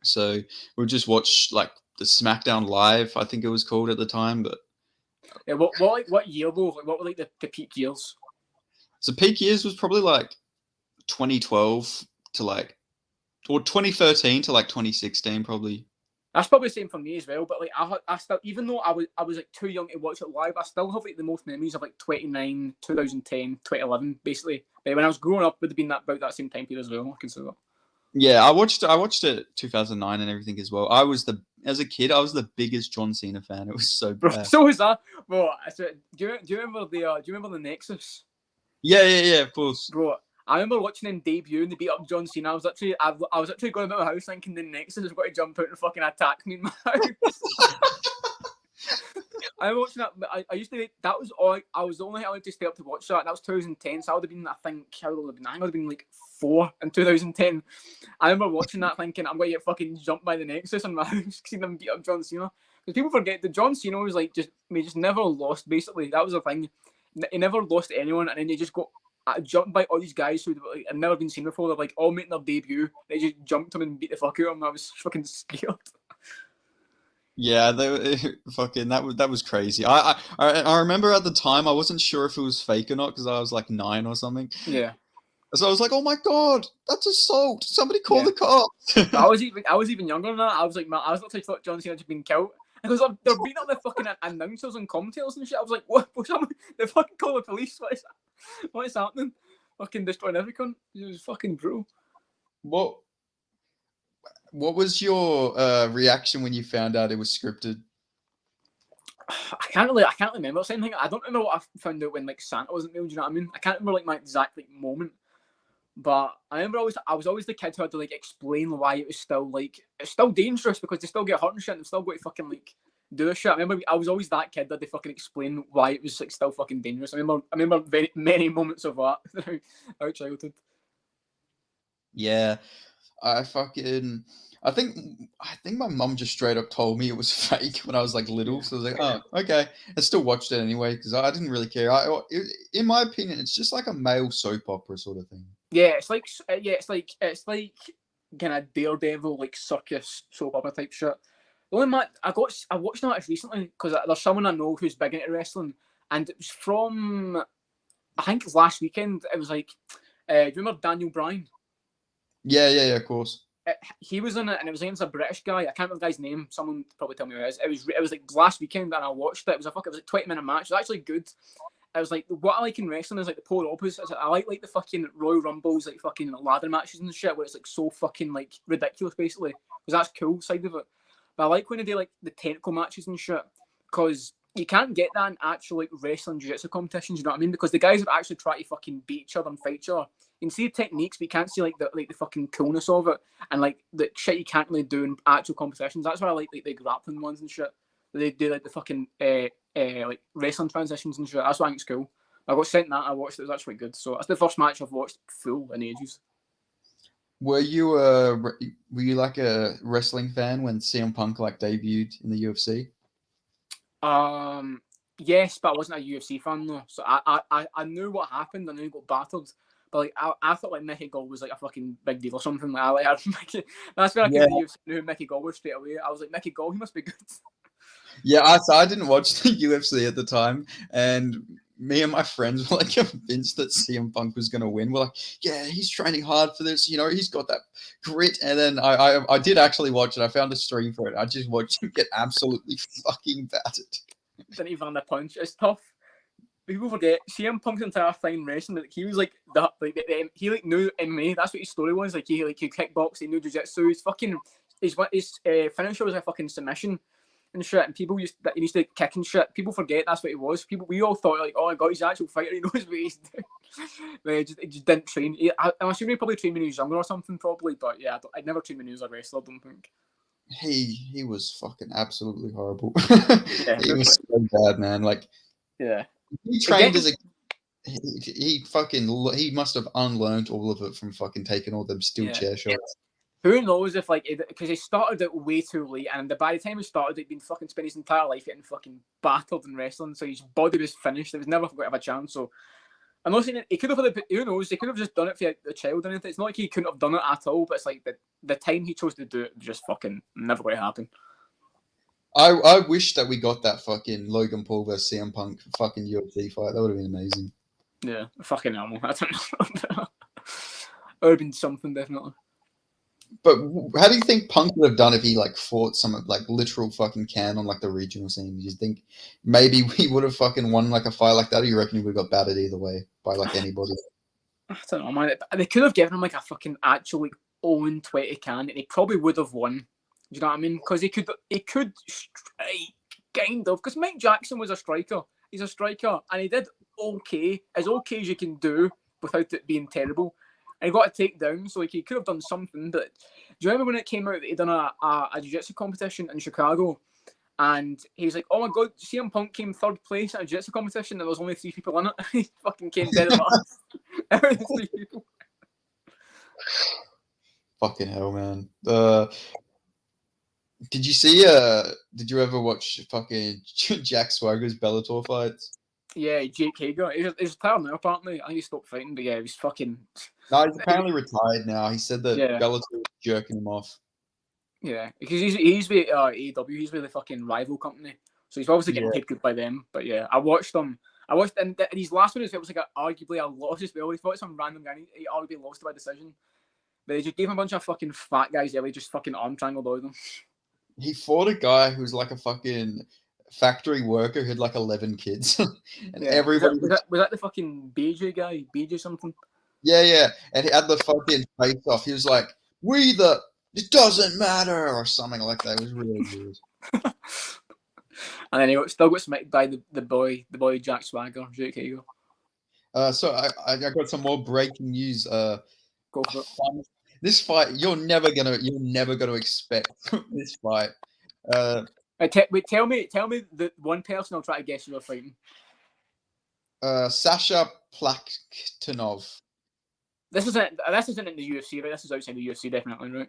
So we'd just watch the SmackDown Live, I think it was called at the time. But yeah, what year though? What were the peak years? So peak years was probably 2012 to or 2013 to 2016 probably. That's probably the same for me as well. But I still, even though I was too young to watch it live, I still have the most memories of 2009, 2010, 2011, basically. But when I was growing up, it would have been about that same time period as well. I consider that. Yeah, I watched it 2009 and everything as well. As a kid, I was the biggest John Cena fan. It was so bad. Bro, so was that. Bro, do you remember the Nexus? Yeah, of course. Bro, I remember watching him debut and they beat up John Cena. I was actually going about my house thinking the Nexus is going to jump out and fucking attack me in my house. I was watching that. I used to. That was all. I was the only allowed to stay up to watch that. That was 2010. So I would have been. I think. How old would have been? I think I would have been like 4 in 2010. I remember watching that, thinking I'm going to get fucking jumped by the Nexus in my house, seeing them beat up John Cena. Because people forget that John Cena was like just never lost. Basically, that was the thing. He never lost to anyone, and then he just got jumped by all these guys who like, had never been seen before. They're like all making their debut. They just jumped him and beat the fuck out of him. I was fucking scared. Yeah, fucking that was crazy. I remember at the time I wasn't sure if it was fake or not because I was like 9 or something. Yeah. So I was like, "Oh my god, that's assault! Somebody call the cops!" I was even younger than that. I was like, man, I was literally thought John Cena had been killed. Because they're beating up the fucking announcers and commentators and shit. I was like, what? They fucking call the police. What is happening? Fucking destroying everyone. It was fucking brutal. What was your reaction when you found out it was scripted? I can't really remember. Same thing. I don't remember what I found out when like Santa wasn't real. Do you know what I mean? I can't remember like my exact like moment. But I remember I was always the kid who had to like explain why it was still like it's still dangerous because they still get hurt and shit and they've still got to fucking like do this shit. I remember I was always that kid that they fucking explain why it was like still fucking dangerous. I remember very many moments of that throughout our childhood. Yeah, I think my mum just straight up told me it was fake when I was like little. So I was like, oh, okay. I still watched it anyway because I didn't really care. In my opinion, it's just like a male soap opera sort of thing. Yeah, it's like kind of Daredevil like circus soap opera type shit. The only man I watched that recently because there's someone I know who's big into wrestling, and it was from I think last weekend. It was like, do you remember Daniel Bryan? Yeah, of course. He was in it, and it was against a British guy. I can't remember the guy's name. Someone probably tell me who it is. It was like last weekend, and I watched it. It was like 20-minute match. It was actually good. I was like, what I like in wrestling is like the polar opposite. I like the fucking Royal Rumbles, like fucking ladder matches and shit, where it's like so fucking like ridiculous, basically, because that's cool side of it. But I like when they do like the technical matches and shit, because you can't get that in actual like wrestling jiu-jitsu competitions. You know what I mean? Because the guys are actually trying to fucking beat each other and fight each other. You can see the techniques, but you can't see like the fucking coolness of it and like the shit you can't really do in actual competitions. That's why I like the grappling ones and shit. They do like the fucking like wrestling transitions and shit. That's why I think it's cool. I got sent that. I watched it. It was actually good. So that's the first match I've watched full in ages. Were you like a wrestling fan when CM Punk like debuted in the UFC? Yes, but I wasn't a UFC fan though. So I knew what happened. I knew he got battered. But like I thought like Mickey Gall was like a fucking big deal or something. Like that's where I came to the UFC, knew who Mickey Gall was straight away. I was like, Mickey Gall, he must be good. Yeah, I didn't watch the UFC at the time, and me and my friends were like convinced that CM Punk was going to win. We're like, yeah, he's training hard for this. You know, he's got that grit. And then I did actually watch it. I found a stream for it. I just watched him get absolutely fucking battered. Didn't even land a punch. It's tough. People forget CM Punk's entire thing in wrestling. Like he was like he like knew MMA. That's what his story was. Like he kickbox. He knew jiu-jitsu. His finisher was a fucking submission and shit. And people he used to kick and shit. People forget that's what he was. We all thought like, oh my god, he's an actual fighter. He knows what he's doing. But he just didn't train. I'm assuming he probably trained when he was younger or something, probably. But yeah, I never trained when he was a wrestler. I don't think. He was fucking absolutely horrible. Yeah, he was so bad, man. Like, yeah. He trained as a. He must have unlearned all of it from fucking taking all them steel chair shots. Who knows if like because he started it way too late, and by the time he started, he'd been fucking spent his entire life getting fucking battered in wrestling, so his body was finished. He was never going to have a chance. So I'm not saying he could have. Who knows? He could have just done it for a child or anything. It's not like he couldn't have done it at all, but it's like the time he chose to do it was just fucking never going to happen. I wish that we got that fucking Logan Paul versus CM Punk fucking UFC fight. That would have been amazing. Yeah, fucking animal. I don't know. It would have been something, definitely. But how do you think Punk would have done if he like fought some like literal fucking can on like the regional scene? Do you think maybe we would have fucking won like a fight like that, or you reckon he would have got battered either way by like anybody? I don't know, man. They could have given him like a fucking actual like 0-20 can, and he probably would have won. Do you know what I mean? Because he could strike, kind of. Because Mike Jackson was a striker. He's a striker, and he did okay, as okay as you can do without it being terrible. And he got a takedown, so like he could have done something. But do you remember when it came out that he'd done a jiu-jitsu competition in Chicago, And he was like, "Oh my god, CM Punk came third place at a jiu-jitsu competition. There was only 3 people in it. He fucking came dead last. There were 3 people." Fucking hell, man. Did you see? Did you ever watch fucking Jack Swagger's Bellator fights? Yeah, Jake Hager. He's retired now, apparently. I think he stopped fighting, but yeah, he's fucking. No, he's apparently retired now. He said that Yeah. Bellator was jerking him off. Yeah, because he's with AEW. He's with the fucking rival company, so he's obviously getting paid good by them. But yeah, I watched him. And his last one was like arguably a loss as well. He fought some random guy. He arguably lost by decision. But they just gave him a bunch of fucking fat guys. Yeah, they just fucking arm triangled all of them. He fought a guy who was like a fucking factory worker who had like 11 kids, and everybody was that the fucking BJ guy, BJ something. Yeah, and he had the fucking face off. He was like, it doesn't matter, or something like that. It was really weird. And then he still got smacked by the boy Jack Swagger, Jake Hager. So I got some more breaking news. Go for it. This fight, you're never gonna expect this fight. Tell me the one person I'll try to guess you're fighting. Sasha Plaktinov. This isn't in the UFC, right? This is outside the UFC, definitely, right?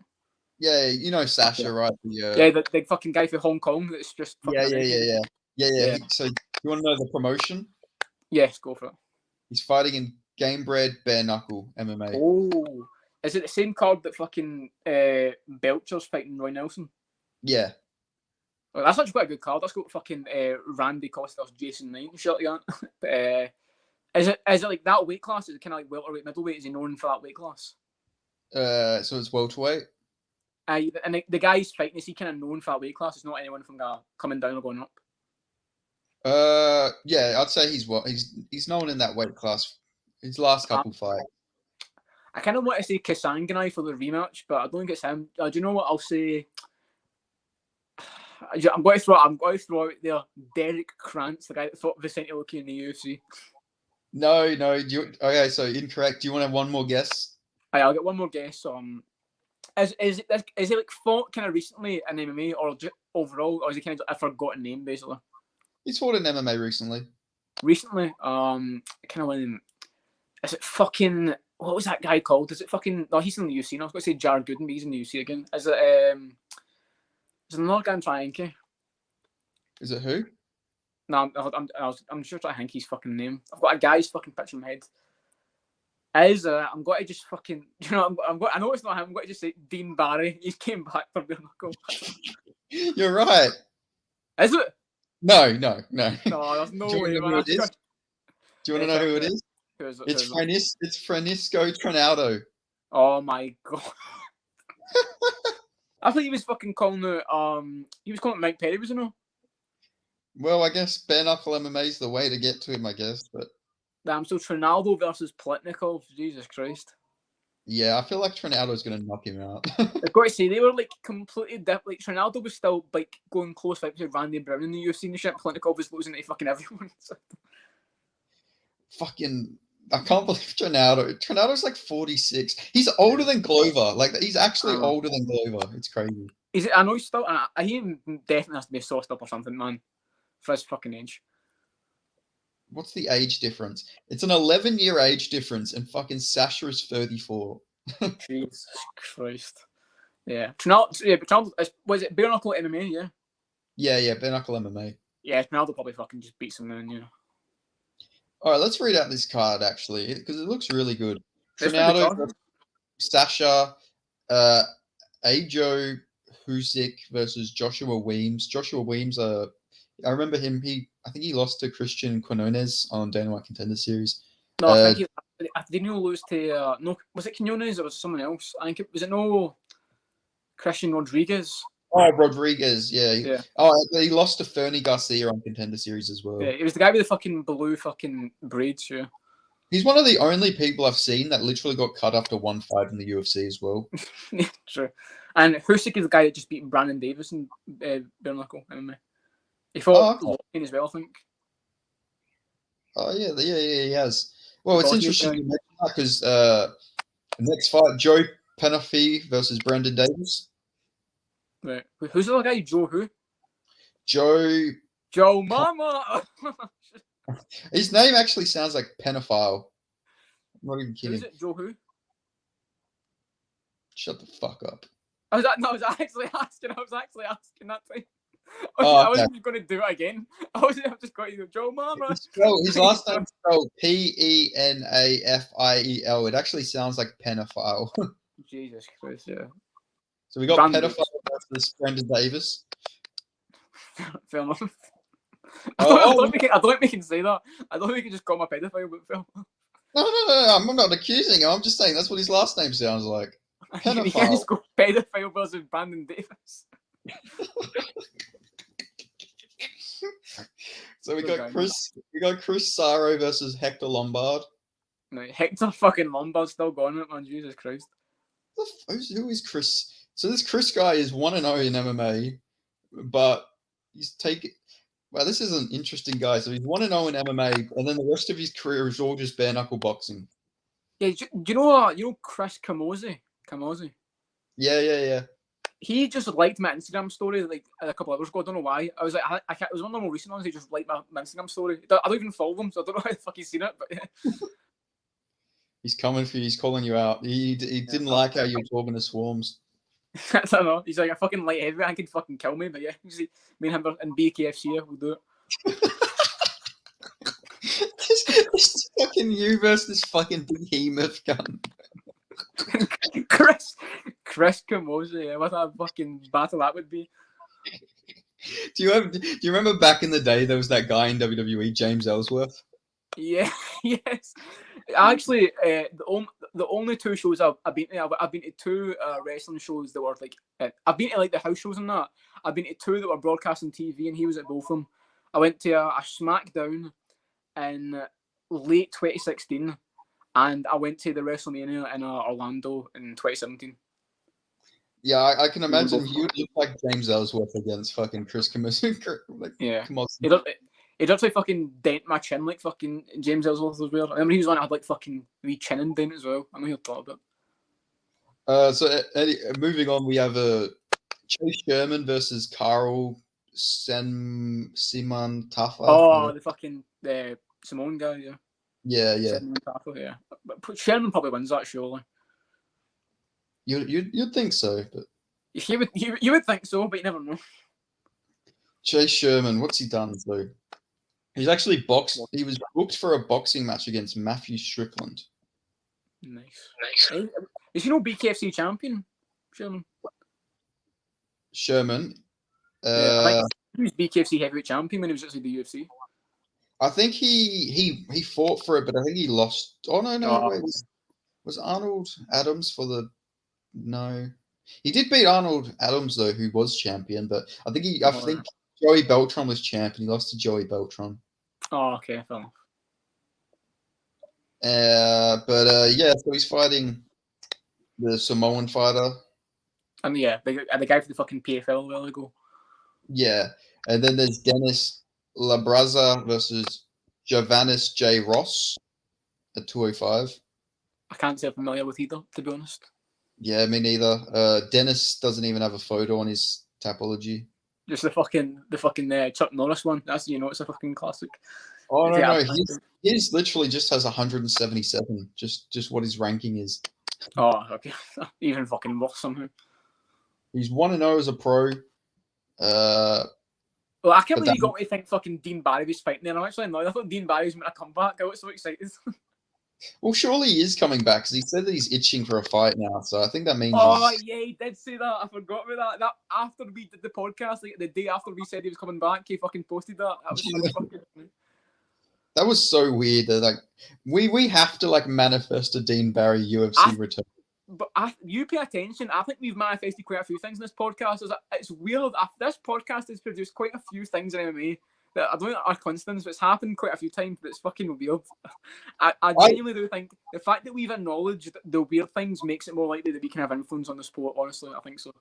Yeah, you know Sasha, right? The fucking guy from Hong Kong that's just yeah. So you want to know the promotion? Yes, go for it. He's fighting in Game Bred Bare Knuckle MMA. Oh, is it the same card that fucking Belcher's fighting Roy Nelson? Yeah. Well, that's actually quite a good card. That's got fucking Randy Costas, Jason Knight and shit like that. But is it like that weight class? Is it kind of like welterweight, middleweight? Is he known for that weight class? So it's welterweight. And the guy's fighting, is he kind of known for that weight class? It's not anyone from coming down or going up. Yeah, I'd say he's known in that weight class. His last couple fights. I kind of want to say Kasanganai for the rematch, but I don't think it's him. Do you know what I'll say? I'm going to throw out there Derek Krantz, the guy that fought Vicente Luque in the UFC. No. Okay, so incorrect. Do you want to have one more guess? I'll get one more guess. Is it like fought kind of recently in MMA or just overall, or is he kind of a forgotten name basically? He's fought in MMA recently. Kind of when is it fucking what was that guy called? Is it fucking no? He's in the UFC now. I was going to say Jared Gooden, but he's in the UFC again. Is it is it another guy I'm trying to? Is it who? No, I'm sure I think his fucking name. I've got a guy's fucking picture in my head. I'm going to just fucking, I know it's not him. I'm going to just say Dean Barry. He came back from the knuckle. You're right. Is it? No. No, there's no way. Do you want to know who it is? It's Francisco Trinaldo. Oh my god. I thought he was fucking calling it. He was calling it Mike Perry, was he no? Well, I guess bare knuckle MMA is the way to get to him, I guess. But damn, so Trinaldo versus Plitnikov. Jesus Christ. Yeah, I feel like Trinaldo's going to knock him out. I've got to say, they were like completely different. Like Trinaldo was still like going close fights with Randy Brown in the UFC and shit. Plitnikov was losing to fucking everyone. Fucking. I can't believe Trinaldo. Trinaldo's like 46. He's older than Glover. Like, he's actually older than Glover. It's crazy. I know he's still. He definitely has to be sauced up or something, man, for his fucking age. What's the age difference? It's an 11-year age difference, and fucking Sasha is 34. Jesus Christ. Yeah. Trinaldo, was it bare knuckle MMA? Yeah. Yeah, bare knuckle MMA. Yeah, Trinaldo probably fucking just beats him then, All right, let's read out this card, actually, because it looks really good. Trinaldo, Sasha, Ajo Husick versus Joshua Weems. Joshua Weems, I remember him. I think he lost to Christian Quinones on Dana White Contender Series. No, I think didn't he lose to no? Was it Quinones or was it someone else? I think was it no Christian Rodriguez. Oh, Rodriguez, yeah. Oh, he lost to Fernie Garcia on Contender Series as well. Yeah, it was the guy with the fucking blue fucking braids. Yeah. He's one of the only people I've seen that literally got cut after one fight in the UFC as well. Yeah, true. And Husick is the guy that just beat Brandon Davis in bare knuckle MMA. He fought Logan as well, I think. Oh, yeah, he has. Well, it's interesting you mention that because next fight, Joe Penafi versus Brandon Davis. Right. Who's the other guy? Joe who? Joe Mama. His name actually sounds like pedophile. I'm not even kidding. Who is it? Joe who? Shut the fuck up. I was actually asking that thing. Oh, I wasn't going to do it again. I just got you, Joe Mama. His last name is spelled Penafiel. It actually sounds like pedophile. Jesus Christ, yeah. So we got pedophile versus Brendan Davis. Fair enough. I don't think we can say that. I don't think we can just call him a pedophile, but fair enough. No. I'm not accusing him. I'm just saying that's what his last name sounds like. Pedophile. You can't just go pedophile versus Brandon Davis. So we got Chris Saro versus Hector Lombard. No, Hector fucking Lombard's still going, man. Jesus Christ. Who is Chris? So this Chris guy is 1-0 in MMA, but he's taken. Well, this is an interesting guy. So he's 1-0 in MMA, and then the rest of his career is all just bare knuckle boxing. Yeah, do you know Chris Camozzi? Yeah. He just liked my Instagram story like a couple hours ago. I don't know why. I was like, it was one of the more recent ones. He just liked my Instagram story. I don't even follow him, so I don't know how the fuck he's seen it. But yeah. He's coming for you. He's calling you out. He didn't like how you were talking to Swarms. I don't know. He's like a fucking light heavyweight. I could fucking kill me, but yeah, me and him and BKFC will do it. this fucking you versus this fucking behemoth gun. Chris Camozzi, yeah, what a fucking battle that would be. Do you remember back in the day there was that guy in WWE, James Ellsworth? Yeah, yes. Actually, the only two shows I've been to, I've been to two wrestling shows that were like, I've been to like the house shows and that. I've been to two that were broadcast on TV, and he was at both of them. I went to a SmackDown in late 2016, and I went to the WrestleMania in Orlando in 2017. Yeah, I can imagine he would look like James Ellsworth against fucking Chris Camozzi. Yeah. He does like fucking dent my chin like fucking James Ellsworth was weird. I remember he was one that had like fucking wee chin and dent as well. I know he'll talk about it. So moving on, we have Chase Sherman versus Carl Simon Taffa. Oh, the fucking Simone guy, yeah. Yeah. Simon Taffa, yeah. But Sherman probably wins that, surely. You'd think so, but you would think so, but you never know. Chase Sherman, what's he done though? He's actually boxed. He was booked for a boxing match against Matthew Strickland. Nice. Is he no BKFC champion, Sherman? Yeah, he was BKFC heavyweight champion when he was actually the UFC. I think he fought for it, but I think he lost. Oh no! Wait, was Arnold Adams for the? No, he did beat Arnold Adams though, who was champion. But I think Joey Beltran was champion. He lost to Joey Beltran. Oh, okay, fair enough. Yeah, so he's fighting the Samoan fighter. And yeah, the guy for the fucking PFL a while ago. Yeah, and then there's Dennis Labraza versus Javanis J. Ross at 205. I can't say I'm familiar with either, to be honest. Yeah, me neither. Dennis doesn't even have a photo on his Tapology. Just the fucking Chuck Norris one. That's it's a fucking classic. Oh no, his literally just has 177. Just what his ranking is. Oh, okay. Even fucking worse somehow. He's 1-0 as a pro. Well, I can't believe you got me to think fucking Dean Barry was fighting there. I'm actually annoyed. I thought Dean Barry was going to come back. I was so excited. Well, surely he is coming back because he said that he's itching for a fight now. So I think that means. Oh yeah, he did say that. I forgot about that. That after we did the podcast, like the day after we said he was coming back, he fucking posted that. That was so fucking. That was so weird. That like we have to like manifest a Dean Barry UFC return. But you pay attention. I think we've manifested quite a few things in this podcast. It's weird. This podcast has produced quite a few things in MMA that I don't think are constants, but it's happened quite a few times, but it's fucking weird. I genuinely do think the fact that we've acknowledged the weird things makes it more likely that we can have influence on the sport, honestly. I think so.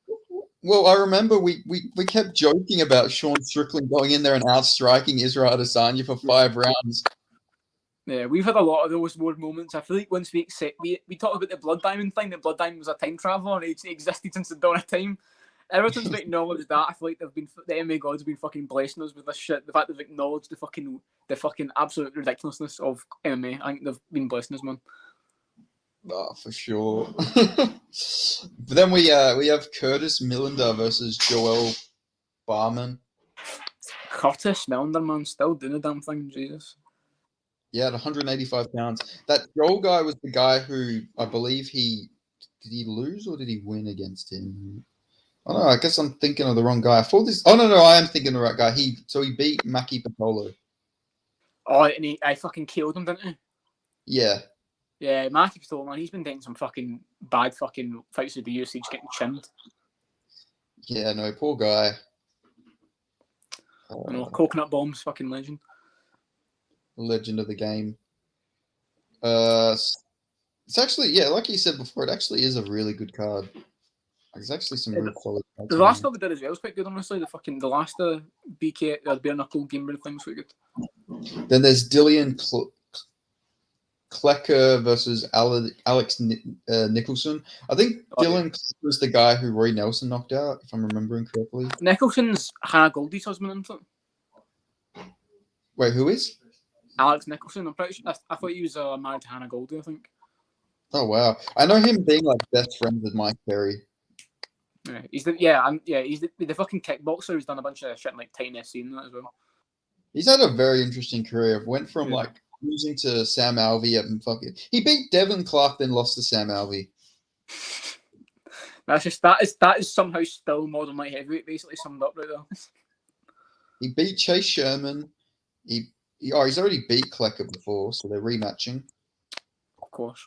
Well, I remember we kept joking about Sean Strickland going in there and outstriking Israel Adesanya for 5 rounds. Yeah, we've had a lot of those weird moments. I feel like once we talked about the Blood Diamond thing, that Blood Diamond was a time traveler and it existed since the dawn of time. Ever since they acknowledged that, I feel like the MMA gods have been fucking blessing us with this shit. The fact they've acknowledged the fucking absolute ridiculousness of MMA. I think they've been blessing us, man. Oh, for sure. But then we have Curtis Millender versus Joel Barman. Curtis Millender, man, still doing the damn thing, Jesus. Yeah, at 185 pounds. That Joel guy was the guy who I believe did he lose or did he win against him? I don't know. I guess I'm thinking of the wrong guy. I thought this. Oh no, I am thinking of the right guy. He beat Maki Patolo. Oh, and I fucking killed him, didn't he? Yeah. Yeah, Maki Patolo, man, he's been taking some fucking bad fucking fights with the UFC, just getting chinned. Yeah, no, poor guy. You know, Coconut Bombs, fucking legend. Legend of the game. It's actually, yeah, like you said before, it actually is a really good card. There's actually some real quality. The last one we did as well was quite good, honestly. The last BK, bare knuckle game thing was quite good. Then there's Dillian Klecker versus Alex Nicholson. I think Dylan was the guy who Roy Nelson knocked out, if I'm remembering correctly. Nicholson's Hannah Goldie's husband, isn't it? Wait, who is? Alex Nicholson. I'm pretty sure. I thought he was married to Hannah Goldie, I think. Oh wow, I know him being like best friends with Mike Perry. Yeah, he's the fucking kickboxer who's done a bunch of shit in like Titan SC and that as well. He's had a very interesting career. Went from like losing to Sam Alvey and fucking he beat Devin Clark, then lost to Sam Alvey. That is somehow still modern light heavyweight, basically summed up right there. He beat Chase Sherman. He's already beat Klecker before, so they're rematching. Of course.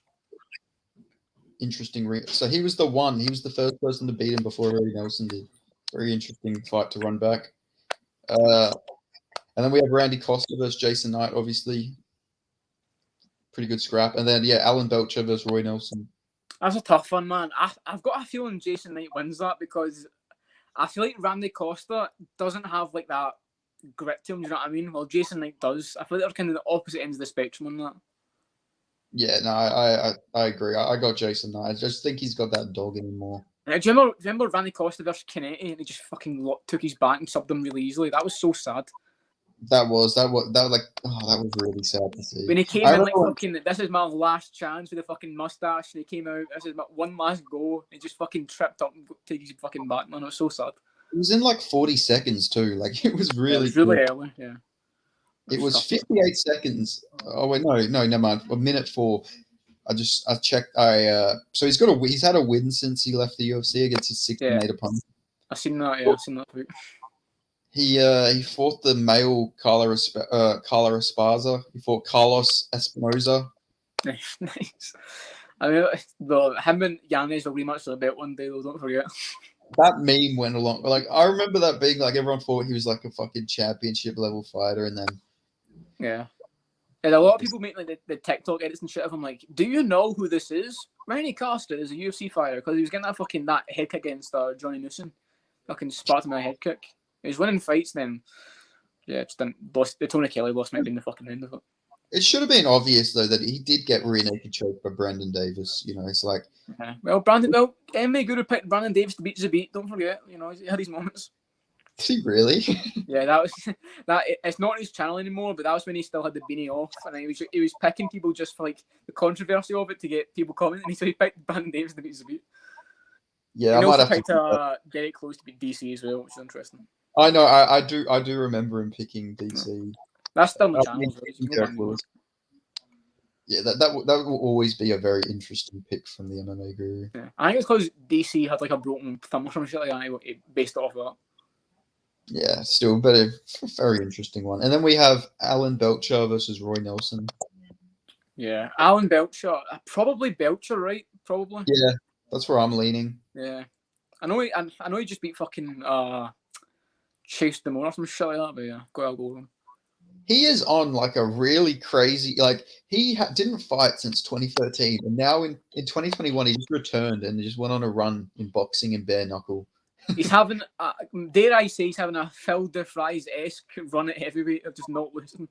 Interesting. So he was the first person to beat him before Roy Nelson did. Very interesting fight to run back. And then we have Randy Costa versus Jason Knight, obviously. Pretty good scrap. And then, Alan Belcher versus Roy Nelson. That's a tough one, man. I've got a feeling Jason Knight wins that because I feel like Randy Costa doesn't have like that grit to him, do you know what I mean? Well, Jason Knight does. I feel like they're kind of the opposite ends of the spectrum on that. Yeah, no, I agree. I got Jason Knight. I just think he's got that dog in him more. Do you remember Randy Costa versus Canetti and he just fucking took his back and subbed him really easily? That was so sad. That was really sad to see. When he came in like fucking, this is my last chance with the fucking mustache, and he came out, this is my one last go, and he just fucking tripped up and took his fucking back, man. It was so sad. It was in like 40 seconds too. Like it was really early, yeah. It was 58 seconds. Oh wait, no, never mind. A minute 4. I checked. So he's had a win since he left the UFC against his 6-8 opponent. I've seen that. Yeah, I've seen that too. He fought the male Carla Esparza. He fought Carlos Espinoza. Nice. I mean, him and Yanez will rematch for the belt one day, though. Don't forget. That meme went along. Like I remember that being like everyone thought he was like a fucking championship level fighter, and then and a lot of people make like the TikTok edits and shit of him. Like, do you know who this is? Randy Costa is a UFC fighter because he was getting that head kick against Johnny Newson, fucking sparked him a head kick. He was winning fights then. Yeah, just didn't. The Tony Kelly loss might have been the fucking end of it. It should have been obvious though that he did get rear naked choked by Brandon Davis. You know, it's like. Well, MMA Guru picked Brandon Davis to beat Zabit. Don't forget, you know, he had his moments. Did he really? Yeah, that was that. It's not on his channel anymore, but that was when he still had the beanie off, and he was picking people just for like the controversy of it to get people commenting. So he picked Brandon Davis to beat Zabit. Yeah, and he also picked Derek Close to beat DC as well, which is interesting. I know, I do remember him picking DC. That's still on the channel. Yeah, that will always be a very interesting pick from the MMA Guru. Yeah. I think it's because DC had like a broken thumb or some shit like that. It based it off of that. Yeah, still, but a very interesting one. And then we have Alan Belcher versus Roy Nelson. Yeah, Alan Belcher, probably Belcher, right? Probably. Yeah, that's where I'm leaning. Yeah, I know he just beat fucking Chase Demore or some shit like that, but yeah, I'll go with him. He is on like a really crazy, like he didn't fight since 2013, and now in 2021 he just returned and just went on a run in boxing and bare knuckle. He's having, dare I say, he's having a Phil DeFries-esque run at heavyweight of just not losing.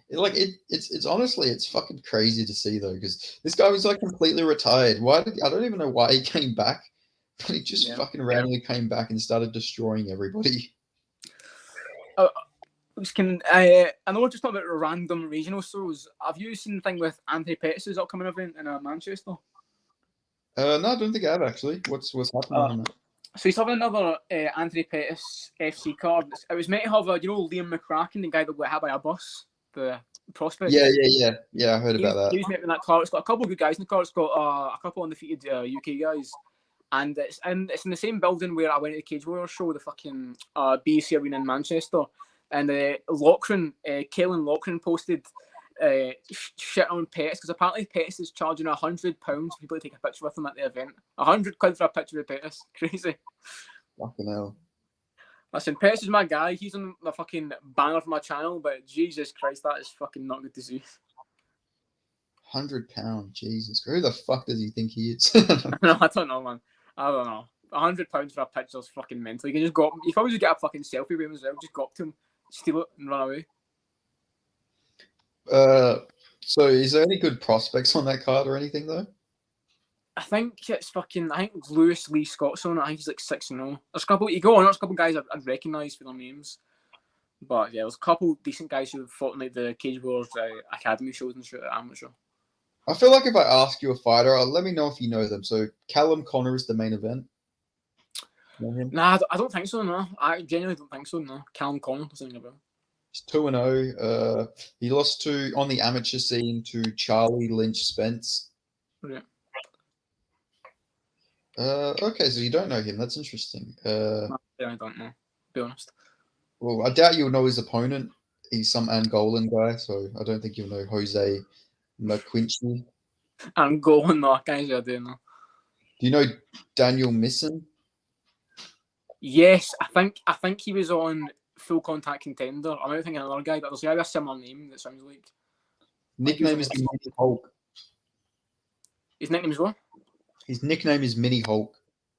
It's honestly, it's fucking crazy to see though, because this guy was like completely retired. I don't even know why he came back. He just fucking randomly came back and started destroying everybody. I know we're just talking about random regional shows. Have you seen the thing with Anthony Pettis' upcoming event in Manchester? No, I don't think I have actually. What's happening on that? So he's having another Anthony Pettis FC card. It was meant to have Liam McCracken, the guy that got hit by a bus, the prospect. Yeah. I heard about that. He was meant in that card. It's got a couple of good guys in the card. It's got a couple of undefeated UK guys. And it's in the same building where I went to the Cage Warriors show, the fucking BC Arena in Manchester. And Kellen Loughran posted shit on Pettis because apparently Pettis is charging £100 for people to take a picture with him at the event. £100 for a picture with Pettis. Crazy. Fucking hell. Listen, Pettis is my guy. He's on the fucking banner for my channel, but Jesus Christ, that is fucking not good to see. £100, Jesus. Who the fuck does he think he is? No, I don't know, man. I don't know. £100 for a picture is fucking mental. You can just go up. You probably just get a fucking selfie with him as well. Just go up to him, steal it, and run away. So is there any good prospects on that card or anything though? I think Lewis Lee Scott's on it. I think he's like 6-0. There's a couple. You go on. There's a couple guys I'd recognise for their names. But yeah, there's a couple decent guys who fought in like the Cage Warriors Academy shows and shit at amateur. I feel like if I ask you a fighter, let me know if you know them. So Callum Connor is the main event. You know him? Nah, I don't think so. No, I genuinely don't think so. No, Callum Connor doesn't ring a bell. He's 2-0. He lost on the amateur scene to Charlie Lynch Spence. Yeah. Okay, so you don't know him. That's interesting. No, yeah, I don't know. Be honest. Well, I doubt you'll know his opponent. He's some Angolan guy, so I don't think you'll know Jose McQuinchy. Angolan, no, I can't say I do know. Do you know Daniel Misson? Yes, I think he was on Full Contact Contender. I'm not thinking another guy, but there's a similar name that sounds like. Nickname is Mini Hulk. His nickname is what? His nickname is Mini Hulk.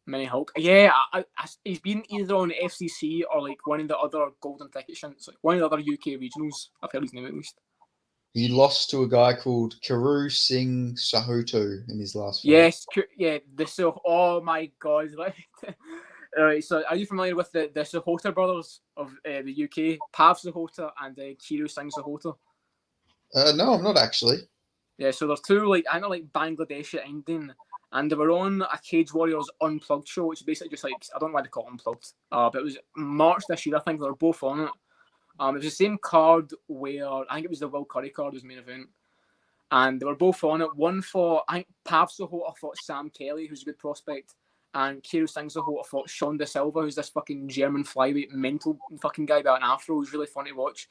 Mini Hulk. Yeah, he's been either on FCC or like one of the other golden ticket shunts, like one of the other UK regionals. I've heard his name at least. He lost to a guy called Karu Singh Sahuto in his last fight. Yes, yeah. Oh my god. Alright, so are you familiar with the Sahota brothers of the UK? Pav Sahota and Kiru Singh Sahota? No, I'm not actually. Yeah, so there's two I know Bangladeshi Indian, and they were on a Cage Warriors Unplugged show, which is basically just I don't know why they call it Unplugged, but it was March this year. I think they were both on it. It was the same card where I think it was the Will Curry card was main event, and they were both on it. One for I think Pav Sahota fought Sam Kelly, who's a good prospect, and Kiru Singh Sahota fought Sean De Silva, who's this fucking German flyweight mental fucking guy with an afro who's really fun to watch.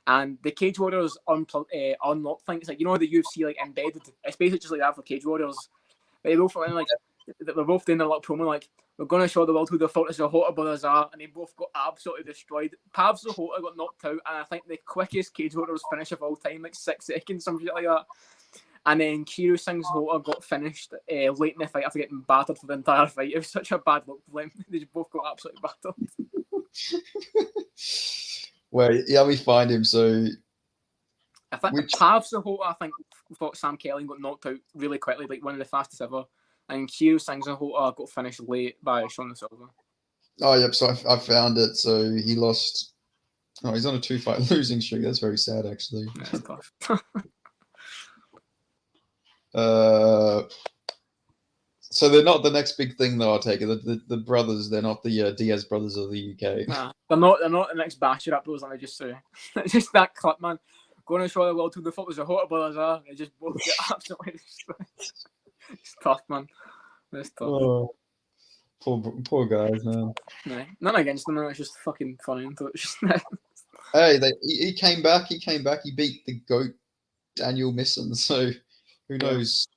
And the Cage Warriors Unlocked thing, it's like, you know, the UFC embedded. It's basically just like that for Cage Warriors. But they both were they're both doing a little promo we're going to show the world who the Sahota brothers are, and they both got absolutely destroyed. Pav Sahota got knocked out, and I think the quickest Cage Warriors finish of all time, 6 seconds, something like that. And then Kiru Singh Sahota got finished late in the fight after getting battered for the entire fight. It was such a bad look for them. They both got absolutely battered. Wait, yeah, let me find him. So I think Pav Sahota, fought Sam Kelly and got knocked out really quickly, like one of the fastest ever. And Kiru Singh Sahota got finished late by Sean De Silva. Oh, yep. So I found it. So he lost. Oh, he's on a 2-fight losing streak. That's very sad, actually. Yeah, it's tough. So they're not the next big thing, though. I'll take it. The brothers, they're not the Diaz brothers of the UK. Nah, they're not the next Basher up those. Let me just say, just that clip, man. Going to show the world who the fuck was the Sahota brothers are. They just both get absolutely destroyed. It's tough, man. It's tough. Oh, poor guys, man. No, none against them. No, it's just fucking funny. Hey, he came back. He came back. He beat the GOAT Daniel Misson. So who knows?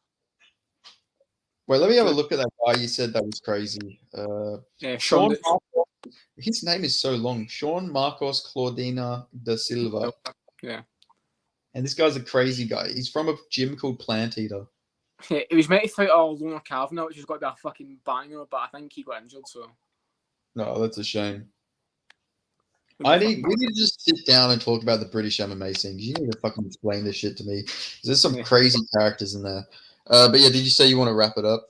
Wait, let me have a look at that guy. You said that was crazy. Sean. His name is so long. Sean Marcos Claudina da Silva. Yeah. And this guy's a crazy guy. He's from a gym called Plant Eater. Yeah, he was meant to fight Lorna Kavanagh, which has got to be a fucking banger, but I think he got injured, so. No, that's a shame. We need to just sit down and talk about the British MMA scene. You need to fucking explain this shit to me. There's some crazy characters in there. But yeah, did you say you want to wrap it up?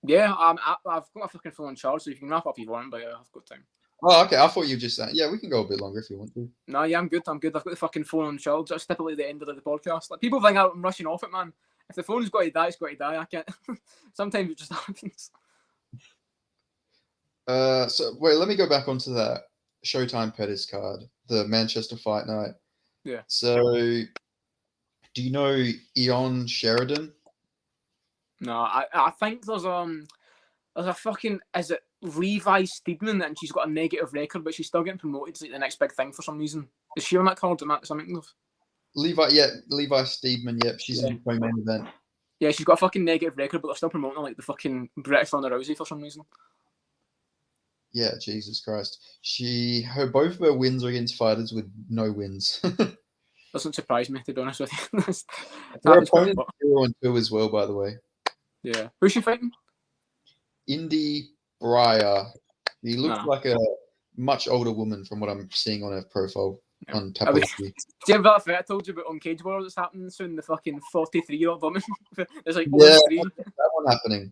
Yeah, I've got a fucking phone on charge, so you can wrap up if you want, but yeah, I've got time. Oh, okay. I thought you were just saying, yeah, we can go a bit longer if you want to. No, yeah, I'm good. I've got the fucking phone on charge. That's typically the end of the podcast. Like, people think I'm rushing off it, man. If the phone's got to die, it's got to die. I can't. Sometimes it just happens. So wait, let me go back onto that Showtime Pettis card, the Manchester Fight Night. Yeah. So, do you know Eon Sheridan? No, I think there's a fucking, is it Levi Steedman, and she's got a negative record, but she's still getting promoted to like the next big thing for some reason. Is she on that card? Something of Levi Steedman. Yep, she's in the main event. Yeah, she's got a fucking negative record, but they're still promoting her like the fucking British Ronda Rousey for some reason. Yeah, Jesus Christ. Both of her wins are against fighters with no wins. Doesn't surprise me, to be honest with you. Her opponent is 0-2 as well, by the way. Yeah. Who's she fighting? Indy Breyer. He looks like a much older woman from what I'm seeing on her profile on Tapology. Do you remember that fight I told you about on Cage Warriors that's happening soon? The fucking 43-year-old woman. There's like that one happening.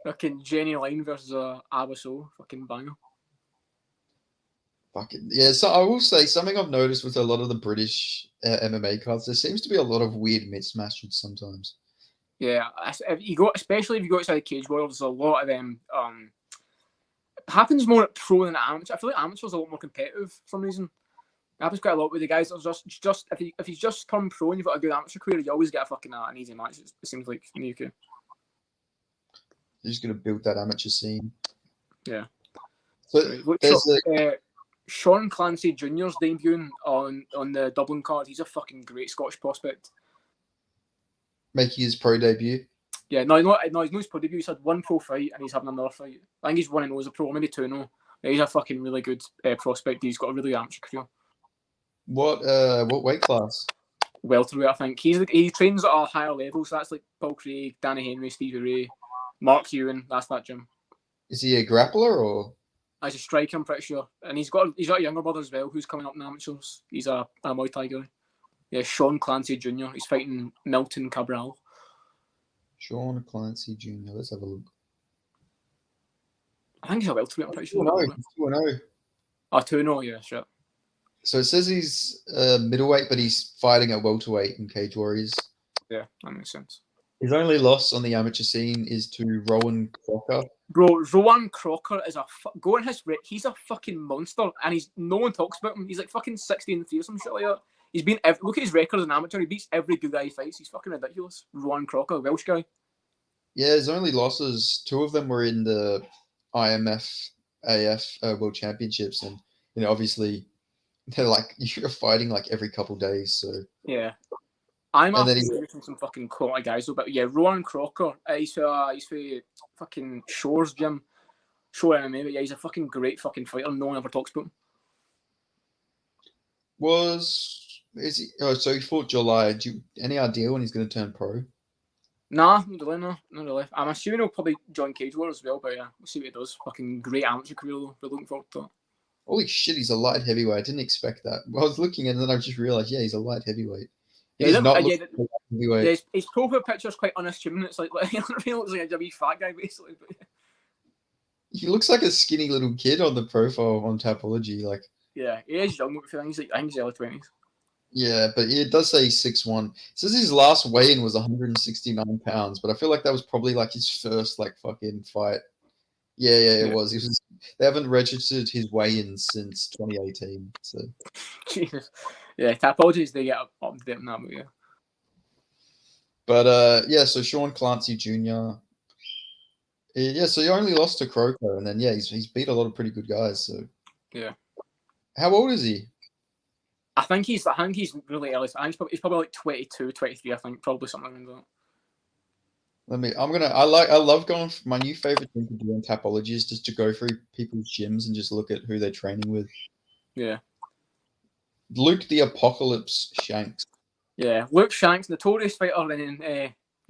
Fucking Jenny Line versus Abaso. Fucking banger. Fucking yeah. So I will say something I've noticed with a lot of the British MMA cards. There seems to be a lot of weird mismatches sometimes. Yeah, especially if you go outside Cage Warriors, there's a lot of them. It happens more at pro than at amateur. I feel like amateurs are a lot more competitive for some reason. It happens quite a lot with the guys that are just if you just come pro and you've got a good amateur career, you always get a fucking an easy match. It seems like in the UK. You're just gonna build that amateur scene. Yeah. So Sean Clancy Jr.'s debuting on the Dublin card. He's a fucking great Scottish prospect. Making his pro debut. Yeah, no, he's his pro debut. He's had one pro fight and he's having another fight. I think he's 1-0 as a pro, maybe 2-0. Yeah, he's a fucking really good prospect. He's got a really amateur career. What weight class? Welterweight, I think. He trains at a higher level, so that's like Paul Craig, Danny Henry, Stevie Ray, Mark Ewan. That's that gym. Is he a grappler or? As a striker, I'm pretty sure. And he's got a younger brother as well who's coming up in amateurs. He's a Muay Thai guy. Yeah, Sean Clancy Jr. He's fighting Milton Cabral. Sean Clancy Jr. Let's have a look. I think he's a welterweight, I'm pretty sure. 2-0. Oh, 2-0, yeah, sure. So it says he's middleweight, but he's fighting at welterweight in Cage Warriors. Yeah, that makes sense. His only loss on the amateur scene is to Rowan Crocker. Bro, Rowan Crocker is he's a fucking monster, and no one talks about him. He's like fucking 16-3 or some shit like that. He's been look at his record as an amateur. He beats every good guy he fights. He's fucking ridiculous. Rowan Crocker, Welsh guy. Yeah, his only losses, 2 of them were in the IMF AF World Championships, and obviously they're like you're fighting like every couple of days. So yeah, I'm after some fucking quality guys though. But yeah, Rowan Crocker, he's for fucking Shore's gym, Shore MMA. But yeah, he's a fucking great fucking fighter. No one ever talks about him. So he fought July. Any idea when he's going to turn pro? Nah, not really. I'm assuming he'll probably join Cage War as well, but yeah, we'll see what he does. Fucking great amateur career though. We're looking forward to that. Holy shit, he's a light heavyweight. I didn't expect that. I was looking at it and then I just realized, yeah, he's a light heavyweight. His profile picture is quite unassuming. It's like he looks like a wee fat guy basically. But yeah. He looks like a skinny little kid on the profile on Tapology, like. Yeah, he is young. I think he's early 20s. Yeah, but it does say 6'1". It says his last weigh-in was 169 pounds, but I feel like that was probably like his first like fucking fight. Yeah, it was. They haven't registered his weigh-in since 2018. So. Jesus. Yeah, Tapologies they get up to date now, yeah. But so Sean Clancy Jr. Yeah, so he only lost to Croco, and then he's beat a lot of pretty good guys. So. Yeah. How old is he? I think he's really early. I think he's probably like 22, 23, I think. Probably something like that. I love going for my new favorite thing to do on Tapology is just to go through people's gyms and just look at who they're training with. Yeah. Luke the Apocalypse Shanks. Yeah, Luke Shanks, notorious fighter in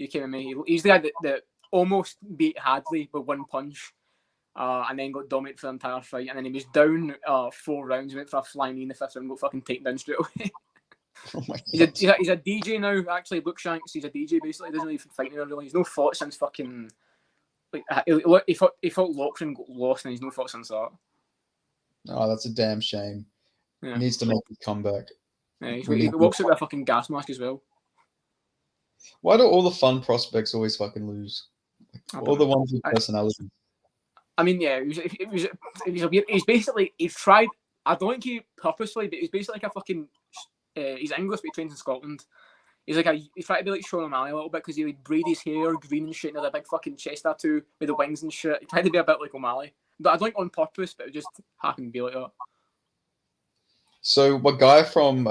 UK MMA. He's the guy that almost beat Hadley with one punch. And then got dominated for the entire fight. And then he was down 4 rounds. He went for a flying knee in the 5th round, got fucking taken down straight away. Oh my God. He's a DJ now, actually. Luke Shanks, he's a DJ basically. He doesn't even fight anymore, really. He's no fought since fucking like he fought Lockton, lost, and he's no fought since that. Oh, that's a damn shame. Yeah. He needs to make his comeback. Yeah, he walks out with a fucking gas mask as well. Why do all the fun prospects always fucking lose? All the ones with personality. I mean, yeah, he's basically, he's tried, I don't think he purposely, but he's basically like a fucking, he's English, but he trains in Scotland. He's tried to be like Sean O'Malley a little bit because he would braid his hair green and shit and had a big fucking chest tattoo with the wings and shit. He tried to be a bit like O'Malley. But I don't think on purpose, but it just happened to be like that. So, what guy from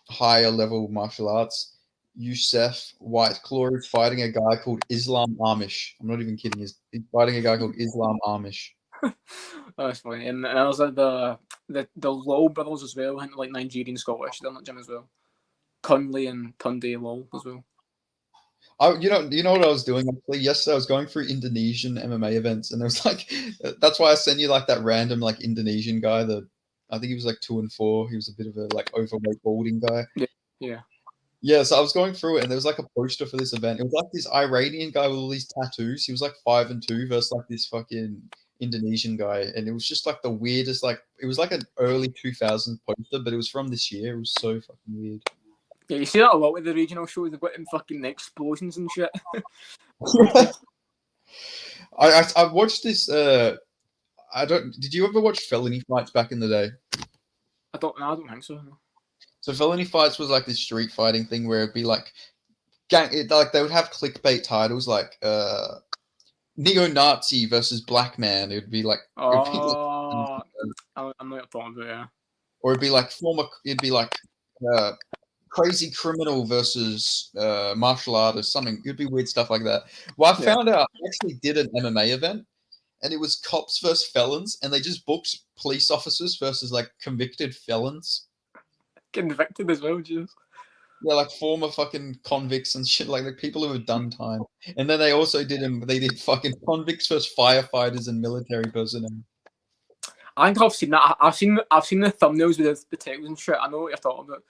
higher level martial arts, Youssef Whiteclaw, is fighting a guy called Islam Amish. I'm not even kidding. He's fighting a guy called Islam Amish. That's funny. And I was like the Lowell brothers as well, like Nigerian Scottish. They're in the gym as well. Conley and Tunde Lowell as well. You know what I was doing actually? Yesterday I was going through Indonesian MMA events, and it was like, that's why I sent you like that random like Indonesian guy. I think he was like 2-4. He was a bit of a like overweight balding guy. Yeah. So I was going through it, and there was like a poster for this event. It was like this Iranian guy with all these tattoos. He was like 5-2 versus like this fucking Indonesian guy, and it was just like the weirdest. Like it was like an early 2000s poster, but it was from this year. It was so fucking weird. Yeah, you see that a lot with the regional shows. They've got them fucking explosions and shit. I watched this. Did you ever watch Felony Fights back in the day? I don't think so. No. So Felony Fights was like this street fighting thing where it'd be like they would have clickbait titles like neo-Nazi versus black man. It'd be like I'm not talking about, yeah. Or it'd be like crazy criminal versus martial artist, something. It'd be weird stuff like that. Well, I found out I actually did an MMA event, and it was cops versus felons, and they just booked police officers versus like convicted felons. Convicted as well, Jesus. Yeah, like former fucking convicts and shit, like people who have done time. And then they also did fucking convicts versus firefighters and military personnel. I think I've seen that. I've seen the thumbnails with the titles and shit. I know what you're talking about.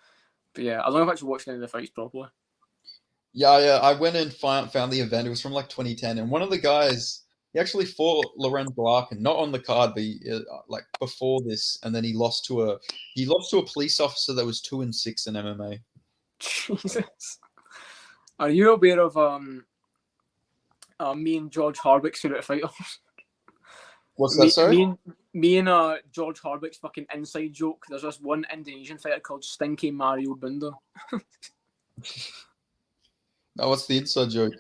But yeah, I don't know if I actually watched any of the fights properly. Yeah, I went and found the event. It was from like 2010, and one of the guys, he actually fought Lorenz Larkin, not on the card, but like before this, and then he lost to a police officer that was 2-6 in MMA. Jesus, are you aware of me and George Hardwick's favorite fighters? What's that? Sorry. Me and George Hardwick's fucking inside joke. There's this one Indonesian fighter called Stinky Mario Bunda. Now, what's the inside joke?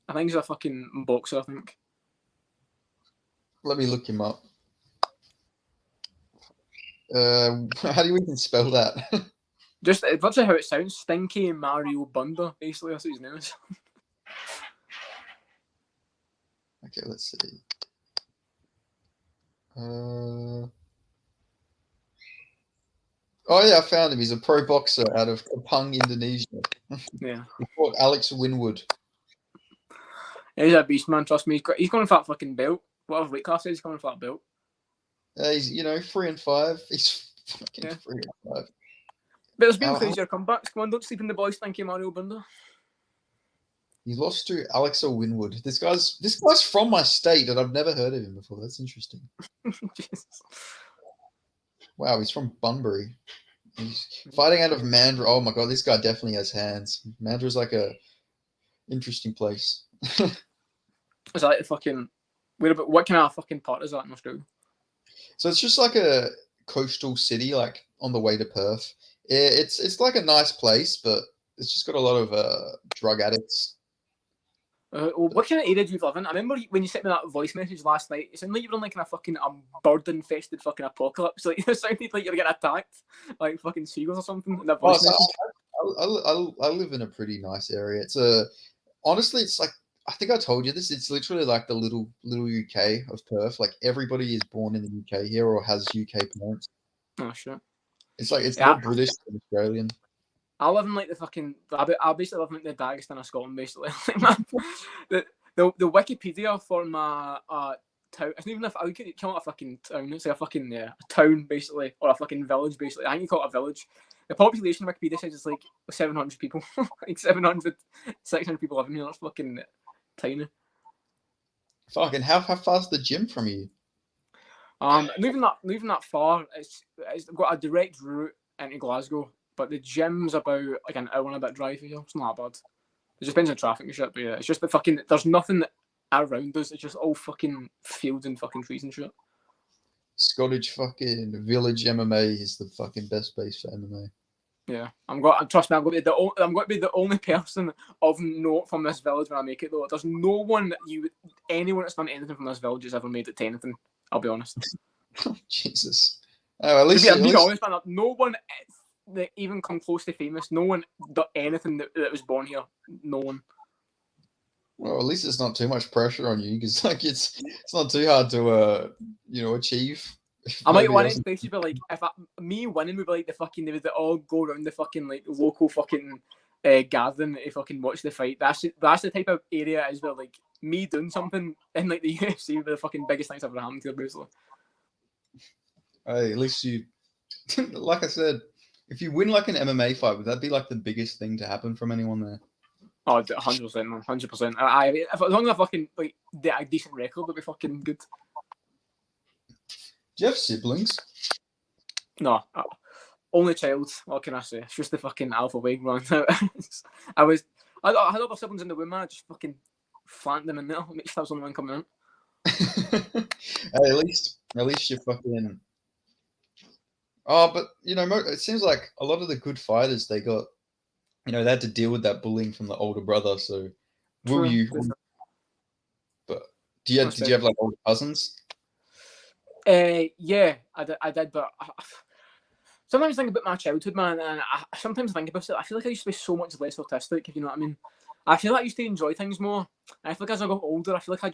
I think he's a fucking boxer. I think. Let me look him up. How do you even spell that? Just that's how it sounds. Stinky Mario Bunda. Basically, that's what his name is. Okay, let's see. Oh yeah, I found him. He's a pro boxer out of Kupang, Indonesia. Yeah. He fought Alex Winwood. He's a beast, man. Trust me. He's going for that fucking belt. Whatever weight class is, he's going for that belt. He's 3-5. He's fucking 3-5. But there's been crazier comebacks. Come on, don't sleep in the boys. Thank you, Mario Bunda. He lost to Alex Winwood. This guy's from my state, and I've never heard of him before. That's interesting. Wow, he's from Bunbury. He's fighting out of Mandurah. Oh my god, this guy definitely has hands. Mandurah's like a interesting place. Is that like the fucking? What kind of fucking part is that in Australia? So it's just like a coastal city, like on the way to Perth. It's like a nice place, but it's just got a lot of drug addicts. What kind of area do you live in? I remember when you sent me that voice message last night. It sounded like you were in like a fucking bird-infested fucking apocalypse. Like it sounded like you were getting attacked, like fucking seagulls or something. In that voice message. I live in a pretty nice area. Honestly, it's like I think I told you this. It's literally like the little UK of Perth. Like everybody is born in the UK here or has UK parents. Oh shit! It's not British or Australian. I live in like the fucking. I basically live in like the Dagestan of Scotland, basically. the Wikipedia for my town. It's not even if I could call it a fucking town. It's like a fucking a town basically, or a fucking village basically. I think you call it a village. The population Wikipedia says it's like 700 people, like 600 people living here. That's fucking tiny. Fucking how far's the gym from you? Not even that far. It's got a direct route into Glasgow, but the gym's about like an hour and a bit drive for you. It's not that bad. It just depends on traffic and shit, but yeah, it's just the fucking. There's nothing around us. It's just all fucking fields and fucking trees and shit. Scottish fucking village MMA is the fucking best base for MMA. Yeah, trust me, I'm going to be the only person of note from this village when I make it though. There's no one anyone that's done anything from this village has ever made it to anything. I'll be honest. Jesus. Oh, at least, honest, man, no one that even come close to famous. No one done anything that was born here. No one. Well, at least it's not too much pressure on you because like it's not too hard to achieve. I might win it basically, but like me winning would be like the fucking they would all go around the fucking like local fucking gathering to fucking watch the fight. That's the type of area is where like me doing something in like the UFC would be the fucking biggest thing that's ever happened to basically. Hey, at least you, like I said, if you win like an MMA fight, would that be like the biggest thing to happen from anyone there? Oh, 100%, man, 100%. As long as I fucking like a decent record, would be fucking good. Do you have siblings? No, only child. What can I say? It's just the fucking alpha wig, man. I had other siblings in the womb, man. I just fucking flanked them in there. Make sure I was the only one coming out. Hey, at least you're fucking. Oh, but it seems like a lot of the good fighters they got, they had to deal with that bullying from the older brother. So, will you? But did you have like older cousins? Yeah, I did, but sometimes I think about my childhood, man, and I sometimes think about it. I feel like I used to be so much less autistic, if you know what I mean. I feel like I used to enjoy things more. And I feel like as I got older, I feel like I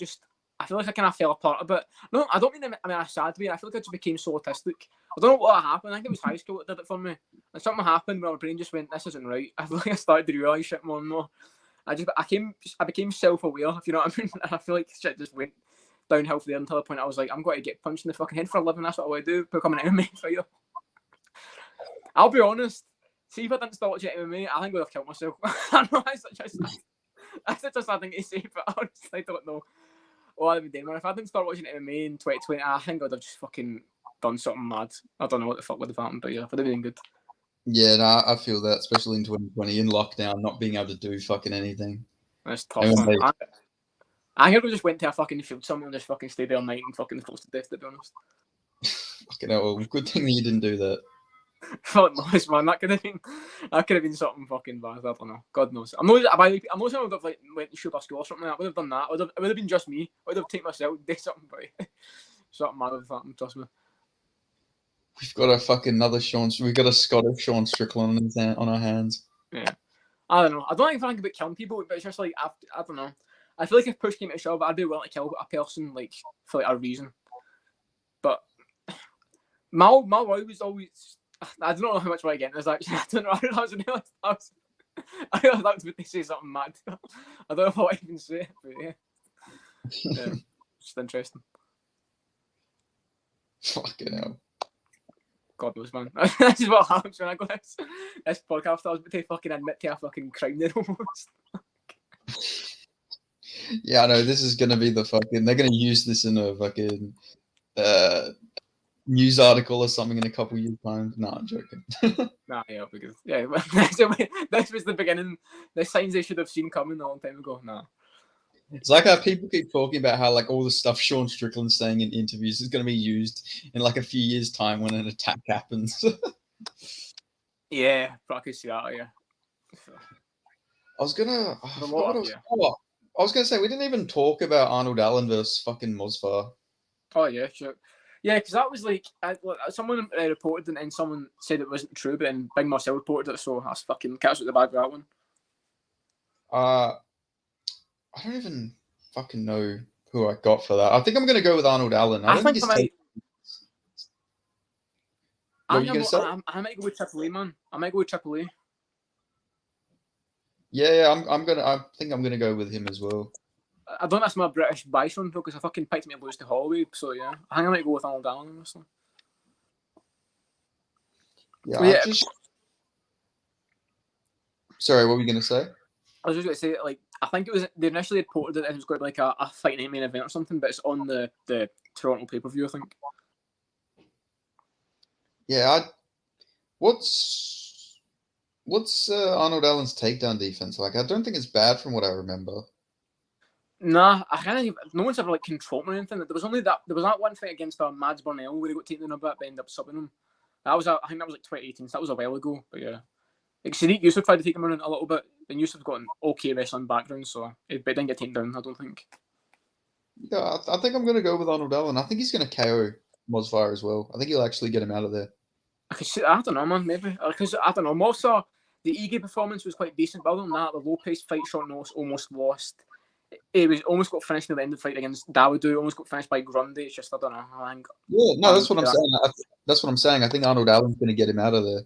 kind of fell apart a bit. No, I don't mean in a sad way. I feel like I just became so autistic. I don't know what happened. I think it was high school that did it for me. And something happened where my brain just went, "This isn't right." I feel like I started to realise shit more and more. I became self-aware, if you know what I mean. And I feel like shit just went downhill from there until the point I was like, I'm going to get punched in the fucking head for a living. That's what I want to do. Become an MMA fighter. I'll be honest. See, if I didn't start watching MMA, I think I would have killed myself. I know that's such a sad thing to say, but honestly, I don't know what I'd be doing. Man, if I didn't start watching MMA in 2020, I think I'd have just fucking done something mad. I don't know what the fuck would have happened, but yeah, I'd have been good. Yeah, no, I feel that, especially in 2020, in lockdown, not being able to do fucking anything. That's tough, man. I think I just went to a fucking field somewhere and just fucking stayed there all night and fucking close to death, to be honest. Fucking hell, good thing that you didn't do that. Fuck knows, man. That could have been something fucking bad. I don't know. God knows. I'm not saying I would have like went to shoot a school or something. I would have done that. It would have been just me. I would have taken myself, did something, but something mad would have happened. Trust me. We've got we've got a Scottish Sean Strickland on our hands. Yeah, I don't know. I don't think I think about killing people, but it's just like I don't know. I feel like if push came to shove, I'd be willing to kill a person like for like a reason. But my wife was always. I don't know how much I get. Actually, I don't know. I realised that was what they say something mad. I don't know what I even say, but yeah, just interesting. Fucking hell. God knows, man. This is what happens when I go this podcast. I was about to fucking admit to a fucking crime there almost. Yeah, I know. This is gonna be they're gonna use this in a fucking news article or something in a couple years' time. No, I'm joking. Nah, yeah, because this was the beginning. The signs they should have seen coming a long time ago. Nah. It's like how people keep talking about how like all the stuff Sean Strickland's saying in interviews is going to be used in like a few years' time when an attack happens. Yeah, but I could see that. Yeah. I was gonna say we didn't even talk about Arnold Allen versus fucking Mosfar. Oh yeah, sure. Yeah, because that was like someone reported and someone said it wasn't true, but then Big Marcel reported it, so that's fucking catch with the bag for that one. I don't even fucking know who I got for that. I think I'm going to go with Arnold Allen. I might go with Triple A, man. I might go with Triple A. Yeah, I think I'm gonna go with him as well. I don't think that's my British bias on because I fucking picked me to lose to Holloway, so yeah. I think I might go with Arnold Allen, honestly. Yeah, Sorry, what were you gonna say? I was just going to say, like, I think it was they initially reported that it was going to be like a fight night main event or something, but it's on the Toronto pay-per-view, I think. Yeah, what's Arnold Allen's takedown defense like? I don't think it's bad from what I remember. Nah, I kind of no one's ever like controlled him or anything. There was that one fight against Mads Burnell where he got taken in a bit, but ended up subbing him. I think that was like 2018, so that was a while ago. But yeah, like Sadiq Yusuf tried to take him in a little bit, and Yusuf's got an okay wrestling background, so but he didn't get taken down. I don't think. Yeah, I think I'm gonna go with Arnold Allen. I think he's gonna KO Mosfire as well. I think he'll actually get him out of there. I don't know, man. Maybe because I don't know. Mosa, the Ige performance was quite decent, but other than that, the low-paced fight short notice almost lost. It was almost got finished near the end of the fight against Dawodu. Almost got finished by Grundy. It's just I don't know. Yeah, no, that's what I'm saying. That's what I'm saying. I think Arnold Allen's going to get him out of there.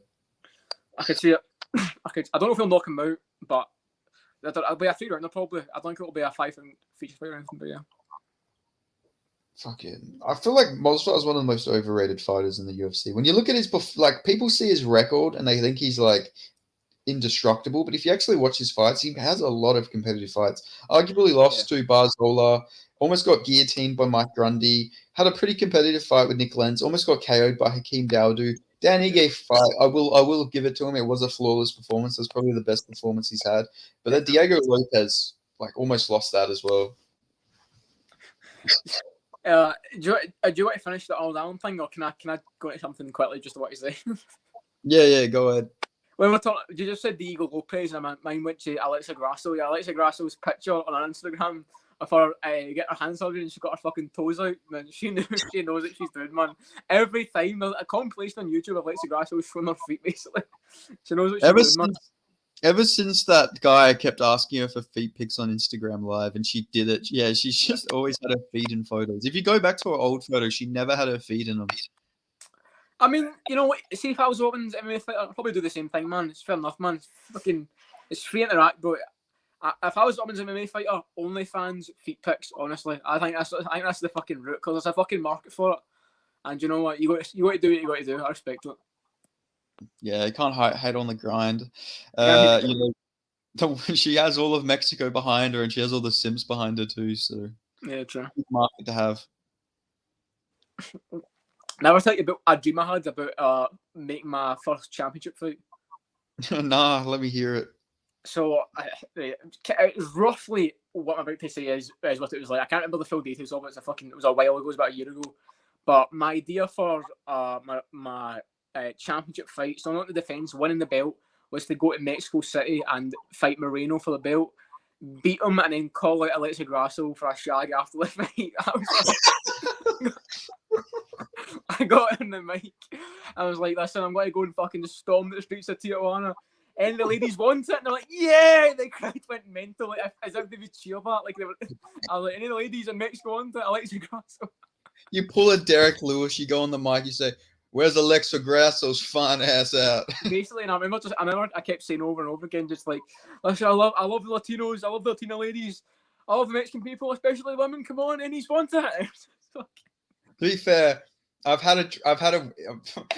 I could see it. I don't know if he'll knock him out, but it'll be a 3-rounder probably. I don't think it'll be a 5-round feature fight or anything. But yeah. Fucking, I feel like Mosfire is one of the most overrated fighters in the UFC. When you look at his, like, people see his record and they think he's like indestructible, but if you actually watch his fights, he has a lot of competitive fights. Arguably lost to Barzola, almost got guillotined by Mike Grundy, had a pretty competitive fight with Nick Lenz, almost got KO'd by Hakeem Dawodu. Dan Ige fight, I will give it to him. It was a flawless performance. It was probably the best performance he's had. But then Diego Lopez like almost lost that as well. Do you want to finish the Arnold Allen thing, or can I go into something quickly just what you say? Yeah, go ahead. When we're talking, you just said Diego Lopez, and mine went to Alexa Grasso. Yeah, Alexa Grasso's picture on her Instagram of her getting her hand surgery and she got her fucking toes out. Man, she knows what she's doing, man. Every time there's a compilation on YouTube of Alexa Grasso showing her feet, basically. She knows what she's doing, man. Ever since that guy kept asking her for feet pics on Instagram Live and she did it, yeah, she's just always had her feet in photos. If you go back to her old photos, she never had her feet in them. I mean, you know, see if I was Robin's MMA fighter, I'd probably do the same thing, man. It's fair enough, man. It's free interact, bro. If I was Robin's MMA fighter, OnlyFans feet pics, honestly. I think that's the fucking route, because there's a fucking market for it. And you know what? You got to do what you got to do. I respect it. Yeah, you can't hate on the grind. She has all of Mexico behind her, and she has all the Sims behind her too. So yeah, true. Good market to have. Now I'll tell you about a dream I had about making my first championship fight. Nah, let me hear it. So roughly what I'm about to say is what it was like. I can't remember the full details of it. It was a while ago. It was about a year ago. But my idea for my championship fight, so not the defense, winning the belt, was to go to Mexico City and fight Moreno for the belt, beat him, and then call out Alessio Grasso for a shag after the fight. I got in the mic. I was like, listen, I'm going to go and fucking storm the streets of Tijuana. And the ladies want it, and they're like, yeah! The crowd went mental, like, as if they would cheer that. Like, I was like, any of the ladies in Mexico want it? Alessio Grasso. You pull a Derek Lewis, you go on the mic, you say, where's Alexa Grasso's fine ass out? Basically, and I remember I kept saying over and over again, just like, listen, I love the Latinos, I love the Latina ladies, I love the Mexican people, especially women. Come on, and he's wanted it. To be fair, I've had a.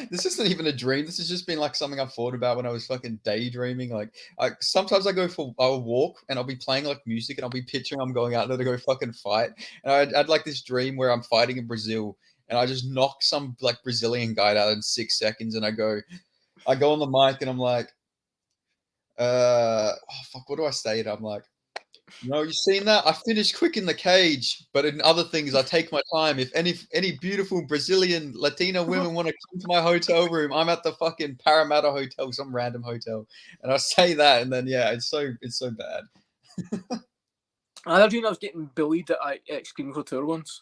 This isn't even a dream. This has just been like something I've thought about when I was fucking daydreaming. Like sometimes I'll walk and I'll be playing like music and I'll be picturing I'm going out there to go fucking fight. And I'd like this dream where I'm fighting in Brazil and I just knock some like Brazilian guy out in 6 seconds and I go on the mic and I'm like, oh fuck, what do I say? I'm like, no, you seen that? I finished quick in the cage, but in other things, I take my time. If any beautiful Brazilian Latina women want to come to my hotel room, I'm at the fucking Parramatta Hotel, some random hotel, and I say that, and then yeah, it's so bad. I had a dream I was getting bullied at Extreme Couture once.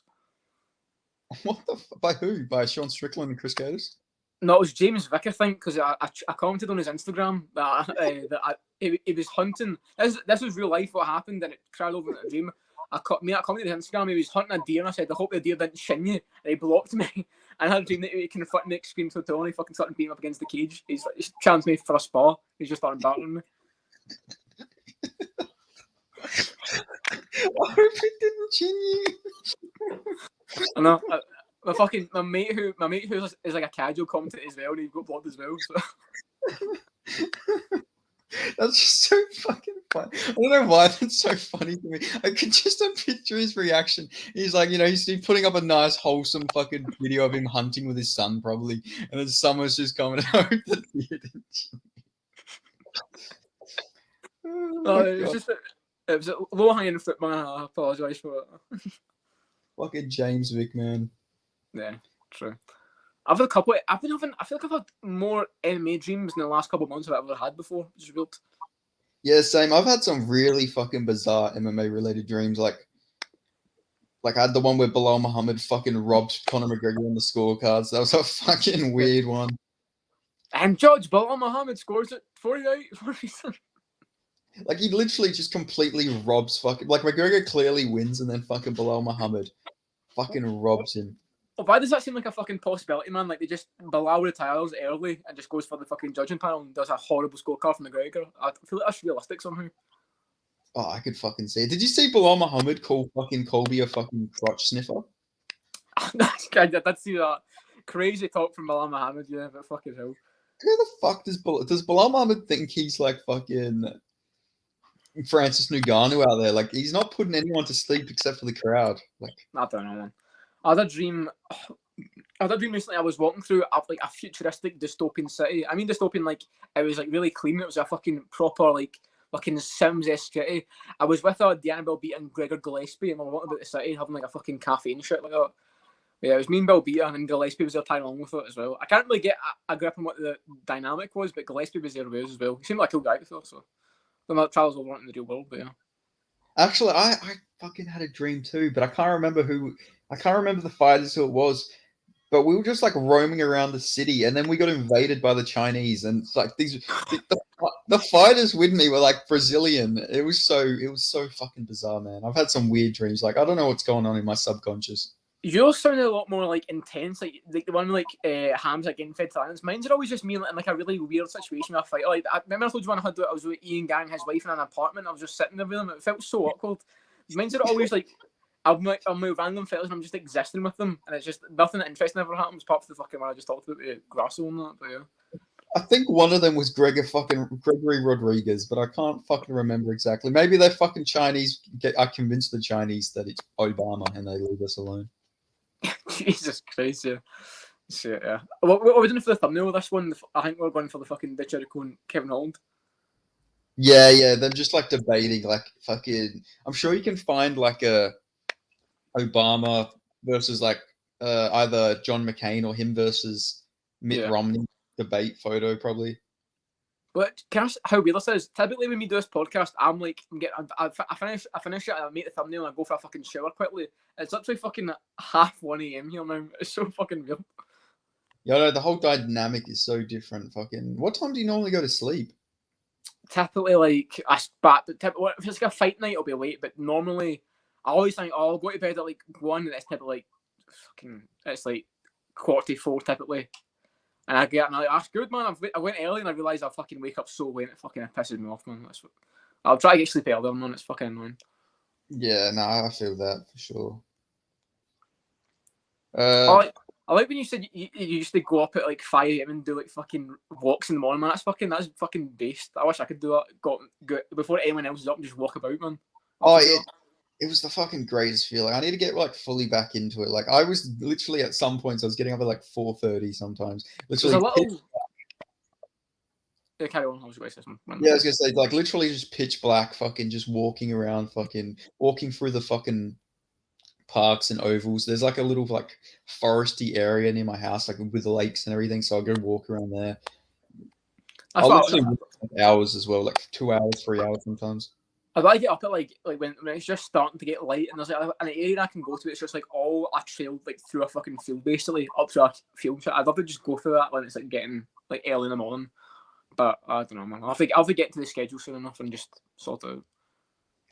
What by who? By Sean Strickland and Chris Gaddis? No, it was James Vick, I think, because I commented on his Instagram that he was hunting. This was real life what happened, and it cried over in a dream. I commented on his Instagram, he was hunting a deer, and I said, I hope the deer didn't shin you, and he blocked me. And I had a dream that he confronted me, screamed to Tony, fucking started beating up against the cage. He's challenged me for a spar. He's just started battling me. I hope it didn't chin you. I know. My mate who is like a casual commentator as well, and he got blocked as well. So. That's just so fucking I don't know why that's so funny to me. I could just picture his reaction. He's like, he's putting up a nice, wholesome fucking video of him hunting with his son, probably, and then someone's just coming home that he didn't. It was a low hanging fruit, man. I apologise for it. Fucking James Vick, man. Yeah, true. I feel like I've had more MMA dreams in the last couple of months than I've ever had before, which is weird. Yeah, same. I've had some really fucking bizarre MMA related dreams. Like I had the one where Bilal Muhammad fucking robbed Conor McGregor on the scorecards. That was a fucking weird one. And Judge Bilal Muhammad scores it 48-47. Like he literally just completely robs fucking. Like McGregor clearly wins, and then fucking Bilal Muhammad fucking robs him. Why does that seem like a fucking possibility, man? Like Bilal retires early and just goes for the fucking judging panel and does a horrible scorecard from McGregor. I feel like that's realistic somehow. Oh, I could fucking see it. Did you see Bilal Muhammad call fucking Colby a fucking crotch sniffer? I did see that. Crazy talk from Bilal Muhammad, yeah, but fucking hell. Who the fuck does Bilal Muhammad think he's like fucking Francis Ngannou out there? Like he's not putting anyone to sleep except for the crowd. Like I don't know, man. I had a dream recently. I was walking through like a futuristic dystopian city. I mean dystopian, like it was like really clean. It was a fucking proper like fucking Sims-esque city. I was with Deanna Belbita and Gregor Gillespie, and we were walking about the city having like a fucking cafe and shit like that. Yeah, it was me and Belbita, and Gillespie was there tying along with it as well. I can't really get a grip on what the dynamic was, but Gillespie was there with us as well. He seemed like a cool guy before, so I don't know if Charles will want in the real world, but yeah. Actually, I fucking had a dream too, but I can't remember the fighters who it was. But we were just like roaming around the city, and then we got invaded by the Chinese, and like the fighters with me were like Brazilian. It was so fucking bizarre, man. I've had some weird dreams. Like I don't know what's going on in my subconscious. Yours sounded a lot more like intense, like the one like Hamza getting fed silence. Mine's are always just me in like a really weird situation with a fighter. Like I remember I told you when I was with Ian Gang, his wife, in an apartment. I was just sitting there with him. It felt so awkward. Mine's are always like I'm with random fellas and I'm just existing with them, and it's just nothing interesting ever happens apart from the fucking one I just talked about the Grasso and that. But yeah, I think one of them was Gregory Rodriguez, but I can't fucking remember exactly. Maybe they're fucking Chinese. I convinced the Chinese that it's Obama and they leave us alone. Jesus Christ, yeah. Shit, yeah. What are we doing for the thumbnail of this one? I think we're going for the fucking Di Chirico and Kevin Holland. Yeah, they're just like debating, like fucking. I'm sure you can find like a Obama versus like either John McCain or him versus Mitt Romney debate photo, probably. But can I ask how weird this is? Typically, when we do this podcast, I'm like, I finish it, I make the thumbnail, and I go for a fucking shower quickly. It's literally fucking 1:30 a.m. here now. It's so fucking weird. Yeah, no, the whole dynamic is so different. Fucking, what time do you normally go to sleep? Typically, like if it's like a fight night, I'll be late. But normally, I always think, I'll go to bed at like 1, and it's typically like fucking, it's like 4:45 typically. And I get, and I'm like, that's good, man. I went early and I realised I fucking wake up so late. It fucking pisses me off, man. I'll try to get sleep earlier, man. It's fucking annoying. Yeah, no, I feel that for sure. I like when you said you used to go up at like 5 a.m. and do like fucking walks in the morning, man. That's fucking based. I wish I could do that. Go before anyone else is up and just walk about, man. It was the fucking greatest feeling. I need to get like fully back into it. Like I was literally at some points I was getting up at like 4:30 sometimes. Literally. Yeah, carry on. I was going to say something. Yeah, I was gonna say like literally just pitch black, fucking just walking around, fucking walking through the fucking parks and ovals. There's like a little like foresty area near my house, like with the lakes and everything. So I'll go walk around there. I'll literally walk hours as well, like 2 hours, 3 hours sometimes. I'd like to get up at like when it's just starting to get light and there's like an area I can go to. It's just like all a trail like through a fucking field, basically up to a field. I'd love to just go through that when it's like getting like early in the morning. But I don't know, man. I'll have to get to the schedule soon enough and just sort it out.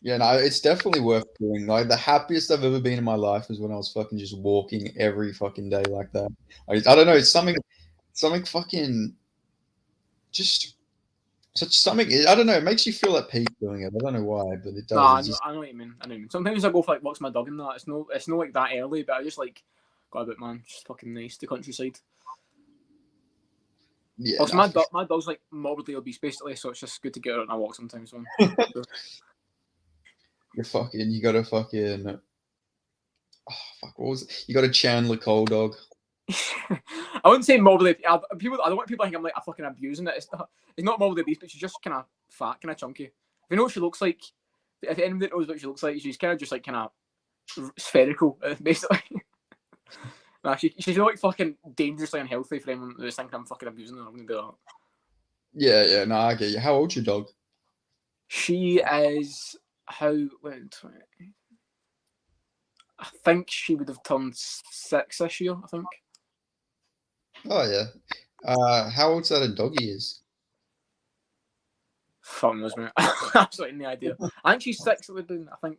Yeah, no, it's definitely worth doing. Like the happiest I've ever been in my life is when I was fucking just walking every fucking day like that. I don't know, it's something fucking just. Such something, I don't know, it makes you feel at peace doing it. I don't know why, but it does. I know what you mean. Sometimes I go for like walks my dog and that. It's no like that early, but I just like got a bit, man. Just fucking nice, the countryside. Yeah. Also, Nah, my dog's like morbidly obese, basically, so it's just good to get her on a walk sometimes. So. you got to fucking. Oh, fuck, what was it? You got a Chandler Cole dog. I wouldn't say morbidly. I don't want people to think I'm like fucking abusing it. It's not morbidly obese, but she's just kind of fat, kind of chunky. If you know what she looks like, if anyone knows what she looks like, she's kind of just like kind of spherical, basically. Nah, she's like fucking dangerously unhealthy for anyone who's thinking I'm fucking abusing her. I'm gonna do that. Yeah, no, I get you. How old's your dog? She is I think she would have turned 6 this year. I think. Oh yeah. How old's that a doggy is? Fuck knows, mate. Absolutely no idea. I think she's 6. It would be. I think.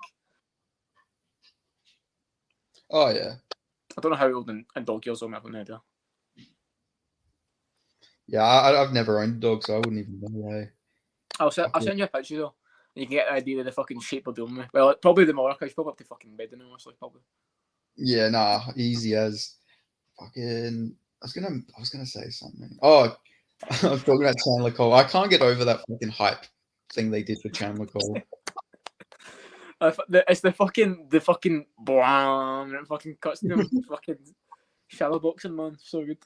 Oh yeah. I don't know how old a dog is. I have no idea. Yeah, I've never owned a dog, so I wouldn't even know. Hey. I'll send you a picture though. And you can get an idea of the fucking shape they're dealing with. Well, probably the Morocco. She's probably up to fucking bed now, honestly, probably. Yeah, nah, easy as fucking. I was gonna say something. Oh, I was talking about Chandler Cole. I can't get over that fucking hype thing they did for Chandler Cole. It's the fucking blam and it fucking cuts them fucking shadow boxing, man. So good.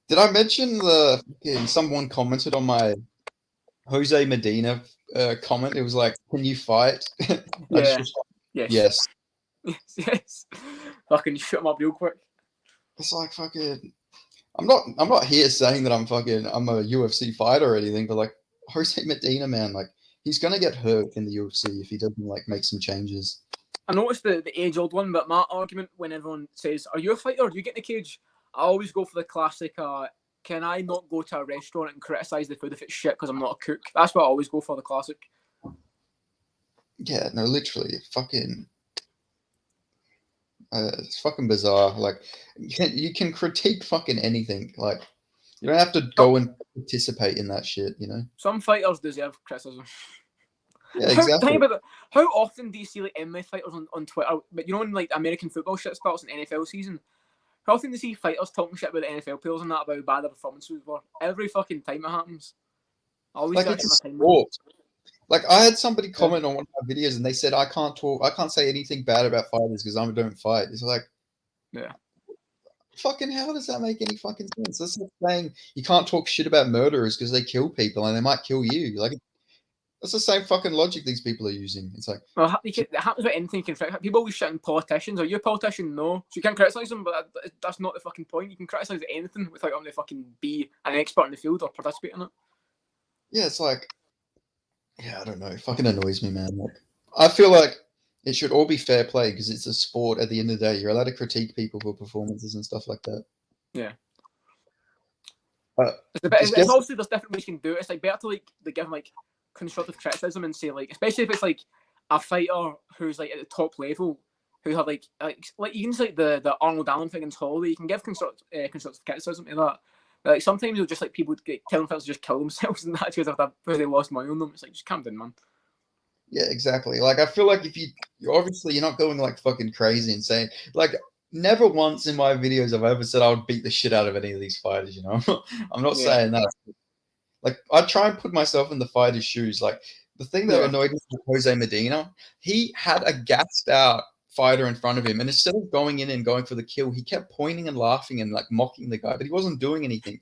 Did I mention someone commented on my Jose Medina comment? It was like, "Can you fight?" Yeah. Yes. Yes. Fucking shoot him up real quick. It's like fucking. I'm not here saying that I'm a UFC fighter or anything, but like Jose Medina, man, like he's gonna get hurt in the UFC if he doesn't like make some changes. I noticed the age-old one, but my argument when everyone says, "Are you a fighter? Do you get in the cage?" I always go for the classic, can I not go to a restaurant and criticise the food if it's shit because I'm not a cook? That's what I always go for, the classic. Yeah, no, literally, fucking. It's fucking bizarre. Like, you can critique fucking anything. Like, you don't have to go and participate in that shit, you know? Some fighters deserve criticism. Yeah, exactly. Think about it. How often do you see like MMA fighters on Twitter? But you know, in like American football shit starts in NFL season, how often do you see fighters talking shit about the NFL players and that about how bad their performances were? Every fucking time it happens. I always like get it's a my time. sport. Like I had somebody comment on one of my videos and they said I can't say anything bad about fighters because I don't fight. It's like, yeah, fucking how does that make any fucking sense? That's like saying you can't talk shit about murderers because they kill people and they might kill you. Like that's the same fucking logic these people are using. It's like, well, it happens with anything. You can people always shitting politicians. Are you a politician? No, so you can't criticize them. But that's not the fucking point. You can criticize anything without having to fucking be an expert in the field or participate in it. yeah, it's like, yeah, I don't know. It fucking annoys me, man. Like, I feel like it should all be fair play because it's a sport. At the end of the day, you're allowed to critique people for performances and stuff like that. Yeah. It's obviously there's different ways you can do it. It's like better to like they give like constructive criticism and say like, especially if it's like a fighter who's like at the top level, who have like you can say like the Arnold Allen thing in Holloway, you can give constructive criticism to that. But, like sometimes you'll just like people telling fighters to just kill themselves and that because they lost money on them. It's like just calm down, man. Yeah, exactly. Like I feel like if you're obviously you're not going like fucking crazy and saying like. Never once in my videos have I ever said I would beat the shit out of any of these fighters, you know? I'm not saying that. Like, I try and put myself in the fighter's shoes. Like, the thing that annoyed me with Jose Medina, he had a gassed out fighter in front of him, and instead of going in and going for the kill, he kept pointing and laughing and, like, mocking the guy, but he wasn't doing anything.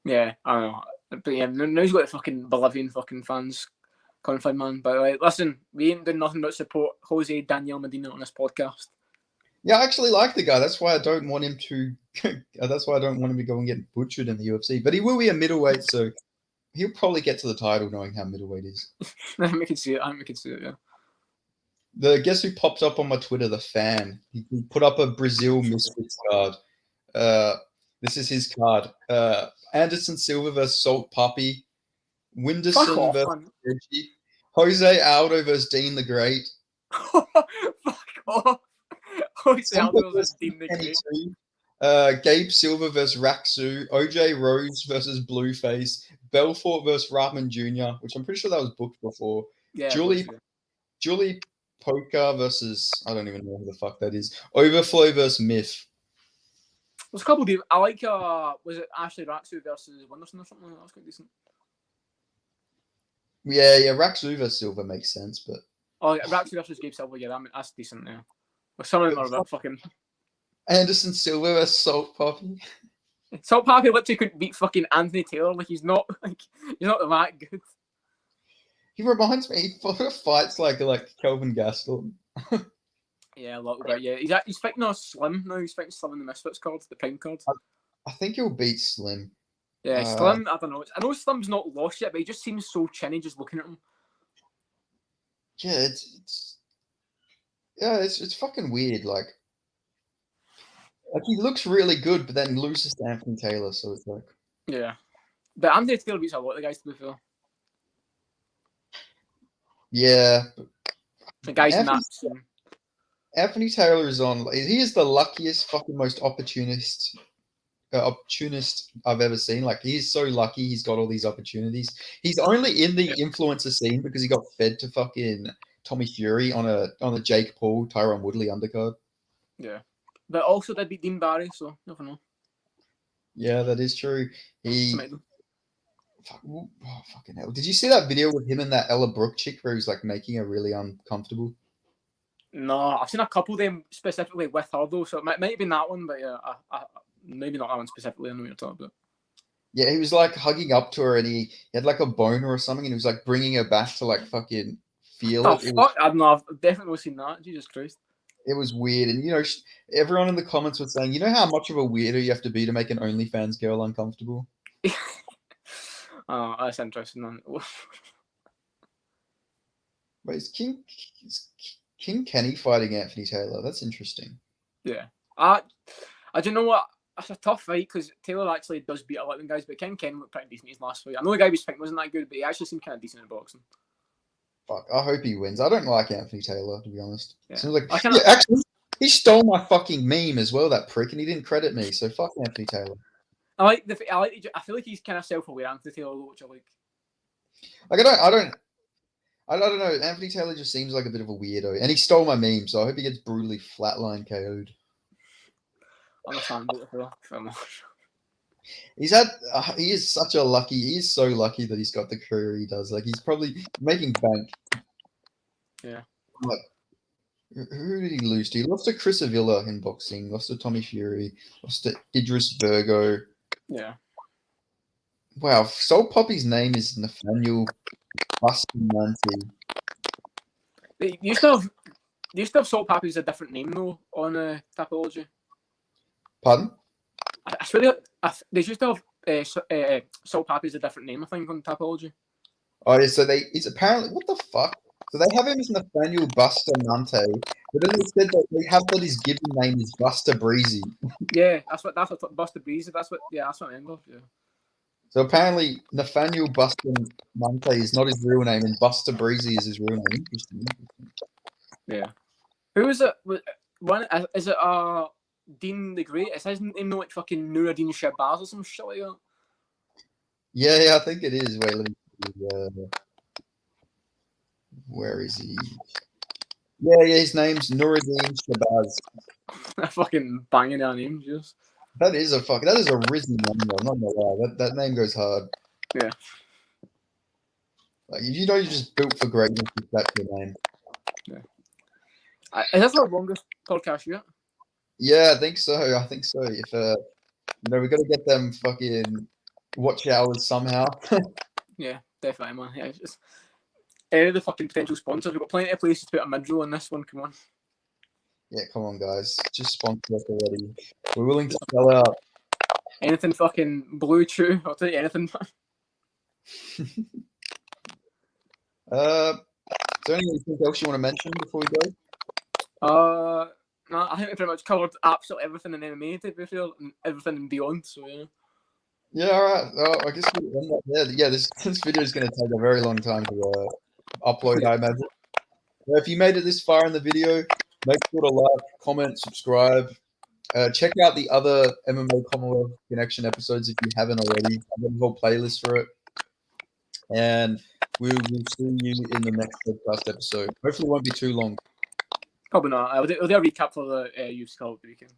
Yeah, I don't know. But yeah, now he's got the fucking Bolivian fucking fans confident, man. But like, listen, we ain't doing nothing but support Jose Daniel Medina on this podcast. Yeah, I actually like the guy. That's why I don't want him to. That's why I don't want him to go and get butchered in the UFC. But he will be a middleweight, so he'll probably get to the title knowing how middleweight is. I can see it. Yeah. Guess who popped up on my Twitter? The fan. He put up a Brazil Misfits card. This is his card. Anderson Silva versus Salt Puppy. Whindersson versus Reggie. Jose Aldo versus Dean the Great. Fuck off. Jose Aldo versus Dean the Great. Gabe Silva versus Raksu. OJ Rose versus Blueface. Belfort versus Rahman Jr., which I'm pretty sure that was booked before. Yeah, Julie Poker versus I don't even know who the fuck that is. Overflow versus Myth. There's a couple of. I like. Was it Ashley Ratsu versus Wonderson or something? That was quite decent. Yeah. Raxu versus Silver makes sense, but Ratsu versus Gabe Silver. Yeah, that's decent. Yeah. But some of them are a bit fucking. Anderson Silva versus Salt Poppy. Salt Pappy literally couldn't beat fucking Anthony Taylor. Like he's not that good. He reminds me. He fights like Kelvin Gastelum. Yeah, a little bit. Yeah, he's fighting a Slim now. He's fighting Slim in the Misfits card, the Prime card. I think he'll beat Slim. Yeah, Slim. I don't know. I know Slim's not lost yet, but he just seems so chinny just looking at him. Yeah, it's fucking weird. Like he looks really good, but then loses to Anthony Taylor, so it's like. Yeah, but Anthony Taylor beats a lot of the guys, to be fair. Yeah, the guys nuts. Anthony Taylor is on. He is the luckiest, fucking most opportunist I've ever seen. Like he's so lucky. He's got all these opportunities. He's only in the influencer scene because he got fed to fucking Tommy Fury on a Jake Paul, Tyron Woodley undercard. Yeah, but also they beat Dean Barry, so never know. Yeah, that is true. Fucking hell! Did you see that video with him and that Ella Brooke chick where he was like making her really uncomfortable? No, I've seen a couple of them specifically with her though, so it might have been that one, but yeah, maybe not that one specifically. I know what you're talking about. Yeah, he was like hugging up to her, and he had like a boner or something, and he was like bringing her back to like fucking feel it. I don't know. I've definitely seen that. Jesus Christ. It was weird, and everyone in the comments was saying, how much of a weirdo you have to be to make an OnlyFans girl uncomfortable. Oh, that's interesting. Wait, is King Kenny fighting Anthony Taylor? That's interesting. Yeah, I don't know what. It's a tough fight because Taylor actually does beat a lot of them guys, but King Kenny looked pretty decent in his last fight. I know the guy he was fighting wasn't that good, but he actually seemed kind of decent in boxing. Fuck, I hope he wins. I don't like Anthony Taylor, to be honest. Yeah. Seems like actually he stole my fucking meme as well, that prick, and he didn't credit me. So fuck Anthony Taylor. I feel like he's kind of self-aware, Anthony Taylor, which I like. Like I don't know. Anthony Taylor just seems like a bit of a weirdo, and he stole my meme. So I hope he gets brutally flatline KO'd. Understandable. He is such a lucky. He is so lucky that he's got the career he does. Like he's probably making bank. Yeah. Like, who did he lose to? He lost to Chris Avila in boxing. Lost to Tommy Fury. Lost to Idris Virgo. Yeah. Wow. Soul Poppy's name is Nathaniel Bustamante. They used to have Soul Pappy as a different name though on Tapology. Pardon? I swear they used to have Soul Pappy as a different name, I think, on Tapology. Oh yeah, so he's apparently, what the fuck? So they have him as Nathaniel Bustamante, but then they said that they have that his given name is Buster Breezy. Yeah, that's what Buster Breezy. That's what I remember. Yeah. So apparently Nathaniel Bustamante is not his real name, and Buster Breezy is his real name. Interesting. Yeah. Who is it? One is it Dean the Great? Is his name not like fucking Nuruddin Shabazz or some shit like that? Yeah, I think it is. Wait, let me see. Where is he? Yeah, his name's Nuruddin Shabazz. Fucking banging our names, just. That is a risen name, though. I'm not gonna lie. That name goes hard. Yeah. Like you're just built for greatness if that's your name. Yeah. Is that the longest podcast yet? Yeah, I think so. If we got to get them fucking watch hours somehow. Yeah, definitely, man. Yeah, it's just any of the fucking potential sponsors. We've got plenty of places to put a mid-roll on this one. Come on. Yeah, come on, guys. Just sponsor us already. We're willing to sell out. Anything fucking Blue Chew. I'll tell you anything. Is there anything else you want to mention before we go? No, I think we pretty much covered absolutely everything in MMA, to be fair, and everything and beyond. So yeah. Yeah, all right. I guess we'll end up there. Yeah, this video is going to take a very long time to upload, I imagine. If you made it this far in the video, make sure to like, comment, subscribe. Check out the other MMA Commonwealth Connection episodes if you haven't already. I've got a whole playlist for it. And we will see you in the next podcast episode. Hopefully it won't be too long. Probably not. I'll do a recap for the youth scout weekend.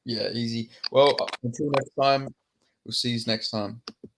Yeah, easy. Well, until next time, we'll see you next time.